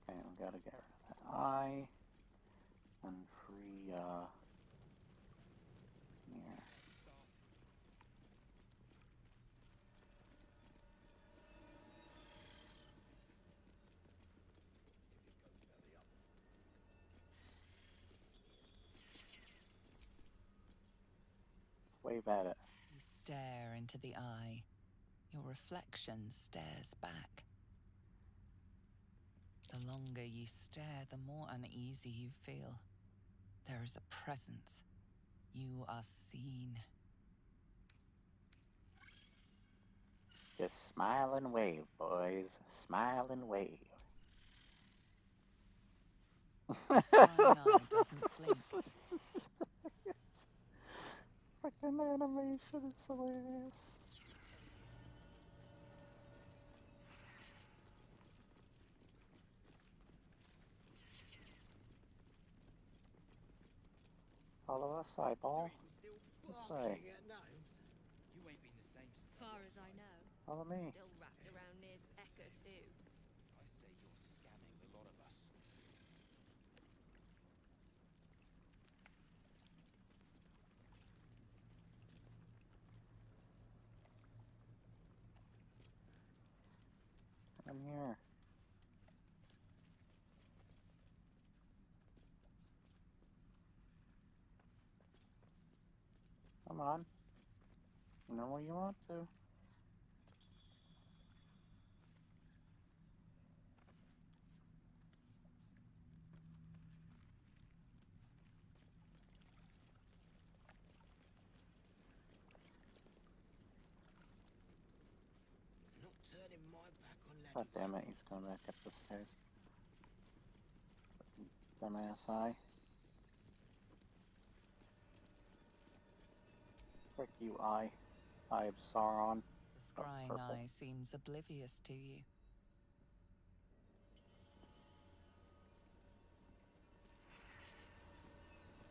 Okay, we gotta get rid of that eye and free mirror. Let's wave at it. You stare into the eye. Your reflection stares back. The longer you stare, the more uneasy you feel. There is a presence. You are seen. Just smile and wave, boys. Smile and wave. Freaking animation is hilarious. Follow us, eyeball. This way. You ain't been the same since Far as I know. Follow me. Still wrapped around near Becca too. I say you're scamming the lot of us. I'm here. Come on. You know where you want to. Not turning my back on that. God damn it, he's going back up the stairs. Dumbass eye. Frick you, eye. Eye of Sauron. The scrying eye seems oblivious to you.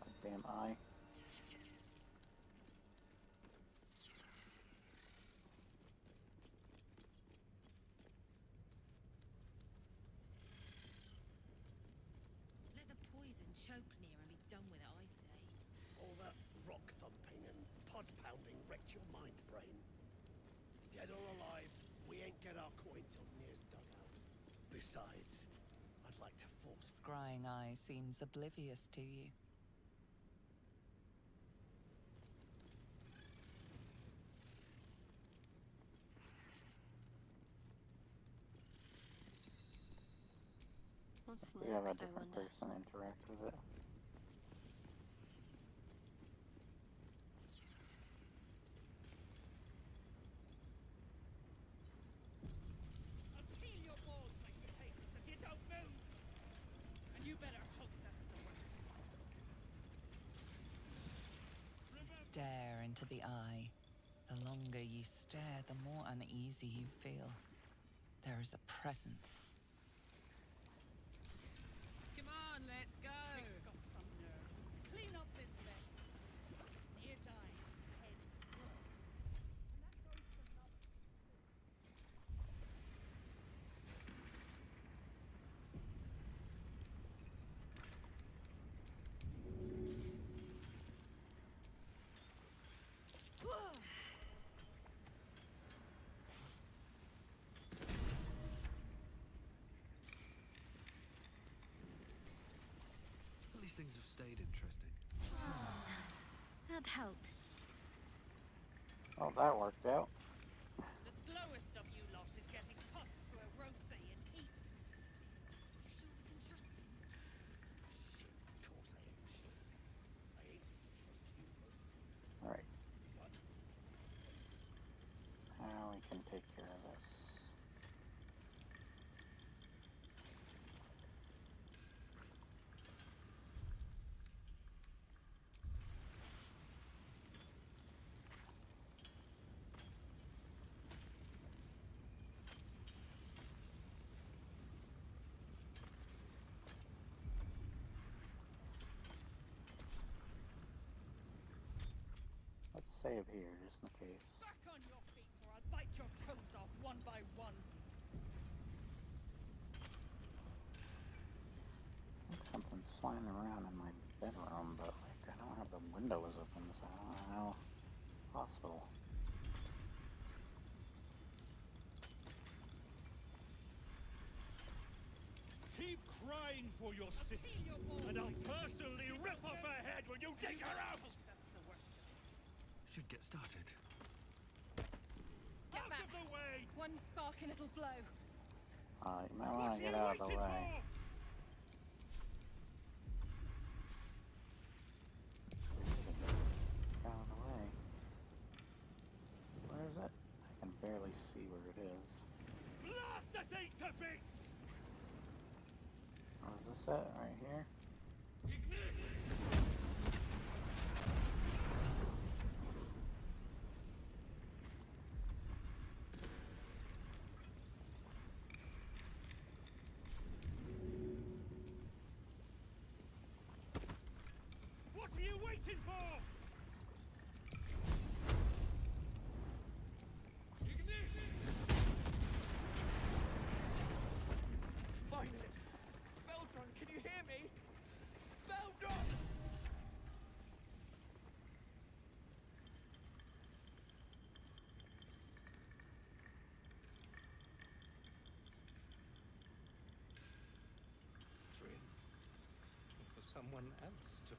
God damn eye. Let the poison choke near and be done with it, I say. All that rock thumping and pod pounding wrecked your mind, brain. Dead or alive, we ain't get our coin till Nir's dug out. Besides, I'd like to force... Scrying eye seems oblivious to you. What's We have a next, I different wonder? person interact with it. I'll peel your balls like potatoes if you don't move! And you better hope that's the worst of it. You stare into the eye. The longer you stare, the more uneasy you feel. There is a presence. Come on, let's go. Rick's got some nerve. Clean up this mess. Near dies, heads roll. At least things have stayed interesting. That helped. Oh, that worked out. The slowest of you lot is getting tossed to a rothay in heat. You sure we can trust him? Shit, of course I ain't sure. I ain't trust you most. Alright. Now we can take care of this. Let's save here, just in case. Back on your feet or I'll bite your toes off one by one. I think something's flying around in my bedroom, but like I don't have the windows open, so I don't know how it's possible. Keep crying for your sister, and I'll personally rip off her head when you dig her out! That's the worst of it. Should get started. Get Out back. of the way! One sparking it'll blow. You might want to get out of the way. Get out of the way. Where is it? I can barely see where it is. Blast the thing to bits! Oh, is this it? Right here? What are you waiting for? Finally! Beldron, can you hear me? Beldron! Three. For someone else to...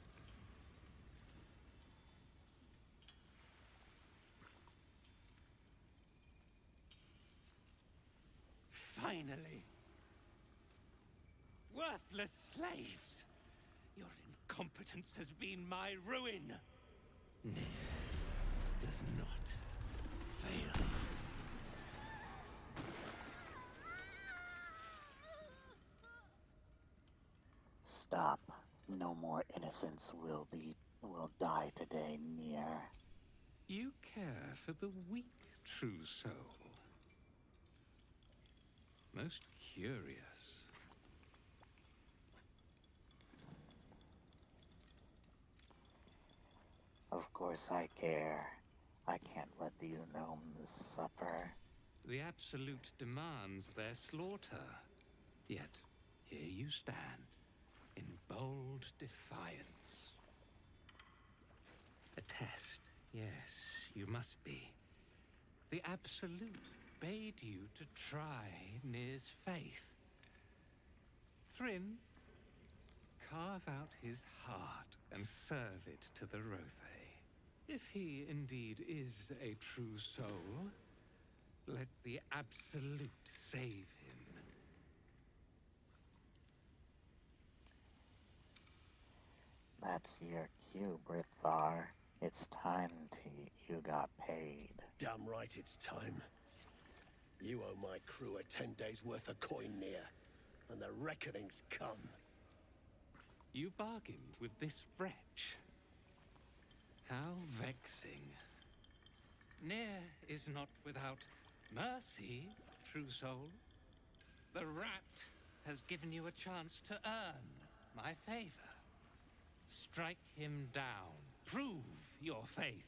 Finally! Worthless slaves! Your incompetence has been my ruin! Does not fail. Stop. No more innocents will die today, Nier. You care for the weak, true soul. Most curious. Of course I care. I can't let these gnomes suffer. The Absolute demands their slaughter. Yet, here you stand, in bold defiance. A test, yes, you must be. The Absolute bade you to try Nir's faith. Thryn, carve out his heart and serve it to the Rothay. If he indeed is a true soul, let the Absolute save him. That's your cue, Brithvar. It's time you got paid. Damn right it's time. You owe my crew a 10 days' worth of coin near, and the reckoning's come. You bargained with this wretch. How vexing. Near is not without mercy, true soul. The rat has given you a chance to earn my favor. Strike him down. Prove your faith.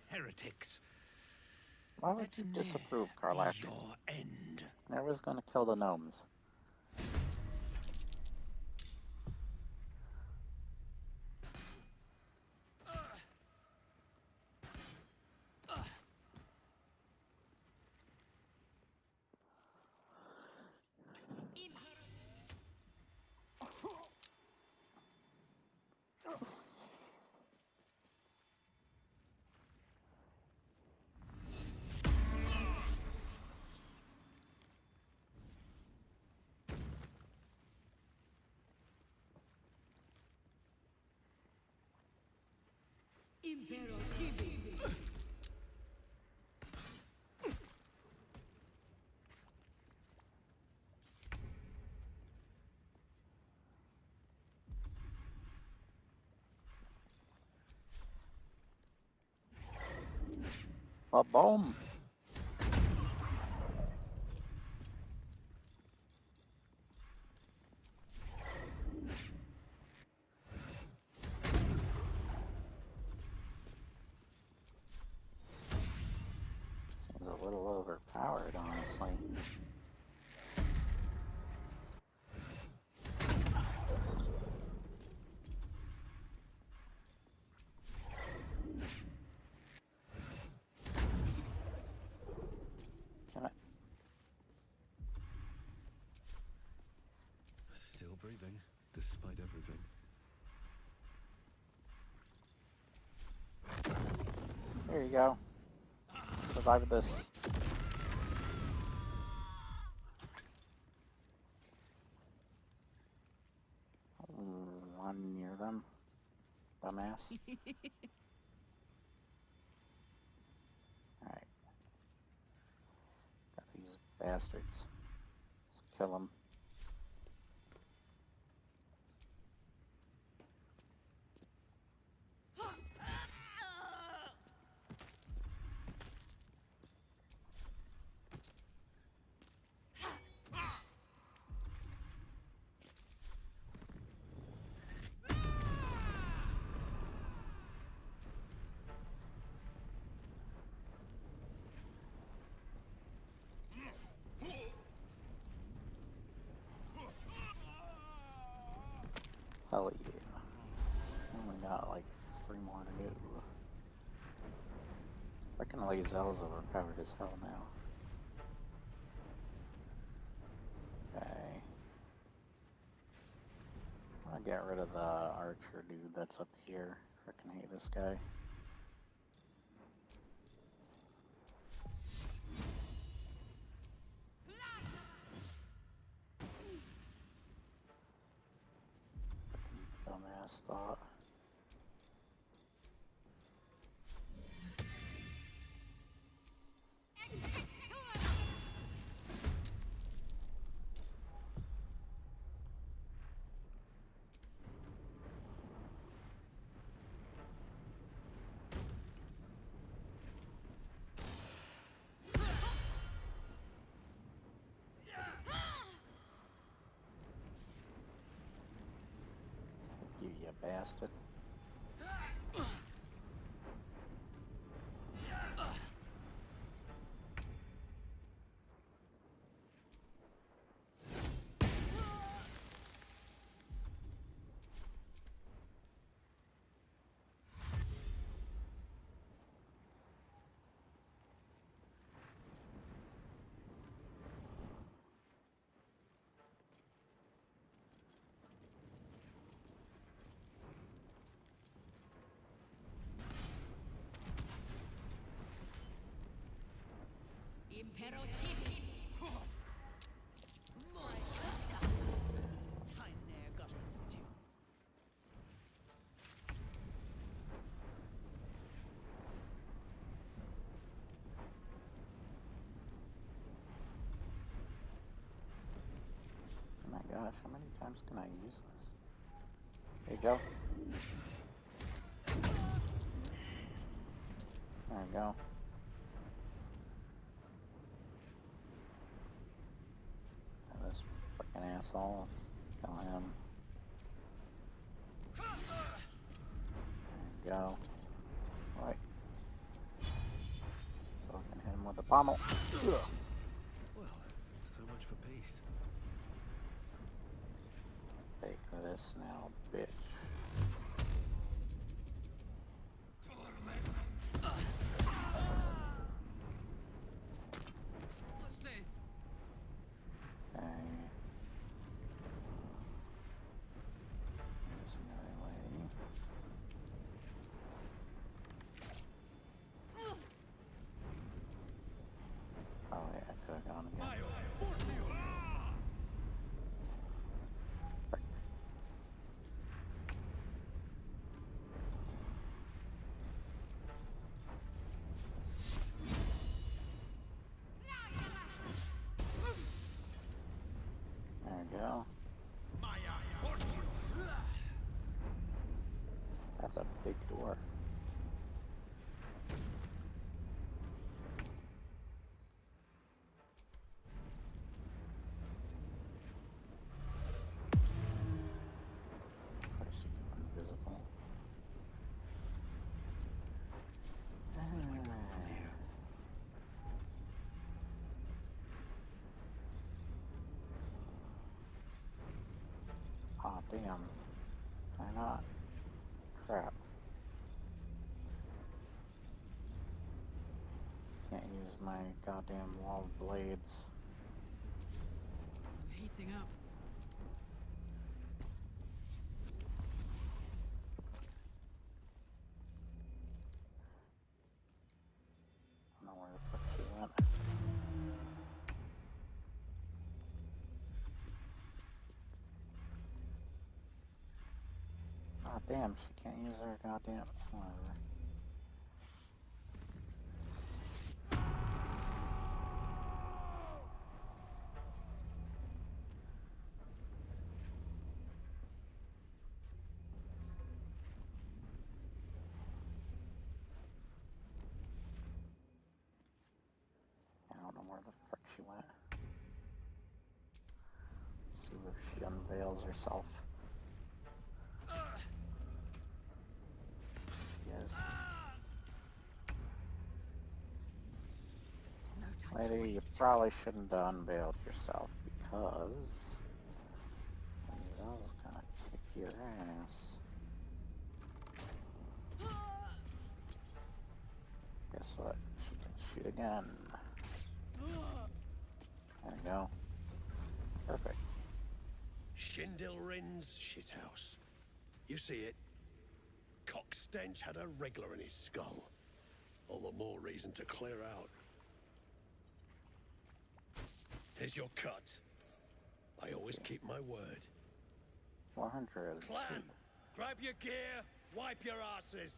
Heretics. Why would you disapprove, Karlach? Your end. I was gonna kill the gnomes. A bomb. Seems a little overpowered, honestly. Damn it. Still breathing, despite everything. There you go. Survived this. One near them. Dumbass. Alright. Got these bastards. Let's kill them. Hell yeah. Only got like 3 more to go. Reckon Lae'zel's overpowered as hell now. Okay. I'll get rid of the archer dude that's up here. Frickin' hate this guy. Dumbass thought. You bastard. gosh, how many times can I use this? There you go. There we go. And this frickin' asshole, let's kill him. There we go. Right. So I can hit him with the pommel. Ugh. Well, so much for peace. Take this now, bitch. What's this? Okay. There's another lady. Oh yeah, I could have gone again. Frick. There we go. That's a big dwarf. Of course you go invisible. Aw, damn. Why not? Crap. Can't use my goddamn wall blades. I'm heating up. I don't know where the fuck she went. Ah, damn, she can't use her goddamn. Whatever. I don't know where the frick she went. Let's see if she unveils herself. She is. Lady, you probably shouldn't have unveiled yourself because Zel's gonna kick your ass. Guess what? She can shoot again. There we go. Perfect. Shindilrin's shithouse. You see it? Cockstench had a wriggler in his skull. All the more reason to clear out. Here's your cut. I always keep my word. 100. Clan, grab your gear, wipe your asses.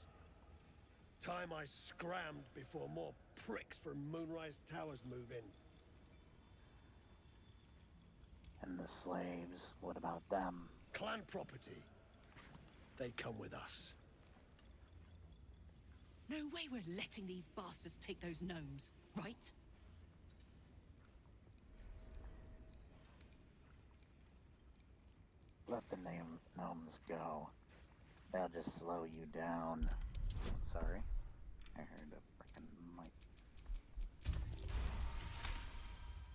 Time I scrammed before more pricks from Moonrise Towers move in. And the slaves, what about them? Clan property. They come with us. No way we're letting these bastards take those gnomes, right? Let the gnomes go. They'll just slow you down. Sorry. I heard a frickin' mic.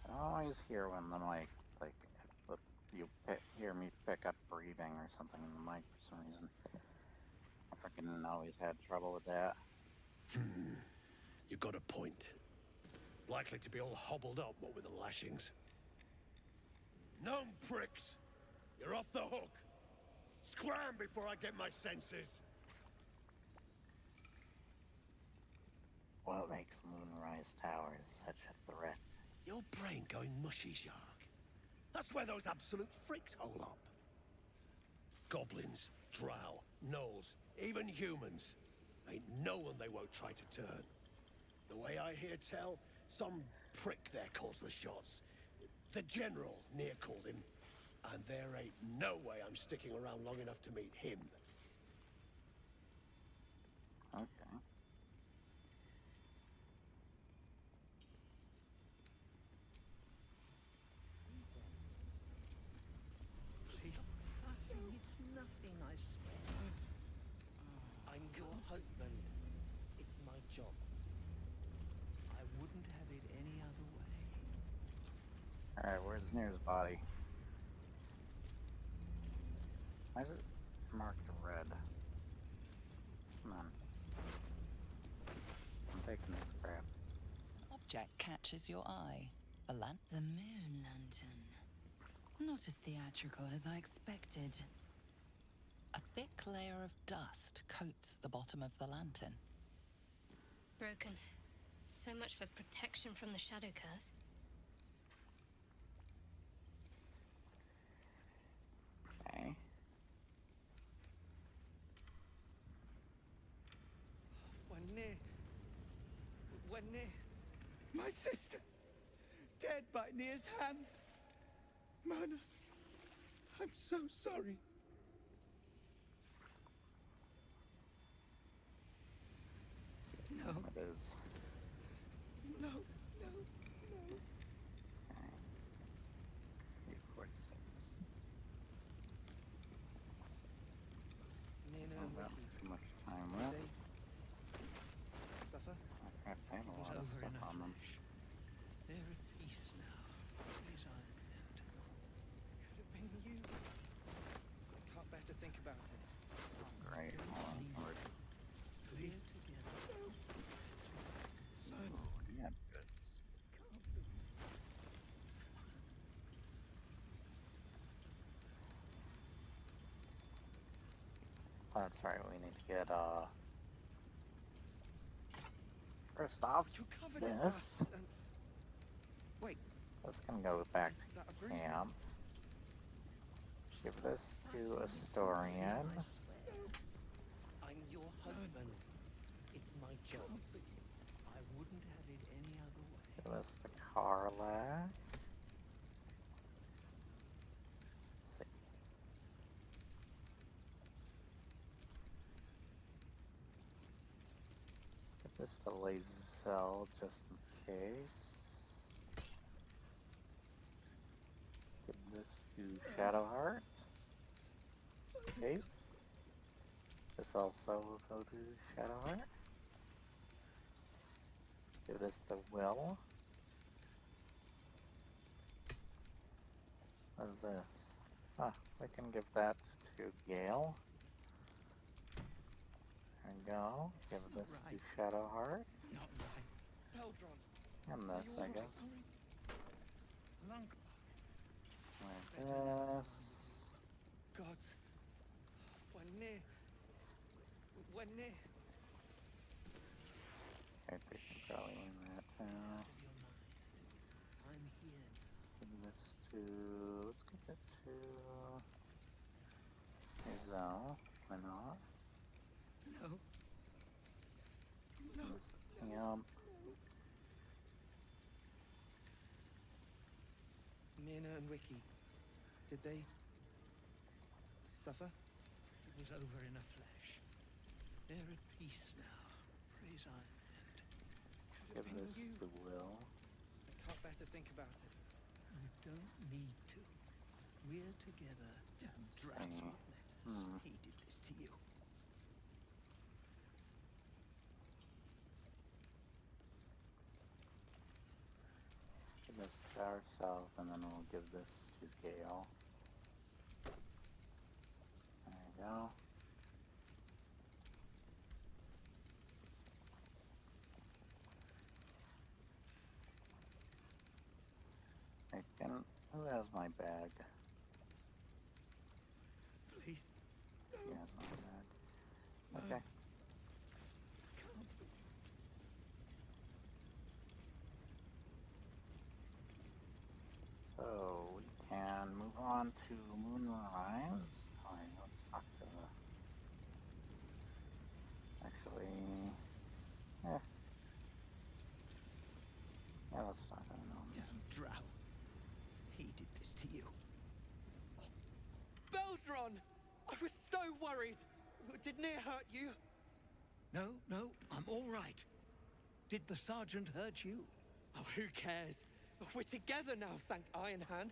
I always hear when the mic, like, if you hear me pick up breathing or something in the mic for some reason. I frickin' always had trouble with that. You got a point. Likely to be all hobbled up, what with the lashings. Gnome pricks! You're off the hook! Scram before I get my senses! What makes Moonrise Towers such a threat? Your brain going mushy, Shark. That's where those absolute freaks hole up. Goblins, drow, gnolls, even humans. Ain't no one they won't try to turn. The way I hear tell, some prick there calls the shots. The general near called him And there ain't no way I'm sticking around long enough to meet him. Okay. Stop fussing, it's nothing, I swear. I'm your husband. It's my job. I wouldn't have it any other way. Alright, where's Near's body? Why is it marked red? Come on. I'm taking this crap. An object catches your eye. A lamp. The moon lantern. Not as theatrical as I expected. A thick layer of dust coats the bottom of the lantern. Broken. So much for protection from the shadow curse. Okay. When my sister, dead by Near's hand. Man, I'm so sorry. Let's see what time it is. No. Okay. 8:46. Oh, not too much time left. Suffer? I have a lot of stuff on them. They're at peace now. Please, Iron Hand. Could have been you. I can't bear to think about it. Great. Hold on. Live together. Oh, yeah, goods. That's right, we need to get, first off, this. Wait. This can go back to camp. Give this to Astorian. I'm your husband. It's my job. I wouldn't have it any other way. Give this to Karlak. Let's see. Let's give this to Lae'zel just in case. Give this to Shadowheart just in case. This also will go to Shadowheart. Let's give this to Will. What is this? Ah, we can give that to Gale. There we go. Give this to Shadowheart. Not right. Beldron. And this, I guess. Lunk. Like this. God. When near. Okay, we can probably aim that out. I'm here. Give this to. Let's give it to. Lae'zel. Why not? No. Give this to camp. Mina and Wiki, did they suffer? It was over in a flash. They're at peace now. Praise Iron Hand. Let's give this to Will. I can't bear to think about it. You don't need to. We're together. Damn drats won't let us. He did this to you. Give this to ourselves, and then we'll give this to Gale. There you go. Who has my bag? Please. She has my bag. Okay. So we can move on to Moonrise. Alright, let's talk to actually, yeah, let's talk to the gnomes. Damn drow. He did this to you. on! I was so worried! Did Near hurt you? No, no, I'm all right. Did the sergeant hurt you? Oh, who cares? We're together now, thank Iron Hand.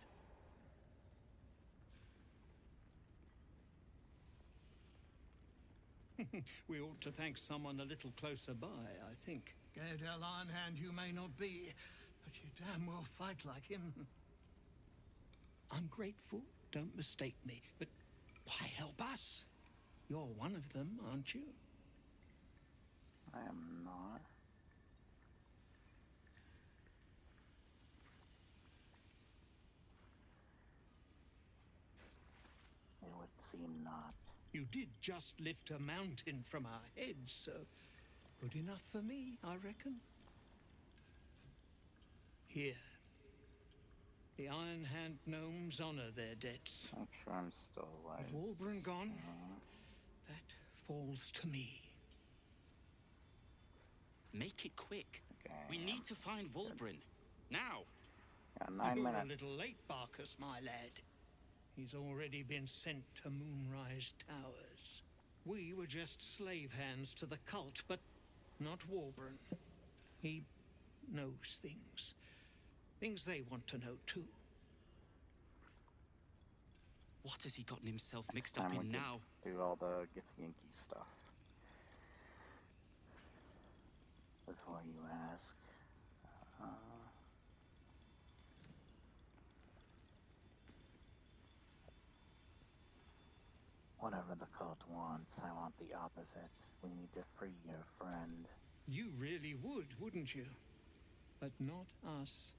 We ought to thank someone a little closer by, I think. Gaedel Ironhand you may not be, but you damn well fight like him. I'm grateful, don't mistake me, but why help us? You're one of them, aren't you? I am not. It would seem not. You did just lift a mountain from our heads, so good enough for me, I reckon. Here. The Iron Hand gnomes honor their debts. Make sure I'm still alive. With Wulbren gone, that falls to me. Make it quick. Okay. We need to find Wulbren. Now. Got 9 You're minutes. a little late, Barkus, my lad. He's already been sent to Moonrise Towers. We were just slave hands to the cult, but not Wulbren. He knows things. Things they want to know, too. What has he gotten himself mixed Next up time in we now? could do all the Githyanki stuff. Before you ask. Whatever the cult wants, I want the opposite. We need to free your friend. You really would, wouldn't you? But not us.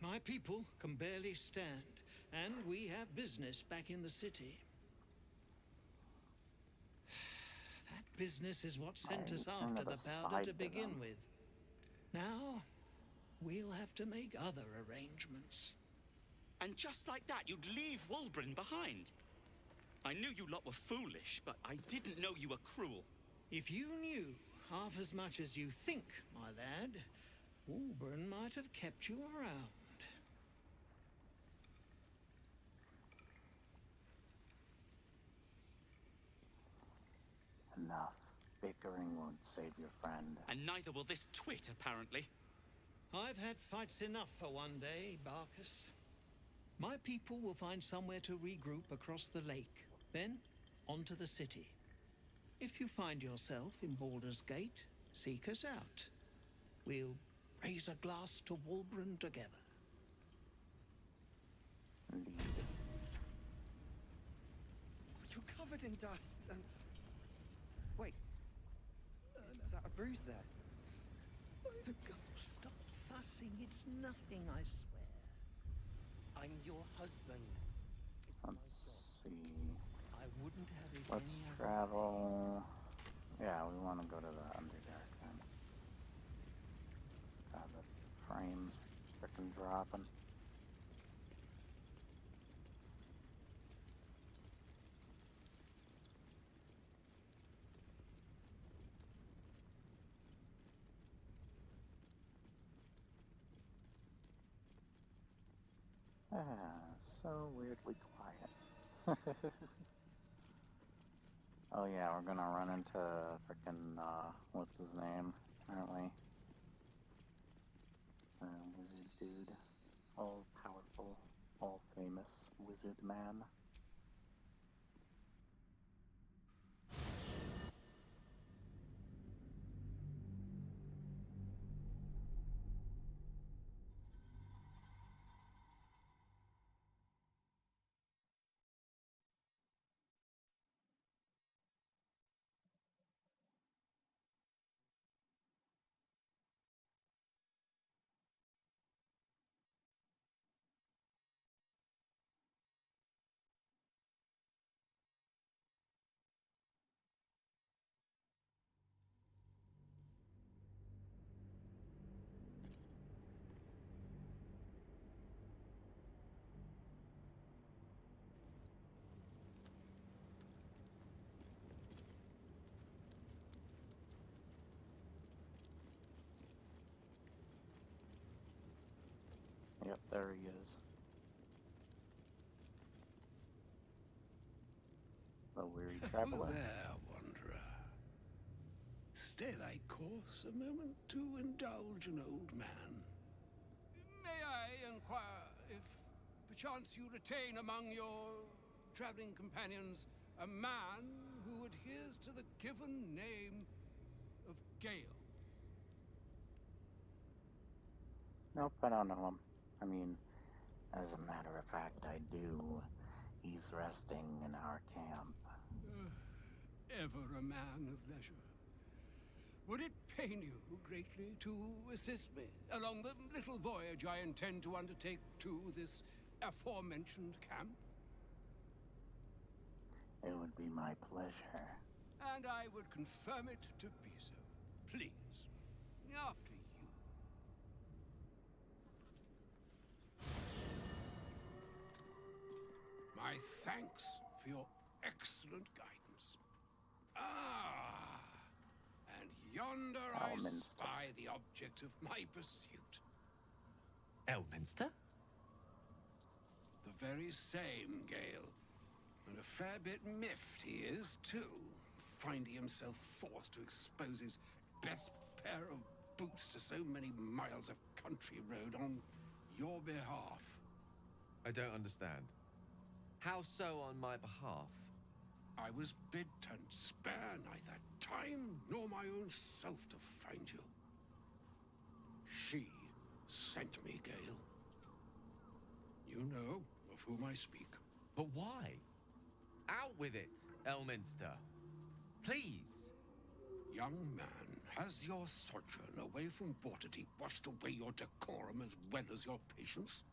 My people can barely stand, and we have business back in the city. That business is what sent us after the powder to begin with. Now, we'll have to make other arrangements. And just like that, you'd leave Wulbren behind. I knew you lot were foolish, but I didn't know you were cruel. If you knew half as much as you think, my lad, Wulbren might have kept you around. Enough. Bickering won't save your friend. And neither will this twit, apparently. I've had fights enough for one day, Barkus. My people will find somewhere to regroup across the lake, then onto the city. If you find yourself in Baldur's Gate, seek us out. We'll raise a glass to Wulbren together. Indeed. You're covered in dust and... Wait. A bruise there. The girl, stop fussing. It's nothing, I swear. I'm your husband. Let's see. I wouldn't have it Let's any travel. Yeah, we want to go to the Underdark then. God, the frames frickin' dropping. So weirdly quiet. Oh yeah, we're gonna run into frickin' what's his name, aren't we? Wizard dude. All powerful, all famous wizard man. Yep, there he is. weary traveler. There, wanderer. Stay thy course a moment to indulge an old man. May I inquire if perchance you retain among your traveling companions a man who adheres to the given name of Gale? Nope, I don't know him. I mean, as a matter of fact, I do. He's resting in our camp. Ever a man of leisure. Would it pain you greatly to assist me along the little voyage I intend to undertake to this aforementioned camp? It would be my pleasure. And I would confirm it to be so. Please, after you. My thanks for your excellent guidance. Ah, and yonder I spy the object of my pursuit. Elminster? The very same, Gale. And a fair bit miffed he is, too, finding himself forced to expose his best pair of boots to so many miles of country road on your behalf. I don't understand. How so on my behalf? I was bid to spare neither time nor my own self to find you. She sent me, Gale. You know of whom I speak. But why? Out with it, Elminster. Please. Young man, has your sojourn away from Waterdeep washed away your decorum as well as your patience?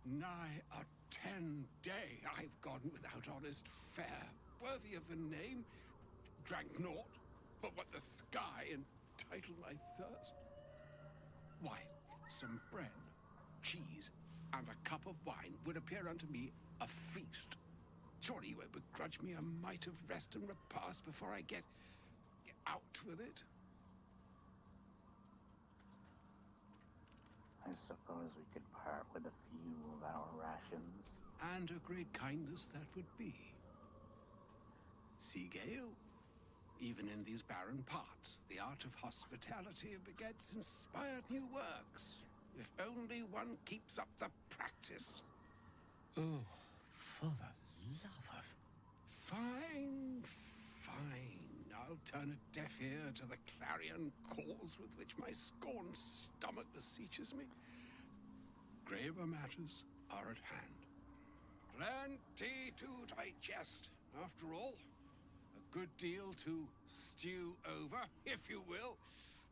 Nigh a 10-day I've gone without honest fare, worthy of the name, drank naught but what the sky entitled my thirst. Why, some bread, cheese, and a cup of wine would appear unto me a feast. Surely you won't begrudge me a mite of rest and repast before I get out with it? I suppose we could part with a few of our rations. And a great kindness that would be. See, Gale, even in these barren parts, the art of hospitality begets inspired new works. If only one keeps up the practice. Oh, for the love of... Fine, fine. I'll turn a deaf ear to the clarion calls with which my scorned stomach beseeches me. Graver matters are at hand. Plenty to digest, after all. A good deal to stew over, if you will.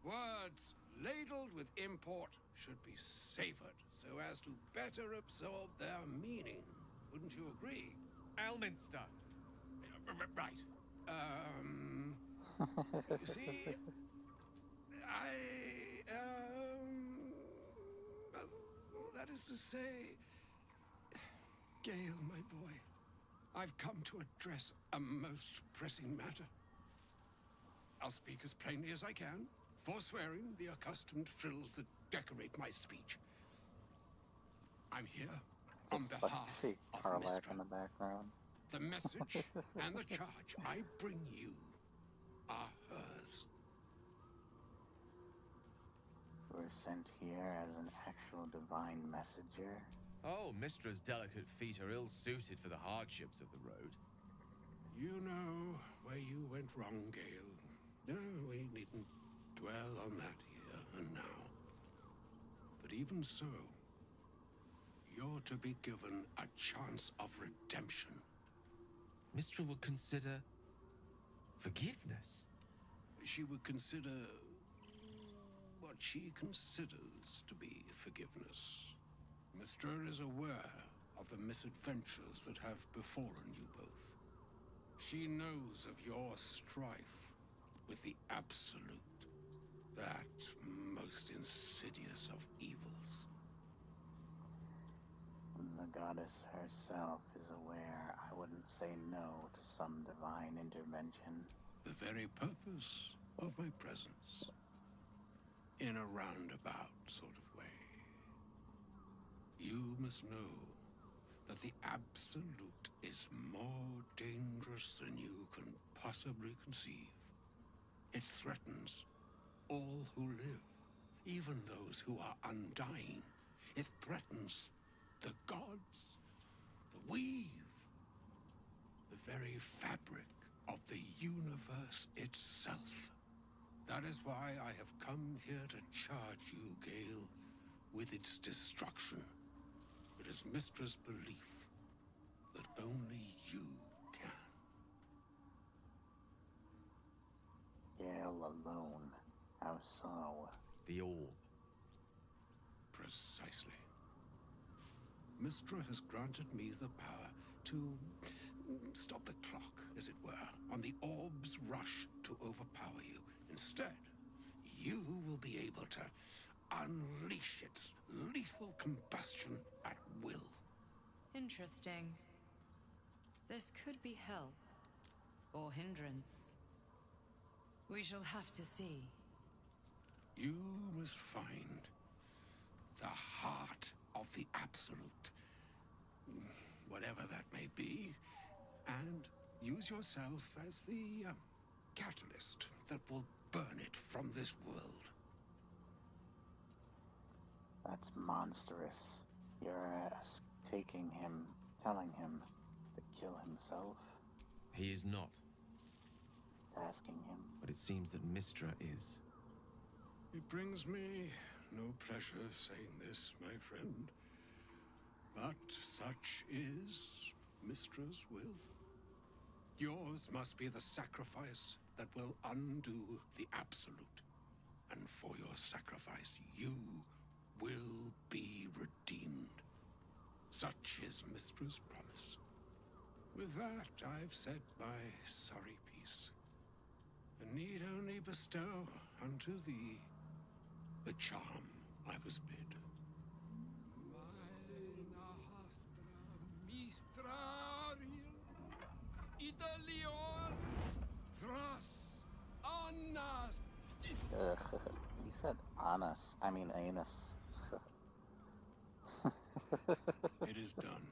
Words ladled with import should be savored so as to better absorb their meaning. Wouldn't you agree? Elminster! Right. You see, that is to say, Gale, my boy, I've come to address a most pressing matter. I'll speak as plainly as I can, forswearing the accustomed frills that decorate my speech. I'm here on Just behalf like see of Karlak Mistra. in the background. The message and the charge I bring you are hers. We're sent here as an actual divine messenger. Oh, Mistra's delicate feet are ill-suited for the hardships of the road. You know where you went wrong, Gale. No, we needn't dwell on that here and now. But even so, you're to be given a chance of redemption. Mistra would consider... forgiveness? She would consider what she considers to be forgiveness. Mistra is aware of the misadventures that have befallen you both. She knows of your strife with the Absolute, that most insidious of evils. The goddess herself is aware I wouldn't say no to some divine intervention. The very purpose of my presence. In a roundabout sort of way. You must know that the Absolute is more dangerous than you can possibly conceive. It threatens all who live, even those who are undying. It threatens the gods, the weave, the very fabric of the universe itself. That is why I have come here to charge you, Gale, with its destruction. It is Mystra's belief that only you can. Gale alone. How so? The orb. Precisely. Mystra has granted me the power to stop the clock, as it were, on the orb's rush to overpower you. Instead, you will be able to unleash its lethal combustion at will. Interesting. This could be help, or hindrance. We shall have to see. You must find the heart of the Absolute, whatever that may be, and use yourself as the catalyst that will burn it from this world. That's monstrous. You're telling him to kill himself? He is not. Tasking him. But it seems that Mystra is. It brings me no pleasure saying this, my friend, but such is Mystra's will. Yours must be the sacrifice that will undo the Absolute. And for your sacrifice, you will be redeemed. Such is Mystra's promise. With that, I've said my sorry piece, and need only bestow unto thee the charm I was bid. He said anus. I mean anus. It is done.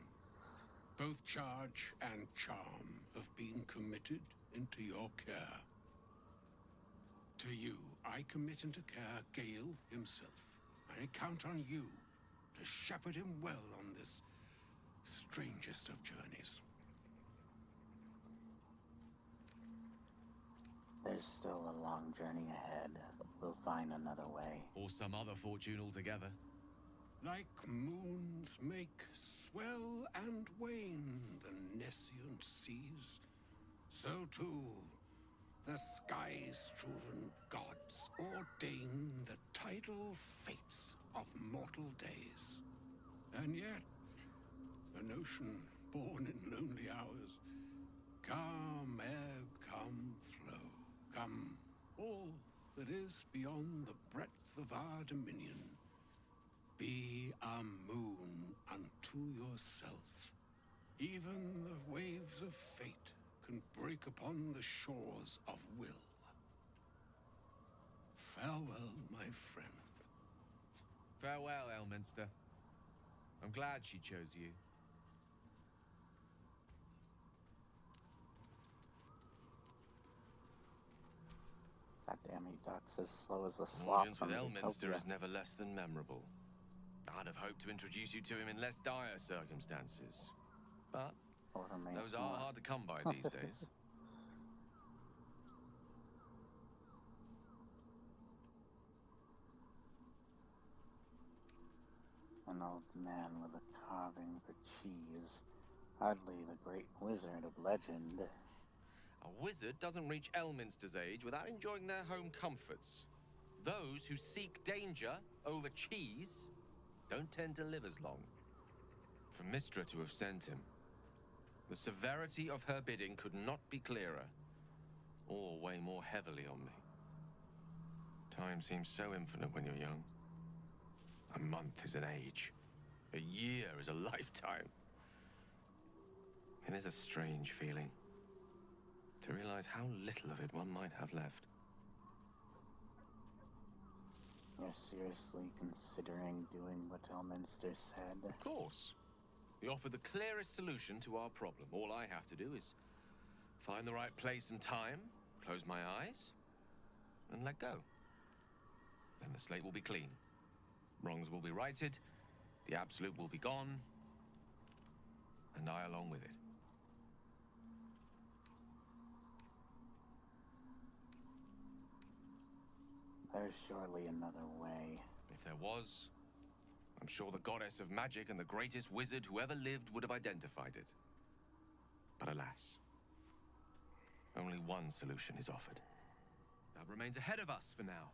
Both charge and charm have been committed into your care. To you, I commit into care Gale himself. I count on you to shepherd him well on this strangest of journeys. There's still a long journey ahead. We'll find another way. Or some other fortune altogether. Like moons make swell and wane the nescient seas, so too the sky-strewn gods ordain the tidal fates of mortal days. And yet, an ocean born in lonely hours, come ebb, come flow, come all that is beyond the breadth of our dominion. Be a moon unto yourself. Even the waves of fate can break upon the shores of will. Farewell, my friend. Farewell, Elminster. I'm glad she chose you. God damn, he ducks as slow as the slot Audience from with Elminster Zootopia. is never less than memorable. I'd have hoped to introduce you to him in less dire circumstances. But those are hard to come by these days. An old man with a carving for cheese. Hardly the great wizard of legend. A wizard doesn't reach Elminster's age without enjoying their home comforts. Those who seek danger over cheese don't tend to live as long. For Mystra to have sent him, the severity of her bidding could not be clearer, or weigh more heavily on me. Time seems so infinite when you're young. A month is an age. A year is a lifetime. It is a strange feeling to realize how little of it one might have left. You're seriously considering doing what Elminster said? Of course. We offer the clearest solution to our problem. All I have to do is find the right place and time, close my eyes, and let go. Then the slate will be clean. Wrongs will be righted, the absolute will be gone, and I along with it. There's surely another way. If there was, I'm sure the goddess of magic and the greatest wizard who ever lived would have identified it. But alas, only one solution is offered. That remains ahead of us for now.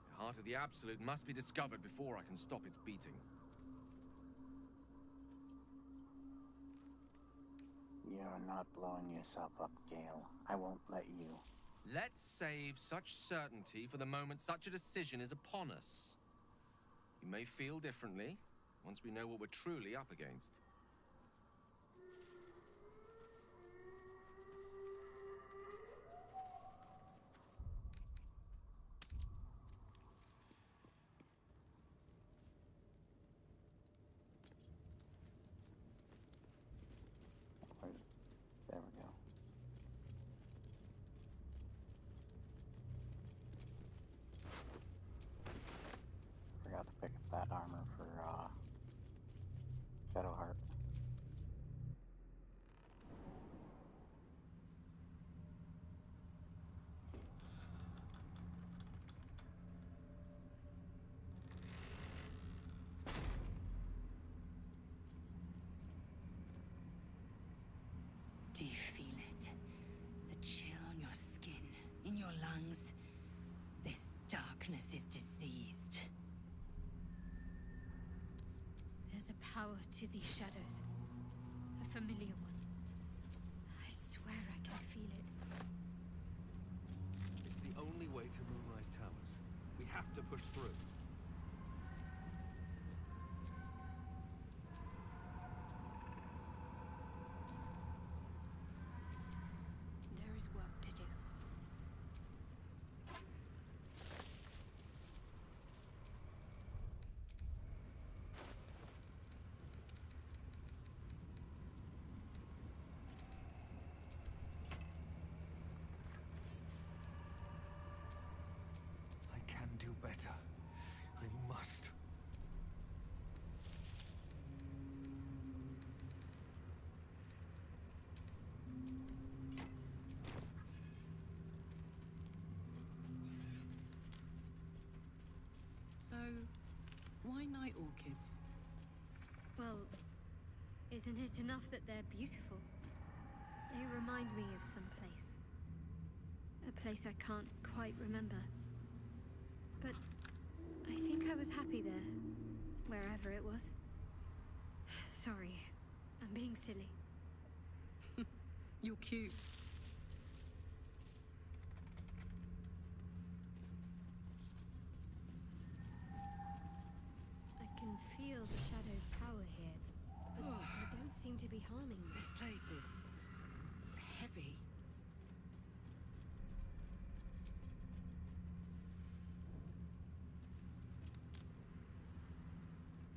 The heart of the Absolute must be discovered before I can stop its beating. You're not blowing yourself up, Gale. I won't let you. Let's save such certainty for the moment such a decision is upon us. You may feel differently once we know what we're truly up against. There we go. Forgot to pick up that armor for Shadowheart. Do you feel it? The chill on your skin, in your lungs? This darkness is diseased. There's a power to these shadows. A familiar one. I swear I can feel it. It's the only way to Moonrise Towers. We have to push through. There is work to do. I can do better. I must. So, why night orchids? Well, isn't it enough that they're beautiful? They remind me of some place. A place I can't quite remember. But I think I was happy there, wherever it was. Sorry, I'm being silly. You're cute. I can feel the shadow's power here, but they don't seem to be harming me. This place is heavy.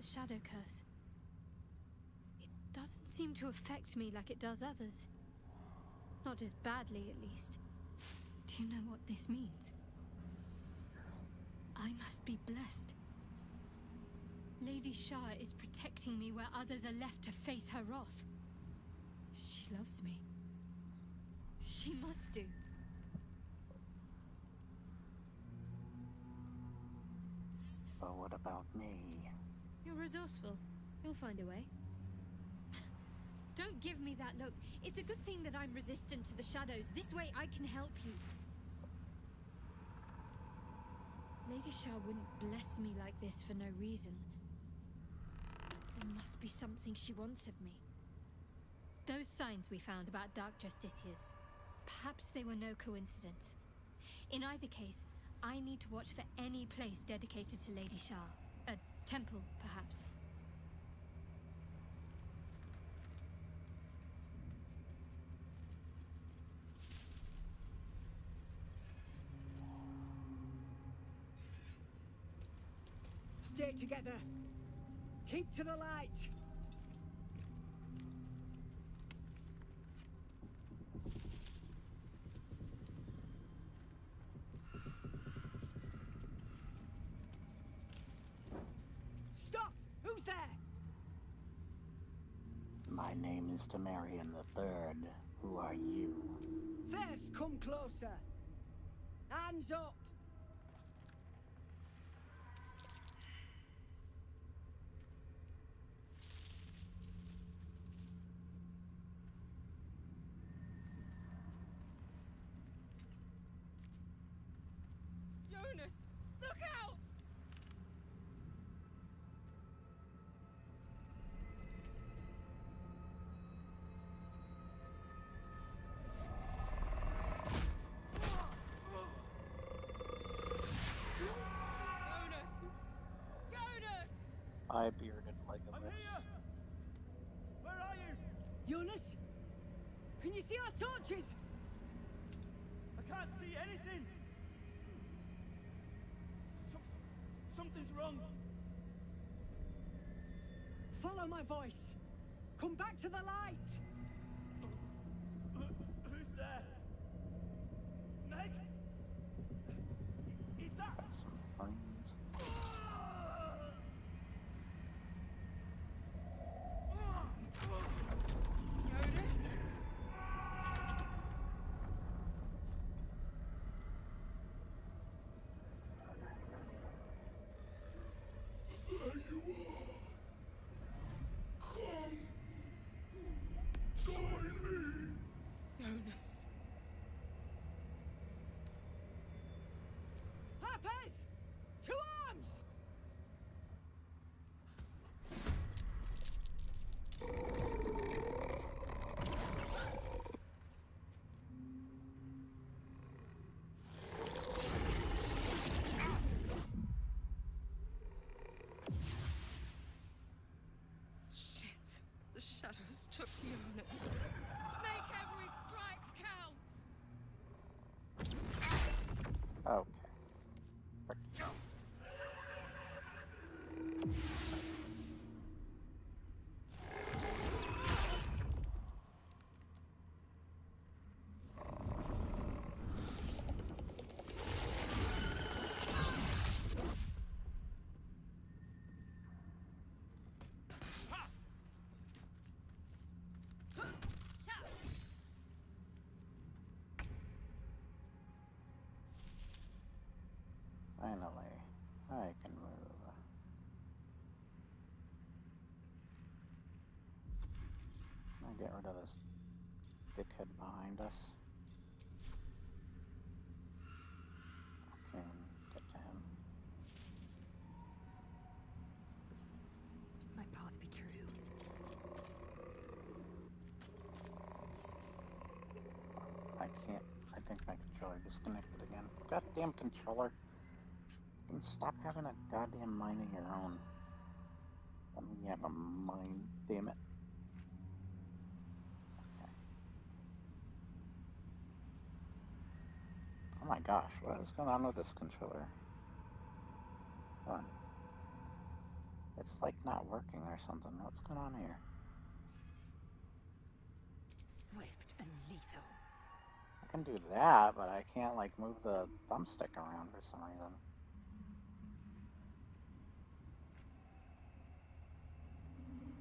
The shadow curse. It doesn't seem to affect me like it does others. Not as badly, at least. Do you know what this means? I must be blessed. Lady Shah is protecting me where others are left to face her wrath. She loves me. She must do. But what about me? You're resourceful. You'll find a way. Don't give me that look. It's a good thing that I'm resistant to the shadows. This way I can help you. Lady Shah wouldn't bless me like this for no reason. There must be something she wants of me. Those signs we found about Dark Justiciars, perhaps they were no coincidence. In either case, I need to watch for any place dedicated to Lady Shah. A temple, perhaps. Stay together. Keep to the light. My name is Temerian the Third. Who are you? First, come closer. Hands up. Jonas, look out! I bearded Legolas. Where are you? Jonas? Can you see our torches? I can't see anything. Something's wrong. Follow my voice. Come back to the light. Who's there? Meg? Is that? Got some friends. Jonas. RPish! To arms! Shit. The shadows took Jonas. Make every strike count! Okay. Frick you. Finally, I can move. Can I get rid of this dickhead behind us? I can get to him. My path be true. I can't. I think my controller disconnected again. Goddamn controller. You can stop having a goddamn mind of your own. Let me have a mind, damn it. Okay. Oh my gosh, what is going on with this controller? Come on. It's like not working or something. What's going on here? Swift and lethal. I can do that, but I can't like move the thumbstick around for some reason.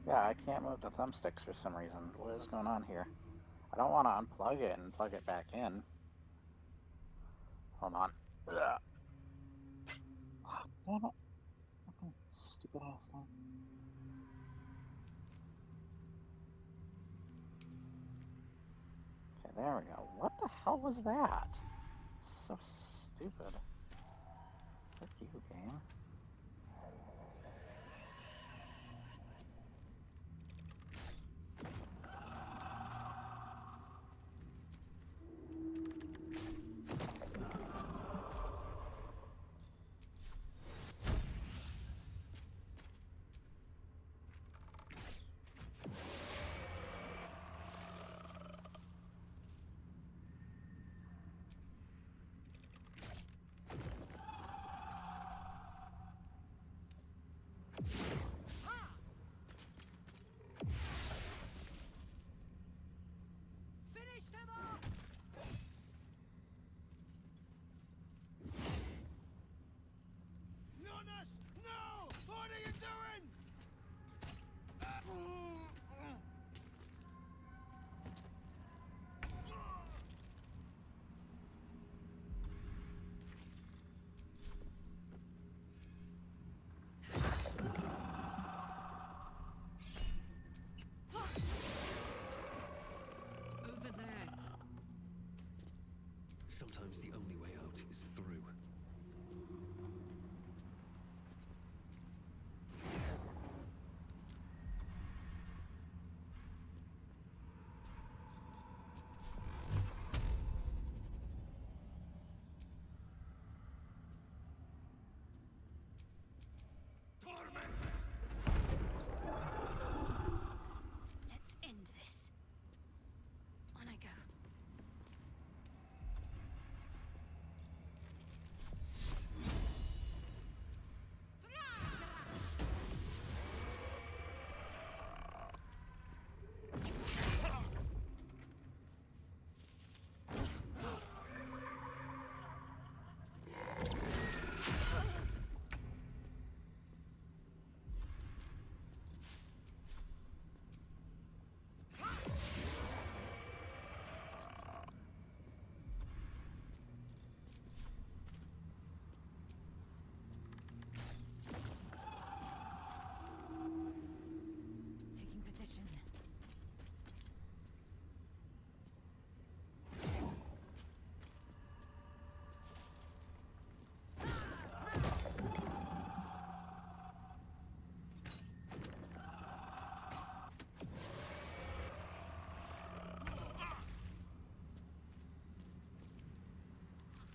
Yeah, I can't move the thumbsticks for some reason. What is going on here? I don't want to unplug it and plug it back in. Hold on. Ugh. Oh, damn it. Fucking stupid ass thing. Okay, there we go. What the hell was that? So stupid. Frick you, game.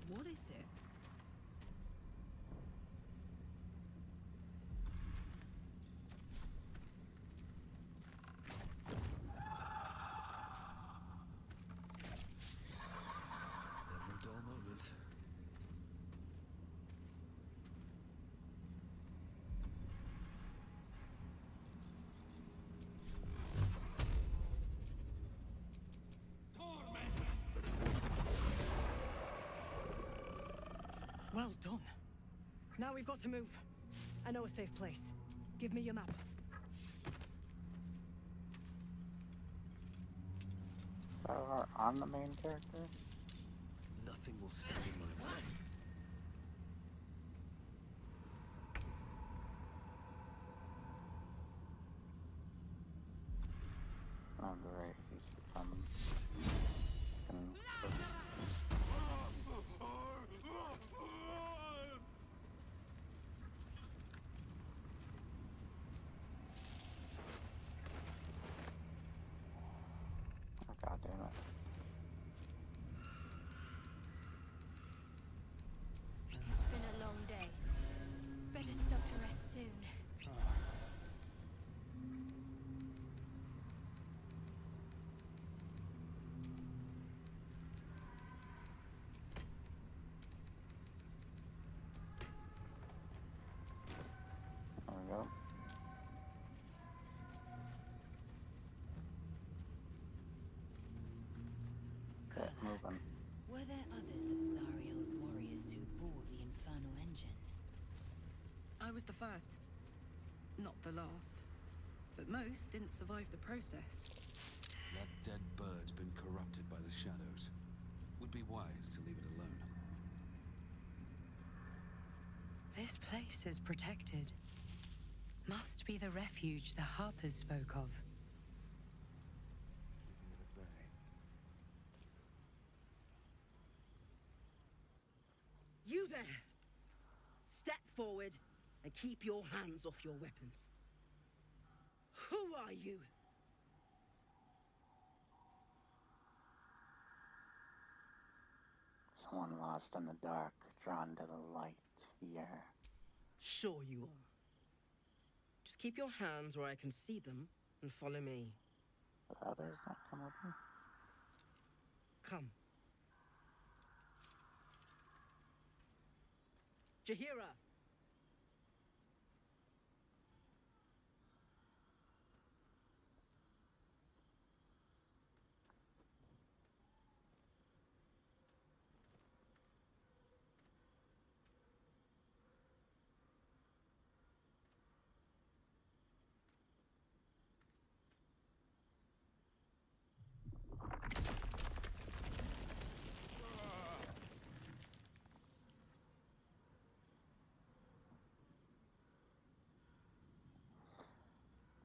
What is it? Never a dull moment. Well done. Now we've got to move. I know a safe place. Give me your map. So I'm the main character? Nothing will stand in my way. Oh, great. He's become fucking priest. Oh, God damn it. It's been a long day. Better stop and rest soon. There we go. Get moving. Were there others of Zariel's warriors who bore the infernal engine? I was the first. Not the last. But most didn't survive the process. That dead bird's been corrupted by the shadows. Would be wise to leave it alone. This place is protected. Must be the refuge the Harpers spoke of. Keeping it at bay. You there! Step forward and keep your hands off your weapons. Who are you? Someone lost in the dark, drawn to the light here. Sure you are. Just keep your hands where I can see them and follow me. But others not come with me? Come. Jahira!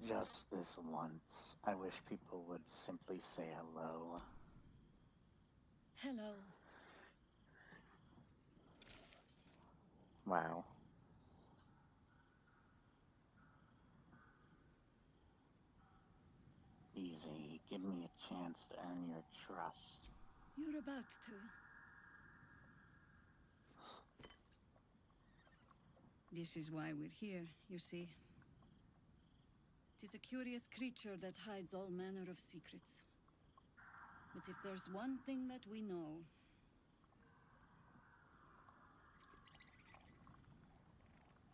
Just this once. I wish people would simply say hello. Hello. Wow. Easy. Give me a chance to earn your trust. You're about to. This is why we're here, you see. It is a curious creature that hides all manner of secrets. But if there's one thing that we know,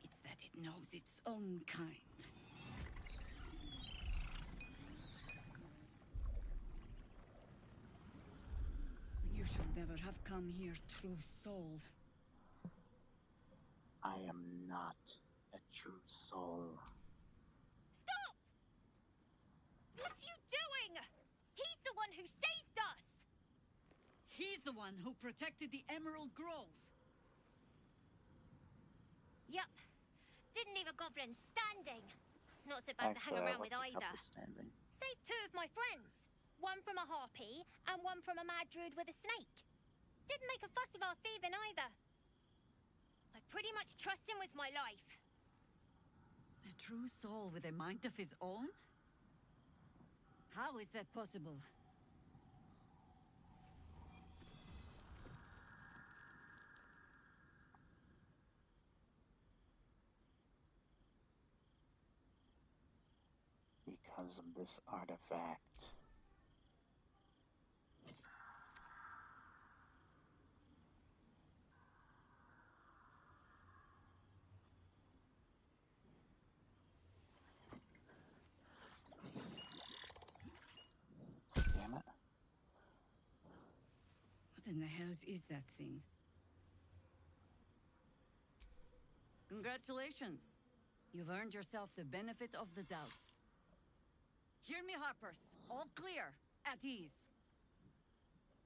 it's that it knows its own kind. You should never have come here, true soul. I am not a true soul. Stop! What's you doing? He's the one who saved us! He's the one who protected the Emerald Grove. Yup. Didn't leave a goblin standing. Not so bad to hang around with either. Saved two of my friends. One from a harpy, and one from a mad druid with a snake. Didn't make a fuss about thieving either. I pretty much trust him with my life. A true soul with a mind of his own? How is that possible? because of this artifact. Damn it. What in the hell is that thing? Congratulations. You've earned yourself the benefit of the doubt. Hear me, Harpers. All clear. At ease.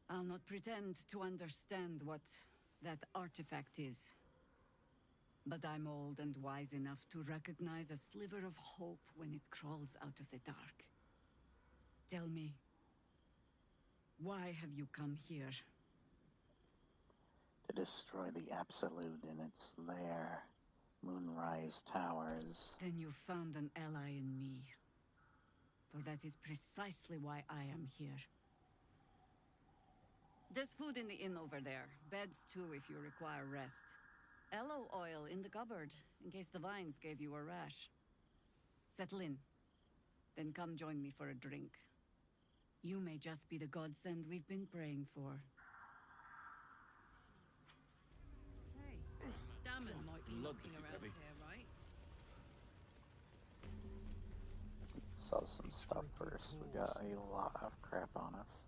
I'll not pretend to understand what that artifact is. But I'm old and wise enough to recognize a sliver of hope when it crawls out of the dark. Tell me, why have you come here? To destroy the Absolute in its lair, Moonrise Towers. Then you found an ally in me. For that is precisely why I am here. There's food in the inn over there. Beds too if you require rest. Aloe oil in the cupboard, in case the vines gave you a rash. Settle in. Then come join me for a drink. You may just be the godsend we've been praying for. Hey, Damon might be knocking around here, right? Sell some stuff first. We got a lot of crap on us.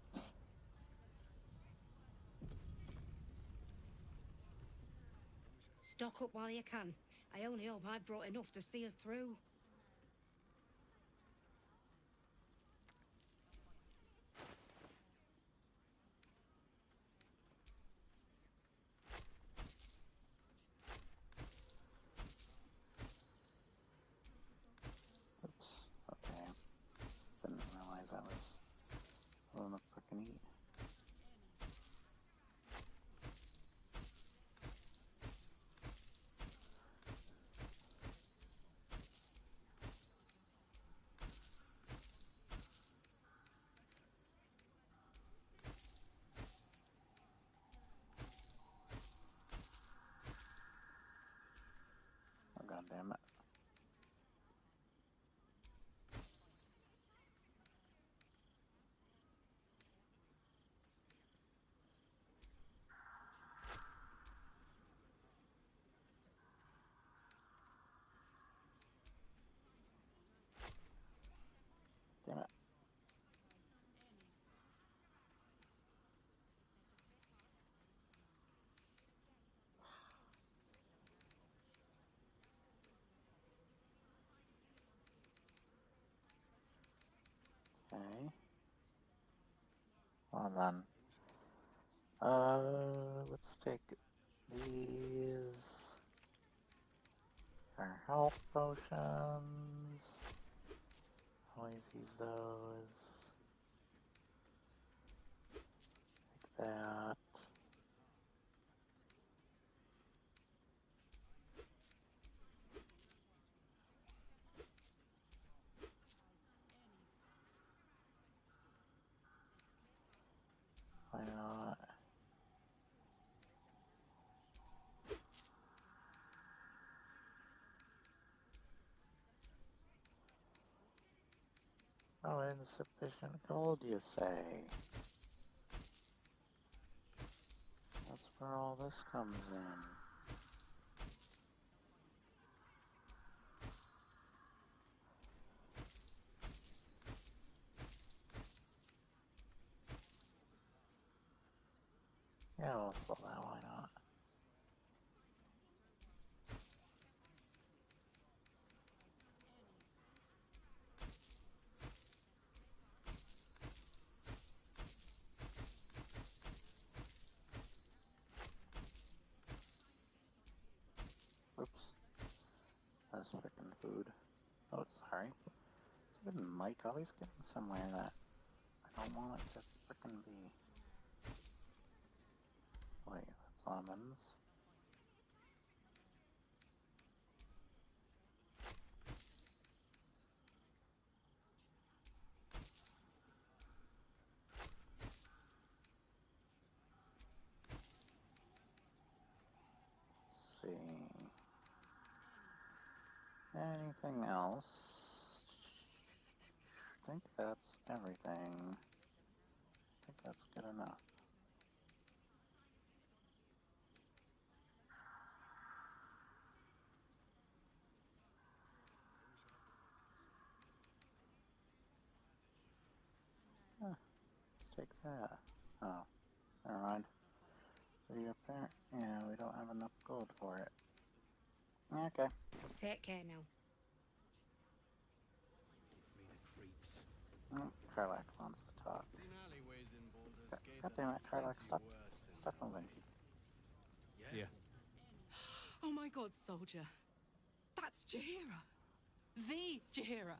Stock up while you can. I only hope I've brought enough to see us through. Oops. Okay. Didn't realize I was on a frickin' eat. Oh, God damn it. Damn it. Okay. Well then. Let's take these. Our health potions. Always use those. Like that. Why not? Oh, insufficient gold, you say? That's where all this comes in. Yeah, we'll sell that, why not? Oops. That's frickin' food. Oh, sorry. It's a good mic always getting somewhere that I don't want it to frickin' be. Wait, that's almonds. Let's see. Anything else? think that's everything. I think that's good enough. Let's take that. Oh, never mind. Reappear? Yeah, we don't have enough gold for it. Okay. Take care now. Oh, Karlak wants to talk. Seen alleyways in Baldurs Gate. God damn it, Karlak, stop moving. Yeah. Oh my god, soldier. That's Jaheira. The Jaheira.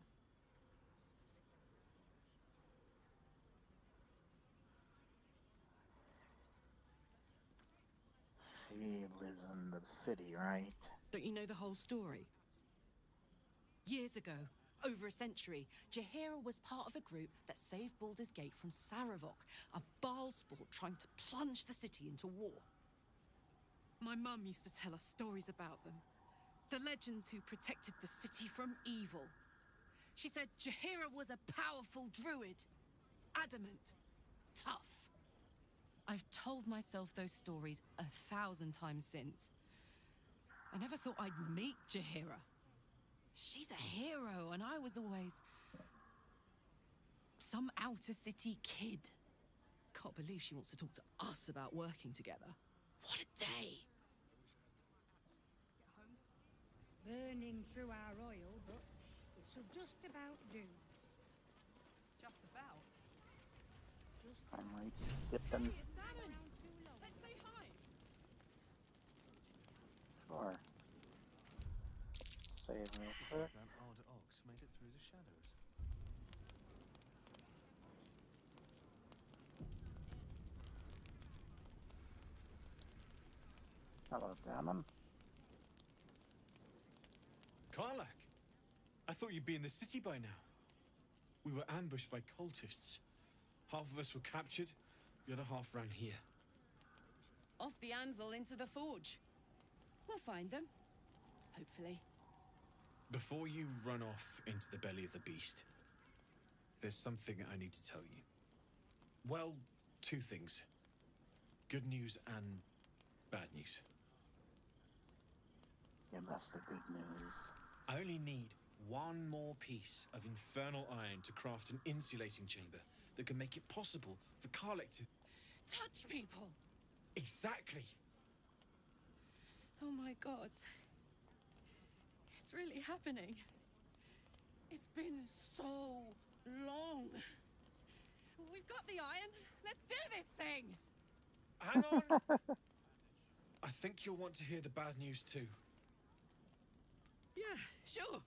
She lives in the city, right? Don't you know the whole story? Years ago, over a century, Jaheira was part of a group that saved Baldur's Gate from Saravok, a Baalsport trying to plunge the city into war. My mum used to tell us stories about them. The legends who protected the city from evil. She said Jaheira was a powerful druid. Adamant. Tough. I've told myself those stories 1,000 times since. I never thought I'd meet Jaheira. She's a hero, and I was always some outer city kid. Can't believe she wants to talk to us about working together. What a day! Burning through our oil, but it should just about do. Just about? Finally dipping. Let's say hi. Sure. Save real quick. That odd ox made it through the shadows. Hello, Damon. Karlak! I thought you'd be in the city by now. We were ambushed by cultists. Half of us were captured, the other half ran here. Off the anvil into the forge. We'll find them. Hopefully. Before you run off into the belly of the beast, there's something I need to tell you. Well, two things. Good news and bad news. Give us the good news. I only need one more piece of infernal iron to craft an insulating chamber that can make it possible for Karlak to... Touch people! Exactly! Oh my god. It's really happening. It's been so long. We've got the iron. Let's do this thing! Hang on! I think you'll want to hear the bad news too. Yeah, sure.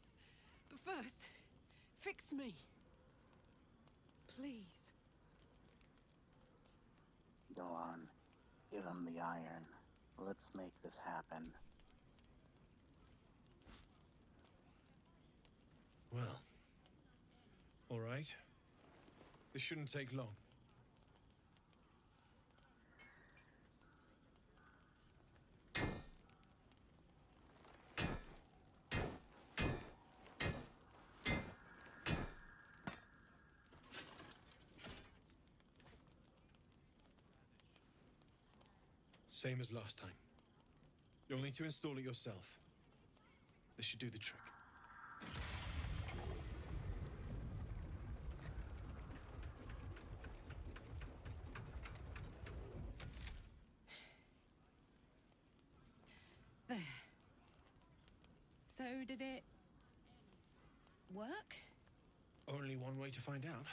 But first, fix me. Please. Go on. Give him the iron. Let's make this happen. Well. All right. This shouldn't take long. Same as last time. You'll need to install it yourself. This should do the trick. There. So did it work? Only one way to find out.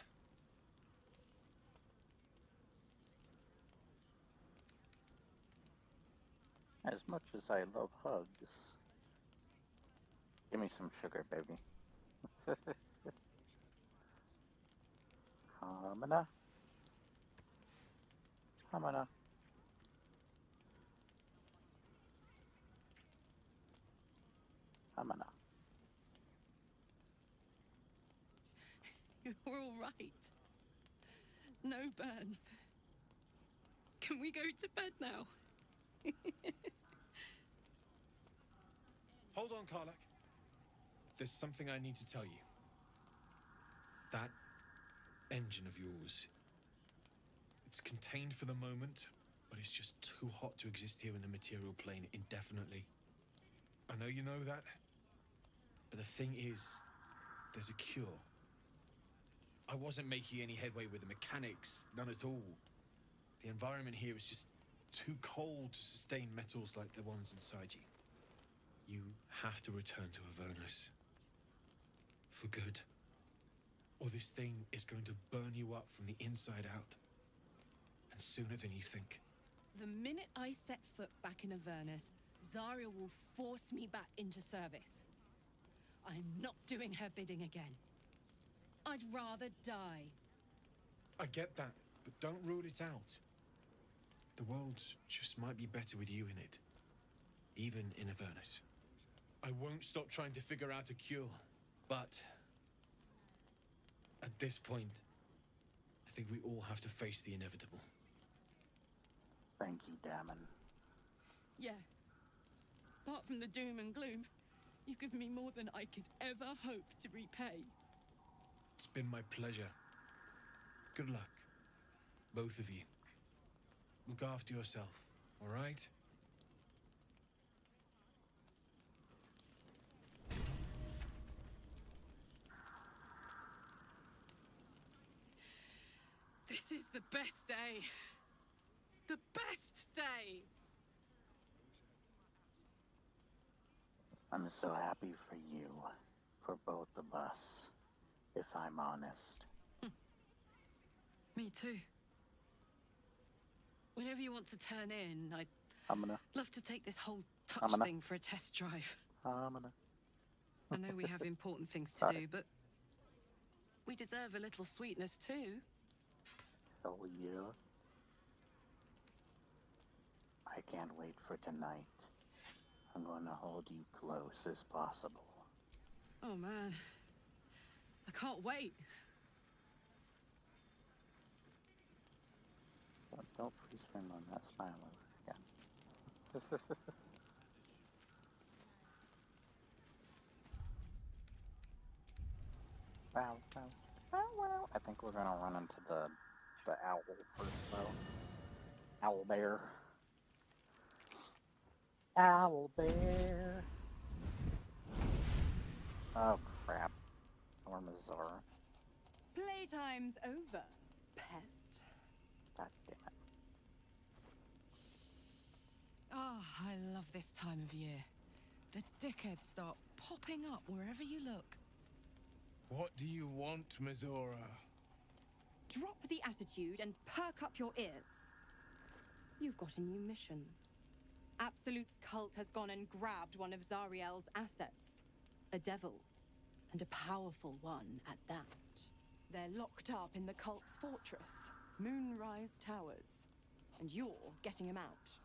As much as I love hugs, give me some sugar, baby. Hamana. Hamana. Hamana. You're all right. No burns. Can we go to bed now? Hold on, Karlak. There's something I need to tell you. That engine of yours. It's contained for the moment, but it's just too hot to exist here in the material plane indefinitely. I know you know that, but the thing is, there's a cure. I wasn't making any headway with the mechanics, none at all. The environment here is just too cold to sustain metals like the ones inside you. You have to return to Avernus. For good. Or this thing is going to burn you up from the inside out. And sooner than you think. The minute I set foot back in Avernus, Zarya will force me back into service. I'm not doing her bidding again. I'd rather die. I get that, but don't rule it out. The world just might be better with you in it. Even in Avernus. I won't stop trying to figure out a cure, but at this point, I think we all have to face the inevitable. Thank you, Damon. Yeah. Apart from the doom and gloom, you've given me more than I could ever hope to repay. It's been my pleasure. Good luck, both of you. Look after yourself, all right? This is the best day. The best day! I'm so happy for you, for both of us, if I'm honest. Me too. Whenever you want to turn in, I'd love to take this whole touch thing for a test drive. I know we have important things to do, but we deserve a little sweetness too. Hell yeah. I can't wait for tonight. I'm going to hold you close as possible. Oh man, I can't wait. Don't freeze frame on that smile over again. Wow. I think we're gonna run into the owl first, though. Owl bear. Owl bear. Oh crap. Zara. Playtime's over, pet. God damn it. Oh, I love this time of year. The dickheads start popping up wherever you look. What do you want, Mizora? Drop the attitude and perk up your ears. You've got a new mission. Absolute's cult has gone and grabbed one of Zariel's assets. A devil. And a powerful one at that. They're locked up in the cult's fortress, Moonrise Towers. And you're getting him out.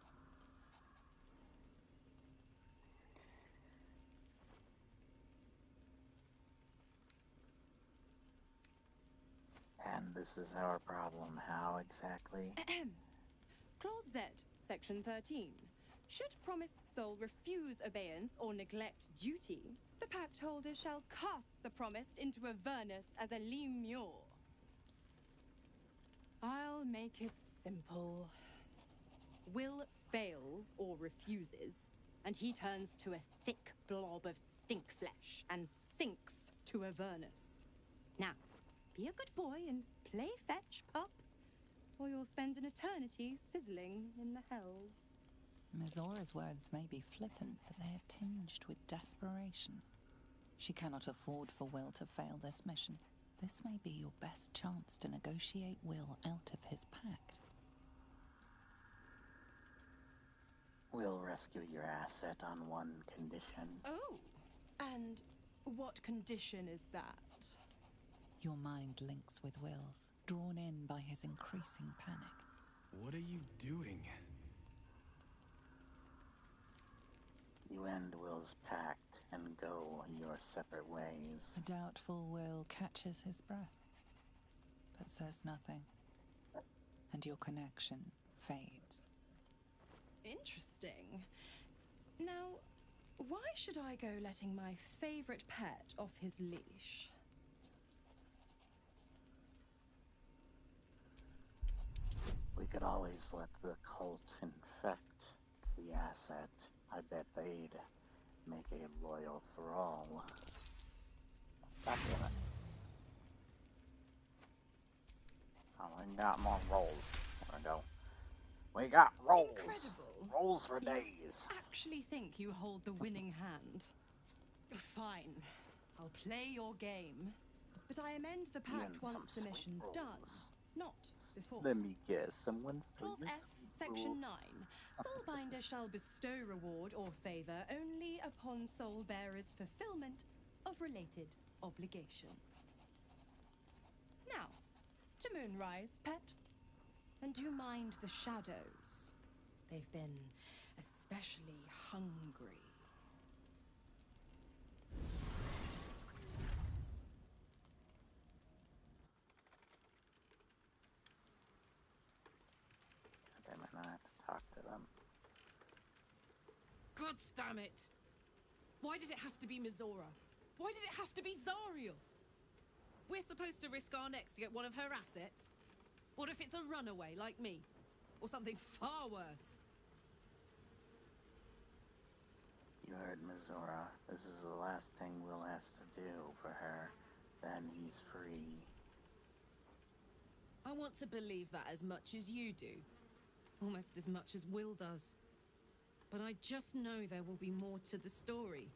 And this is our problem. How exactly? Clause Z, Section 13. Should promised soul refuse abeyance or neglect duty, the pact holder shall cast the promised into Avernus as a lemure. I'll make it simple. Will fails or refuses, and he turns to a thick blob of stink flesh and sinks to Avernus. Now, be a good boy and play fetch, pup, or you'll spend an eternity sizzling in the hells. Mizora's words may be flippant, but they are tinged with desperation. She cannot afford for Will to fail this mission. This may be your best chance to negotiate Will out of his pact. We'll rescue your asset on one condition. Oh, and what condition is that? Your mind links with Will's, drawn in by his increasing panic. What are you doing? You end Will's pact and go your separate ways. The doubtful Will catches his breath, but says nothing, and your connection fades. Interesting. Now, why should I go letting my favorite pet off his leash? could always let the cult infect the asset. I bet they'd make a loyal thrall. God damn it. Oh, we got more rolls. There we go. We got rolls. Incredible. Rolls for days. You actually think you hold the winning hand? Fine. I'll play your game. But I amend the pact once the mission's done. Not before. Let me guess, someone's doing Clause F, Section 9. Soulbinder shall bestow reward or favor only upon soul bearer's fulfillment of related obligation. Now, to Moonrise, pet. And do you mind the shadows? They've been especially hungry. Damn it, I have to talk to them. God damn it! Why did it have to be Mizora? Why did it have to be Zariel? We're supposed to risk our necks to get one of her assets? What if it's a runaway like me? Or something far worse? You heard Mizora. This is the last thing Will has to do for her. Then he's free. I want to believe that as much as you do. Almost as much as Will does. But I just know there will be more to the story.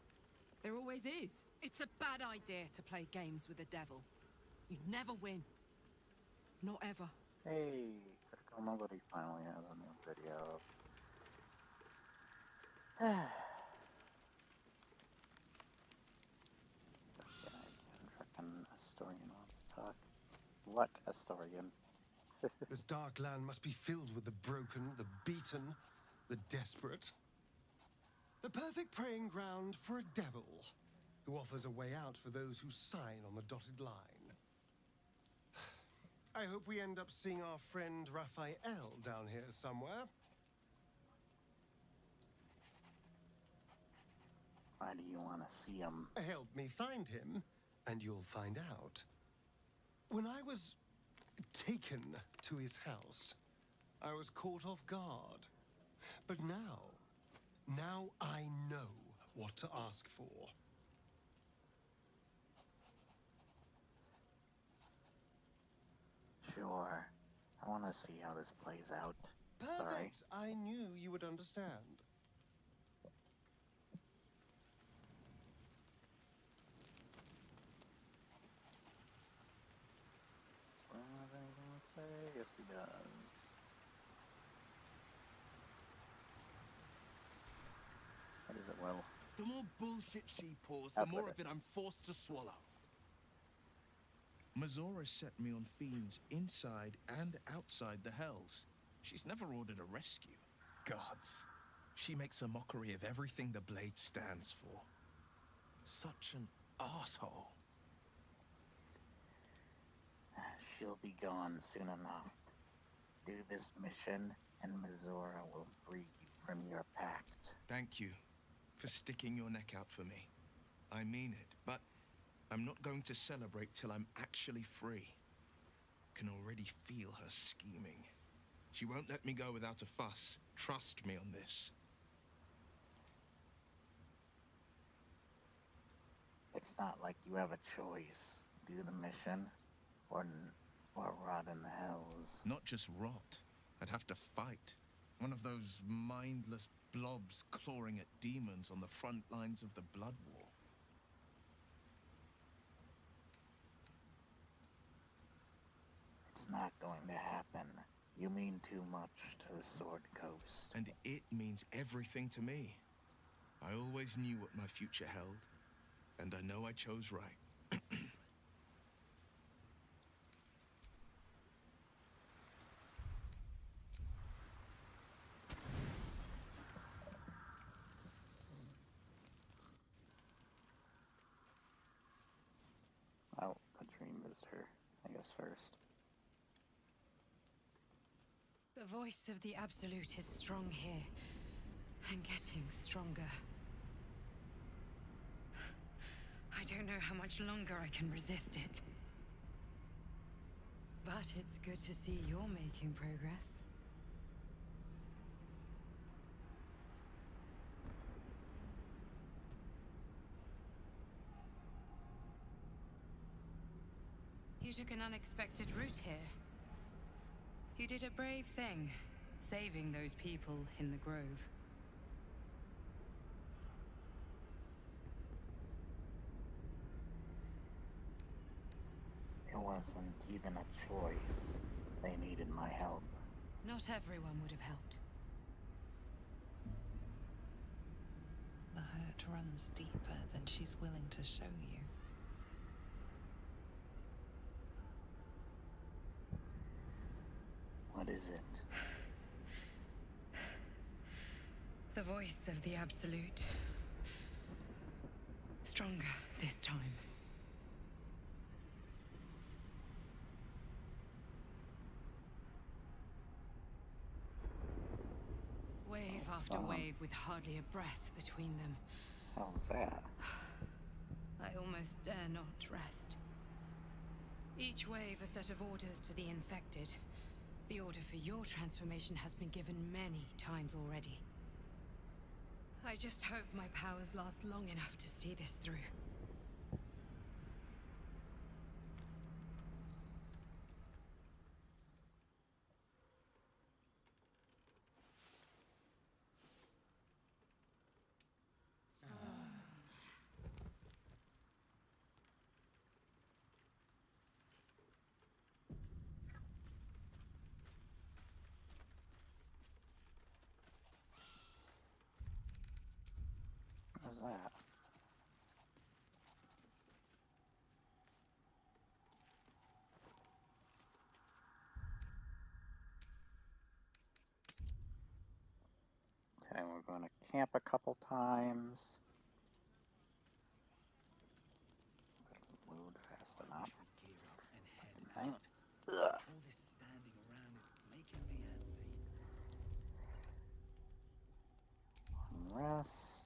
There always is. It's a bad idea to play games with the devil. You never win. Not ever. Hey, Critical Nobody finally has a new video. Frickin' Astorian wants to talk. What Astorian? This dark land must be filled with the broken, the beaten, the desperate. The perfect preying ground for a devil who offers a way out for those who sign on the dotted line. I hope we end up seeing our friend Raphael down here somewhere. Why do you want to see him? Help me find him, and you'll find out. When I was taken to his house, I was caught off guard. But now I know what to ask for. Sure. I want to see how this plays out. Perfect. Sorry. I knew you would understand. What am I gonna say? Yes, he does. What is it, Will? The more bullshit she pours, the more of it I'm forced to swallow. Mizora set me on fiends inside and outside the Hells. She's never ordered a rescue. Gods. She makes a mockery of everything the Blade stands for. Such an asshole. She'll be gone soon enough. Do this mission, and Mizora will free you from your pact. Thank you for sticking your neck out for me. I mean it, but I'm not going to celebrate till I'm actually free. Can already feel her scheming. She won't let me go without a fuss. Trust me on this. It's not like you have a choice. Do the mission, or rot in the Hells. Not just rot. I'd have to fight. One of those mindless blobs clawing at demons on the front lines of the Blood War. It's not going to happen. You mean too much to the Sword Coast. And it means everything to me. I always knew what my future held, and I know I chose right. Oh, the dream visitor, I guess, first. The voice of the Absolute is strong here, and getting stronger. I don't know how much longer I can resist it. But it's good to see you're making progress. took an unexpected route here. You did a brave thing, saving those people in the grove. It wasn't even a choice. They needed my help. Not everyone would have helped. The hurt runs deeper than she's willing to show you. What is it? The voice of the Absolute. Stronger this time. Wave after wave with hardly a breath between them. How was that? I almost dare not rest. Each wave a set of orders to the infected. The order for your transformation has been given many times already. I just hope my powers last long enough to see this through. What was that? Okay, we're going to camp a couple times. Load fast enough. Hang on. Ugh. All this standing around is making me antsy. Rest.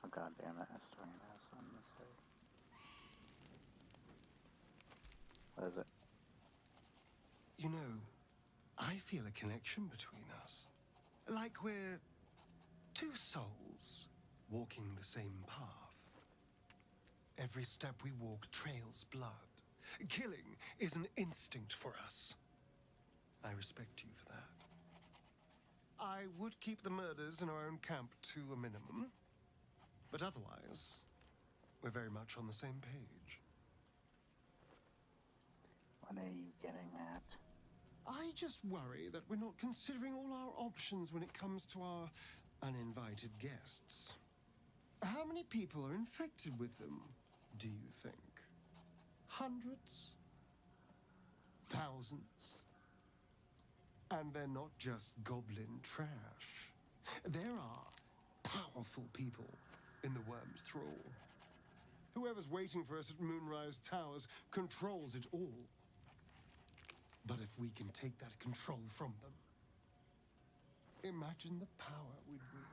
Oh, God damn it, I started to have something to say. What is it? You know, I feel a connection between us. Like we're two souls walking the same path. Every step we walk trails blood. Killing is an instinct for us. I respect you for that. I would keep the murders in our own camp to a minimum. But otherwise, we're very much on the same page. What are you getting at? I just worry that we're not considering all our options when it comes to our uninvited guests. How many people are infected with them, do you think? Hundreds? Thousands? And they're not just goblin trash. There are powerful people in the Worm's thrall. Whoever's waiting for us at Moonrise Towers controls it all. But if we can take that control from them, imagine the power we'd wield.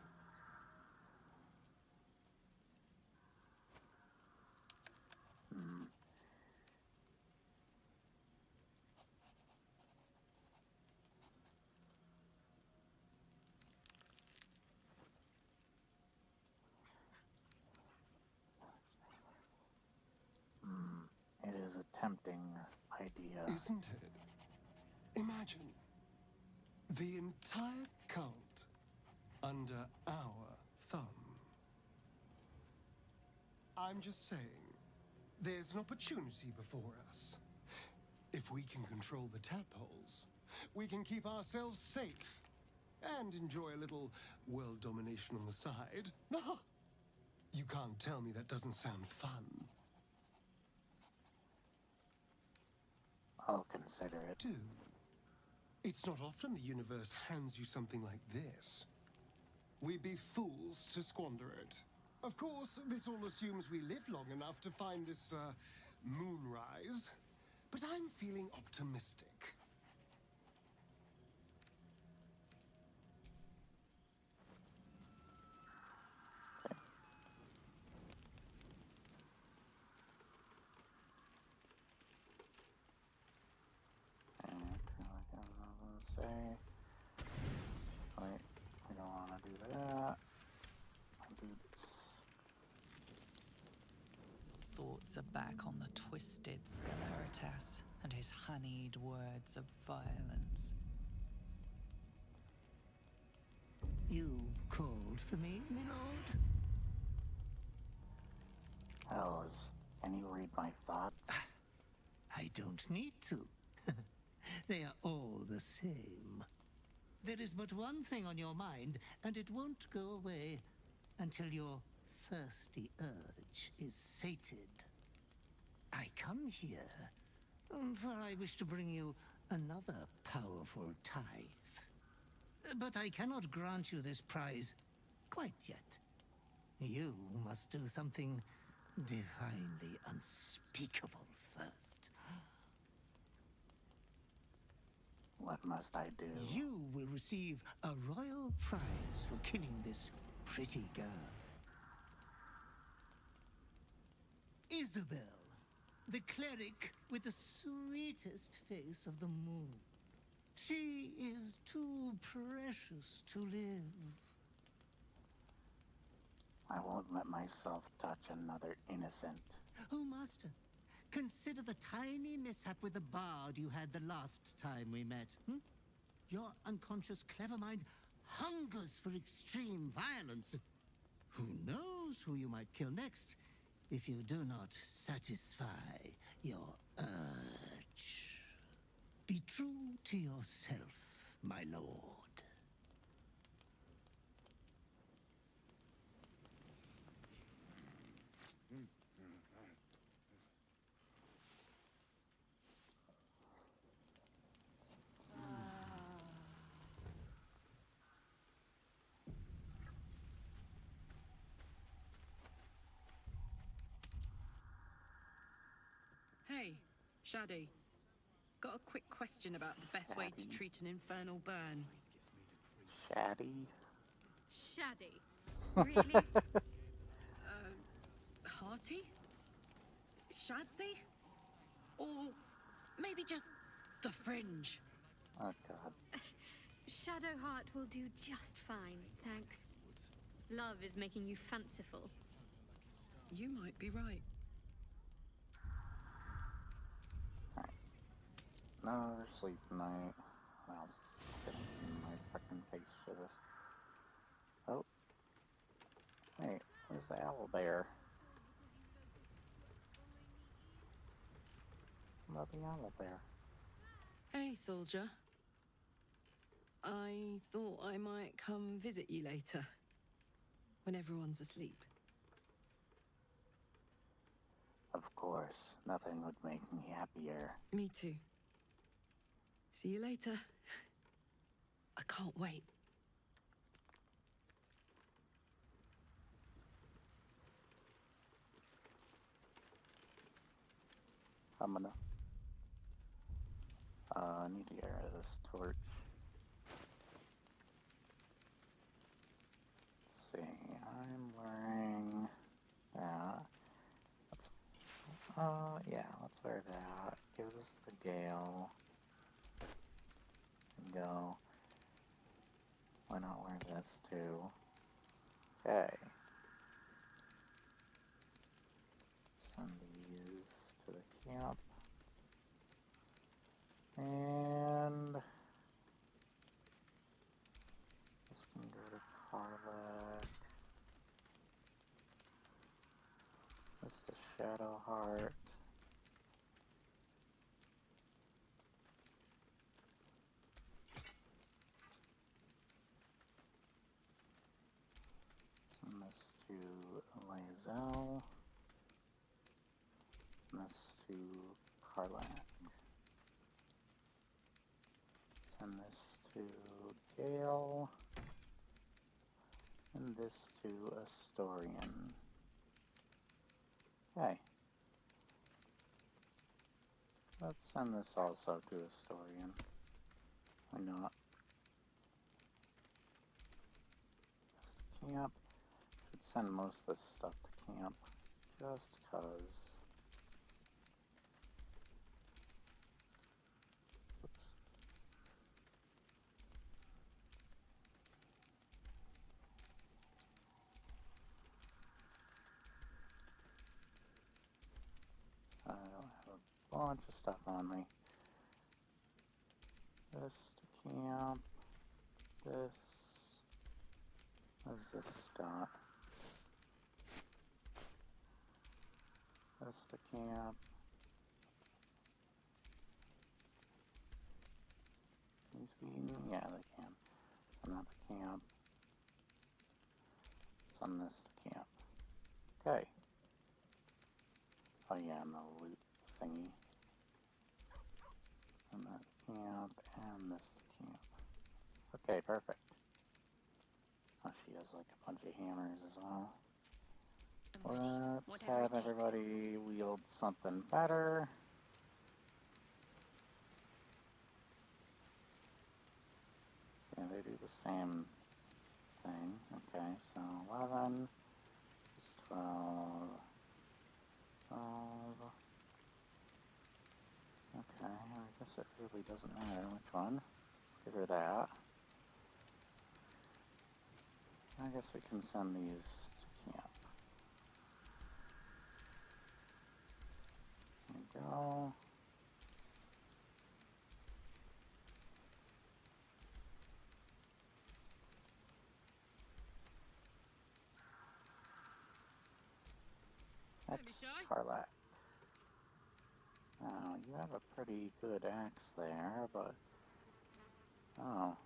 It is a tempting idea. Isn't it? Imagine the entire cult under our thumb. I'm just saying, there's an opportunity before us. If we can control the tadpoles, we can keep ourselves safe and enjoy a little world domination on the side. You can't tell me that doesn't sound fun. I'll consider it. Do. It's not often the universe hands you something like this. We'd be fools to squander it. Of course, this all assumes we live long enough to find this, moonrise. But I'm feeling optimistic. gonna say. Wait, we don't want to do that. I'll do this. Thoughts are back on the twisted Sceleritas and his honeyed words of violence. You called for me, my lord? Hells, can you read my thoughts? I don't need to. They are all the same. There is but one thing on your mind, and it won't go away until your thirsty urge is sated. I come here, for I wish to bring you another powerful tithe. But I cannot grant you this prize quite yet. You must do something divinely unspeakable first. What must I do? You will receive a royal prize for killing this pretty girl. Isabel, the cleric with the sweetest face of the moon. She is too precious to live. I won't let myself touch another innocent. Oh, Master, consider the tiny mishap with the bard you had the last time we met. Your unconscious clever mind hungers for extreme violence. Who knows who you might kill next if you do not satisfy your urge. Be true to yourself, my lord. Hey, Shaddy. Got a quick question about the best way to treat an infernal burn. Shaddy? Shaddy? Really? Hearty? Shadsy? Or maybe just the fringe? Oh, God. Shadowheart will do just fine, thanks. Love is making you fanciful. You might be right. No, sleep night. What else is getting in my fucking face for this? Oh. Wait, where's the owl bear? What about the owl bear? Hey, soldier. I thought I might come visit you later, when everyone's asleep. Of course, nothing would make me happier. Me too. See you later. I can't wait. I'm gonna... I need to get rid of this torch. Let's see, I'm wearing that. Yeah, let's wear that. Give us the gale. And go. Why not wear this too? Okay. Send these to the camp. And this can go to Karlak. This the Shadow Heart. Send this to Lae'zel. This to Karlak. Send this to Gale. And this to Astorian. Okay. Let's send this also to Astorian. Why not? That's the camp. Should send most of this stuff to camp. Just cause. Oops. bunch of stuff on me. This to camp. This. What does this got? This to camp. These be, yeah, they can. So not the camp. Send this to camp. Okay. Oh yeah, and the loot thingy. Send that to camp and this to camp. Okay, perfect. Oh, she has like a bunch of hammers as well. Let's have everybody wield something better. Yeah, they do the same thing. Okay, so 11, this is 12, 12. Okay, I guess it really doesn't matter which one. Let's get rid of that. I guess we can send these to camp. There we go. Next, Carlac. Now, you have a pretty good axe there, but... Oh.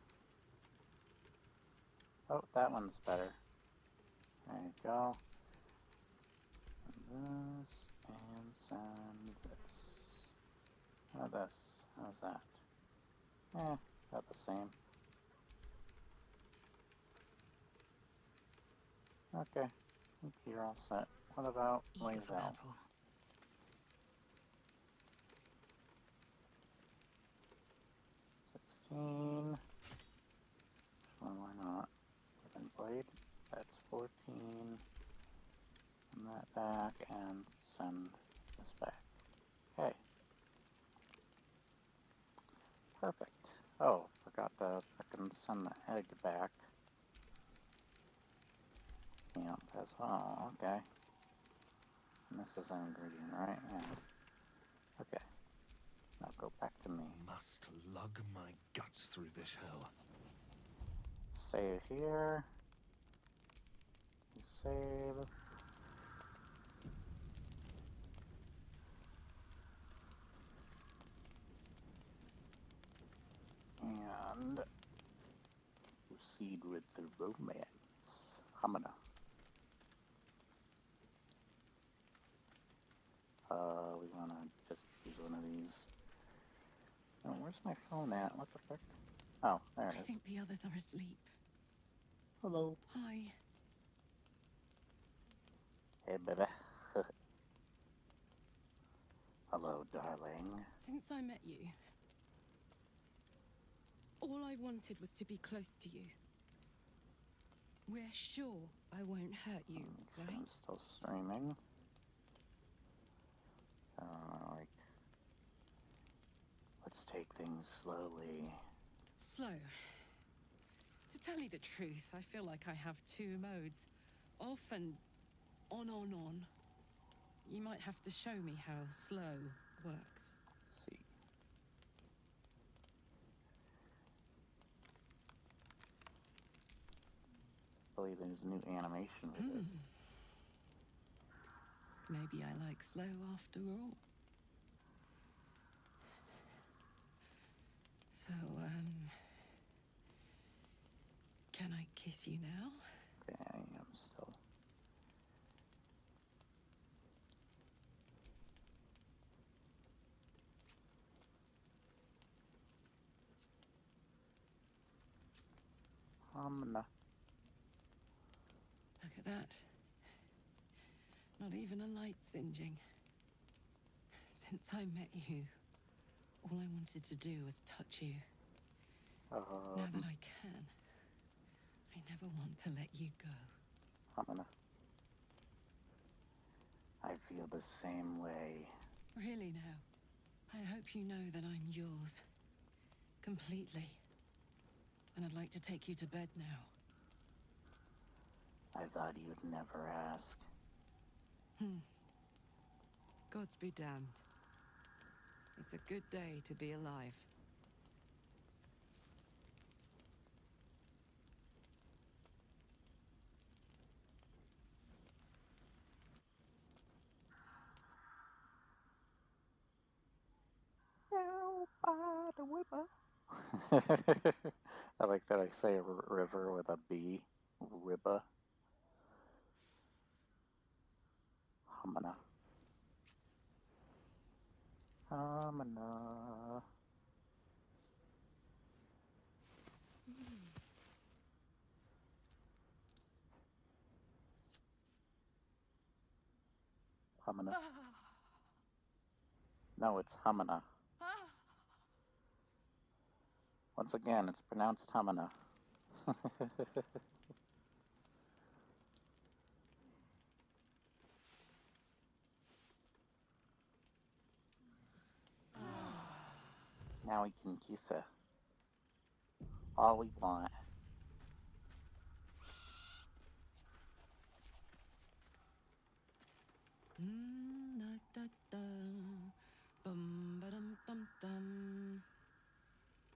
Oh, that one's better. There you go. Send this, and send this. How about this? How's that? About the same. Okay, I think you're all set. What about Lae'zel? 16. Sure, why not? Second blade. That's 14. Send that back and send this back. Okay. Perfect. Oh, forgot to frickin' send the egg back. Camp as well. Okay. And this is an ingredient, right? Yeah. Okay. Now go back to me. Must lug my guts through this hell. Save here. Save. And proceed with the romance. Hamana. We wanna just use one of these. Oh, where's my phone at? What the frick? Oh, there it is. I think the others are asleep. Hello. Hi. Hey, baby. Hello, darling. Since I met you, all I wanted was to be close to you. We're sure I won't hurt you, right? I'm still streaming. So, like, let's take things slowly. Slow. To tell you the truth, I feel like I have two modes. Off and on. You might have to show me how slow works. Let's see. I believe there's a new animation for this. Maybe I like slow after all. So, can I kiss you now? Okay, I am still. Look at that. Not even a light singeing. Since I met you, all I wanted to do was touch you. Now that I can, I never want to let you go. I feel the same way. Really now? I hope you know that I'm yours. Completely. And I'd like to take you to bed now. I thought you'd never ask. Gods be damned. It's a good day to be alive. Down by the river. I like that I say river with a B. River. Hamana. Hamana. Hamana. No, it's Hamana. Once again, it's pronounced Hamana. Now we can kiss her. All we want.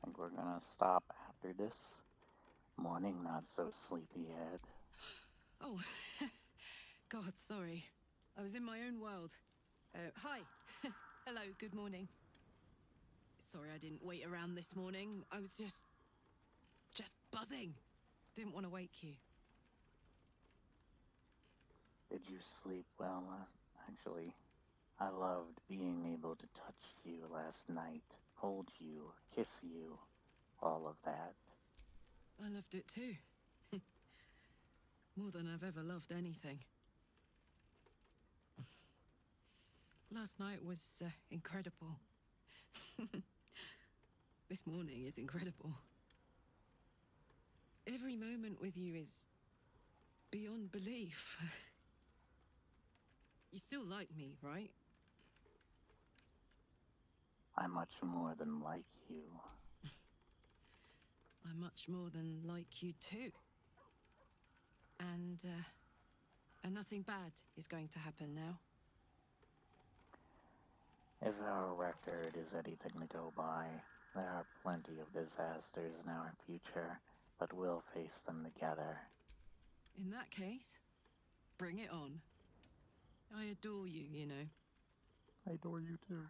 I think we're gonna stop after this. Morning, not so sleepyhead. Oh, God, sorry. I was in my own world. Hi. Hello, good morning. Sorry I didn't wait around this morning. I was just buzzing. Didn't want to wake you. Did you sleep well last? Actually, I loved being able to touch you last night, hold you, kiss you, all of that. I loved it too. More than I've ever loved anything. Last night was incredible. This morning is incredible. Every moment with you is beyond belief. You still like me, right? I'm much more than like you. I'm much more than like you too. And nothing bad is going to happen now. If our record is anything to go by, there are plenty of disasters in our future, but we'll face them together. In that case, bring it on. I adore you, you know. I adore you too.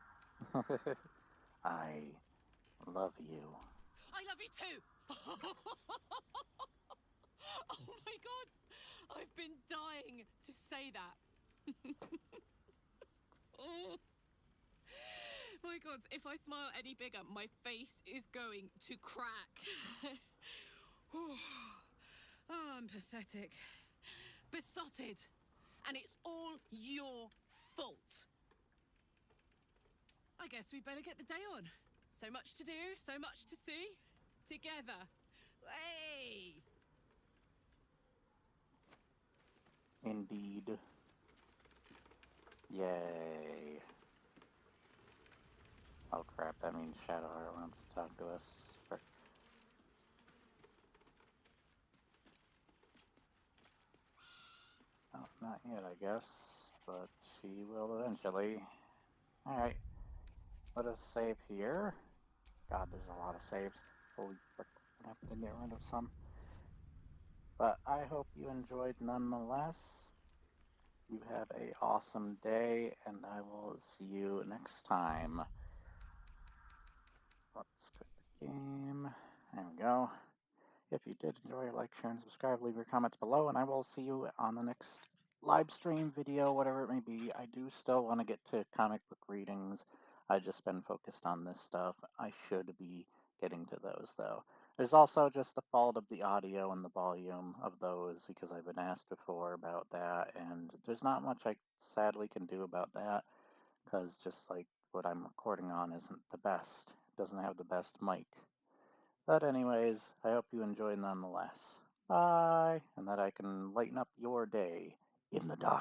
I love you. I love you too! Oh my God! I've been dying to say that. Oh. My God, if I smile any bigger, my face is going to crack. Oh, I'm pathetic. Besotted. And it's all your fault. I guess we better get the day on. So much to do, so much to see. Together. Hey! Indeed. Yay. Oh crap, that means Shadowheart wants to talk to us. Frick. Oh, not yet, I guess, but she will eventually. Alright, let us save here. God, there's a lot of saves. Holy frick, I'm gonna have to get rid of some. But I hope you enjoyed nonetheless. You have an awesome day, and I will see you next time. Let's quit the game. There we go. If you did enjoy, like, share, and subscribe. Leave your comments below, and I will see you on the next live stream, video, whatever it may be. I do still want to get to comic book readings. I've just been focused on this stuff. I should be getting to those, though. There's also just the fault of the audio and the volume of those, because I've been asked before about that, and there's not much I sadly can do about that, because just like what I'm recording on isn't the best. It doesn't have the best mic. But anyways, I hope you enjoy nonetheless. Bye, and that I can lighten up your day in the dark.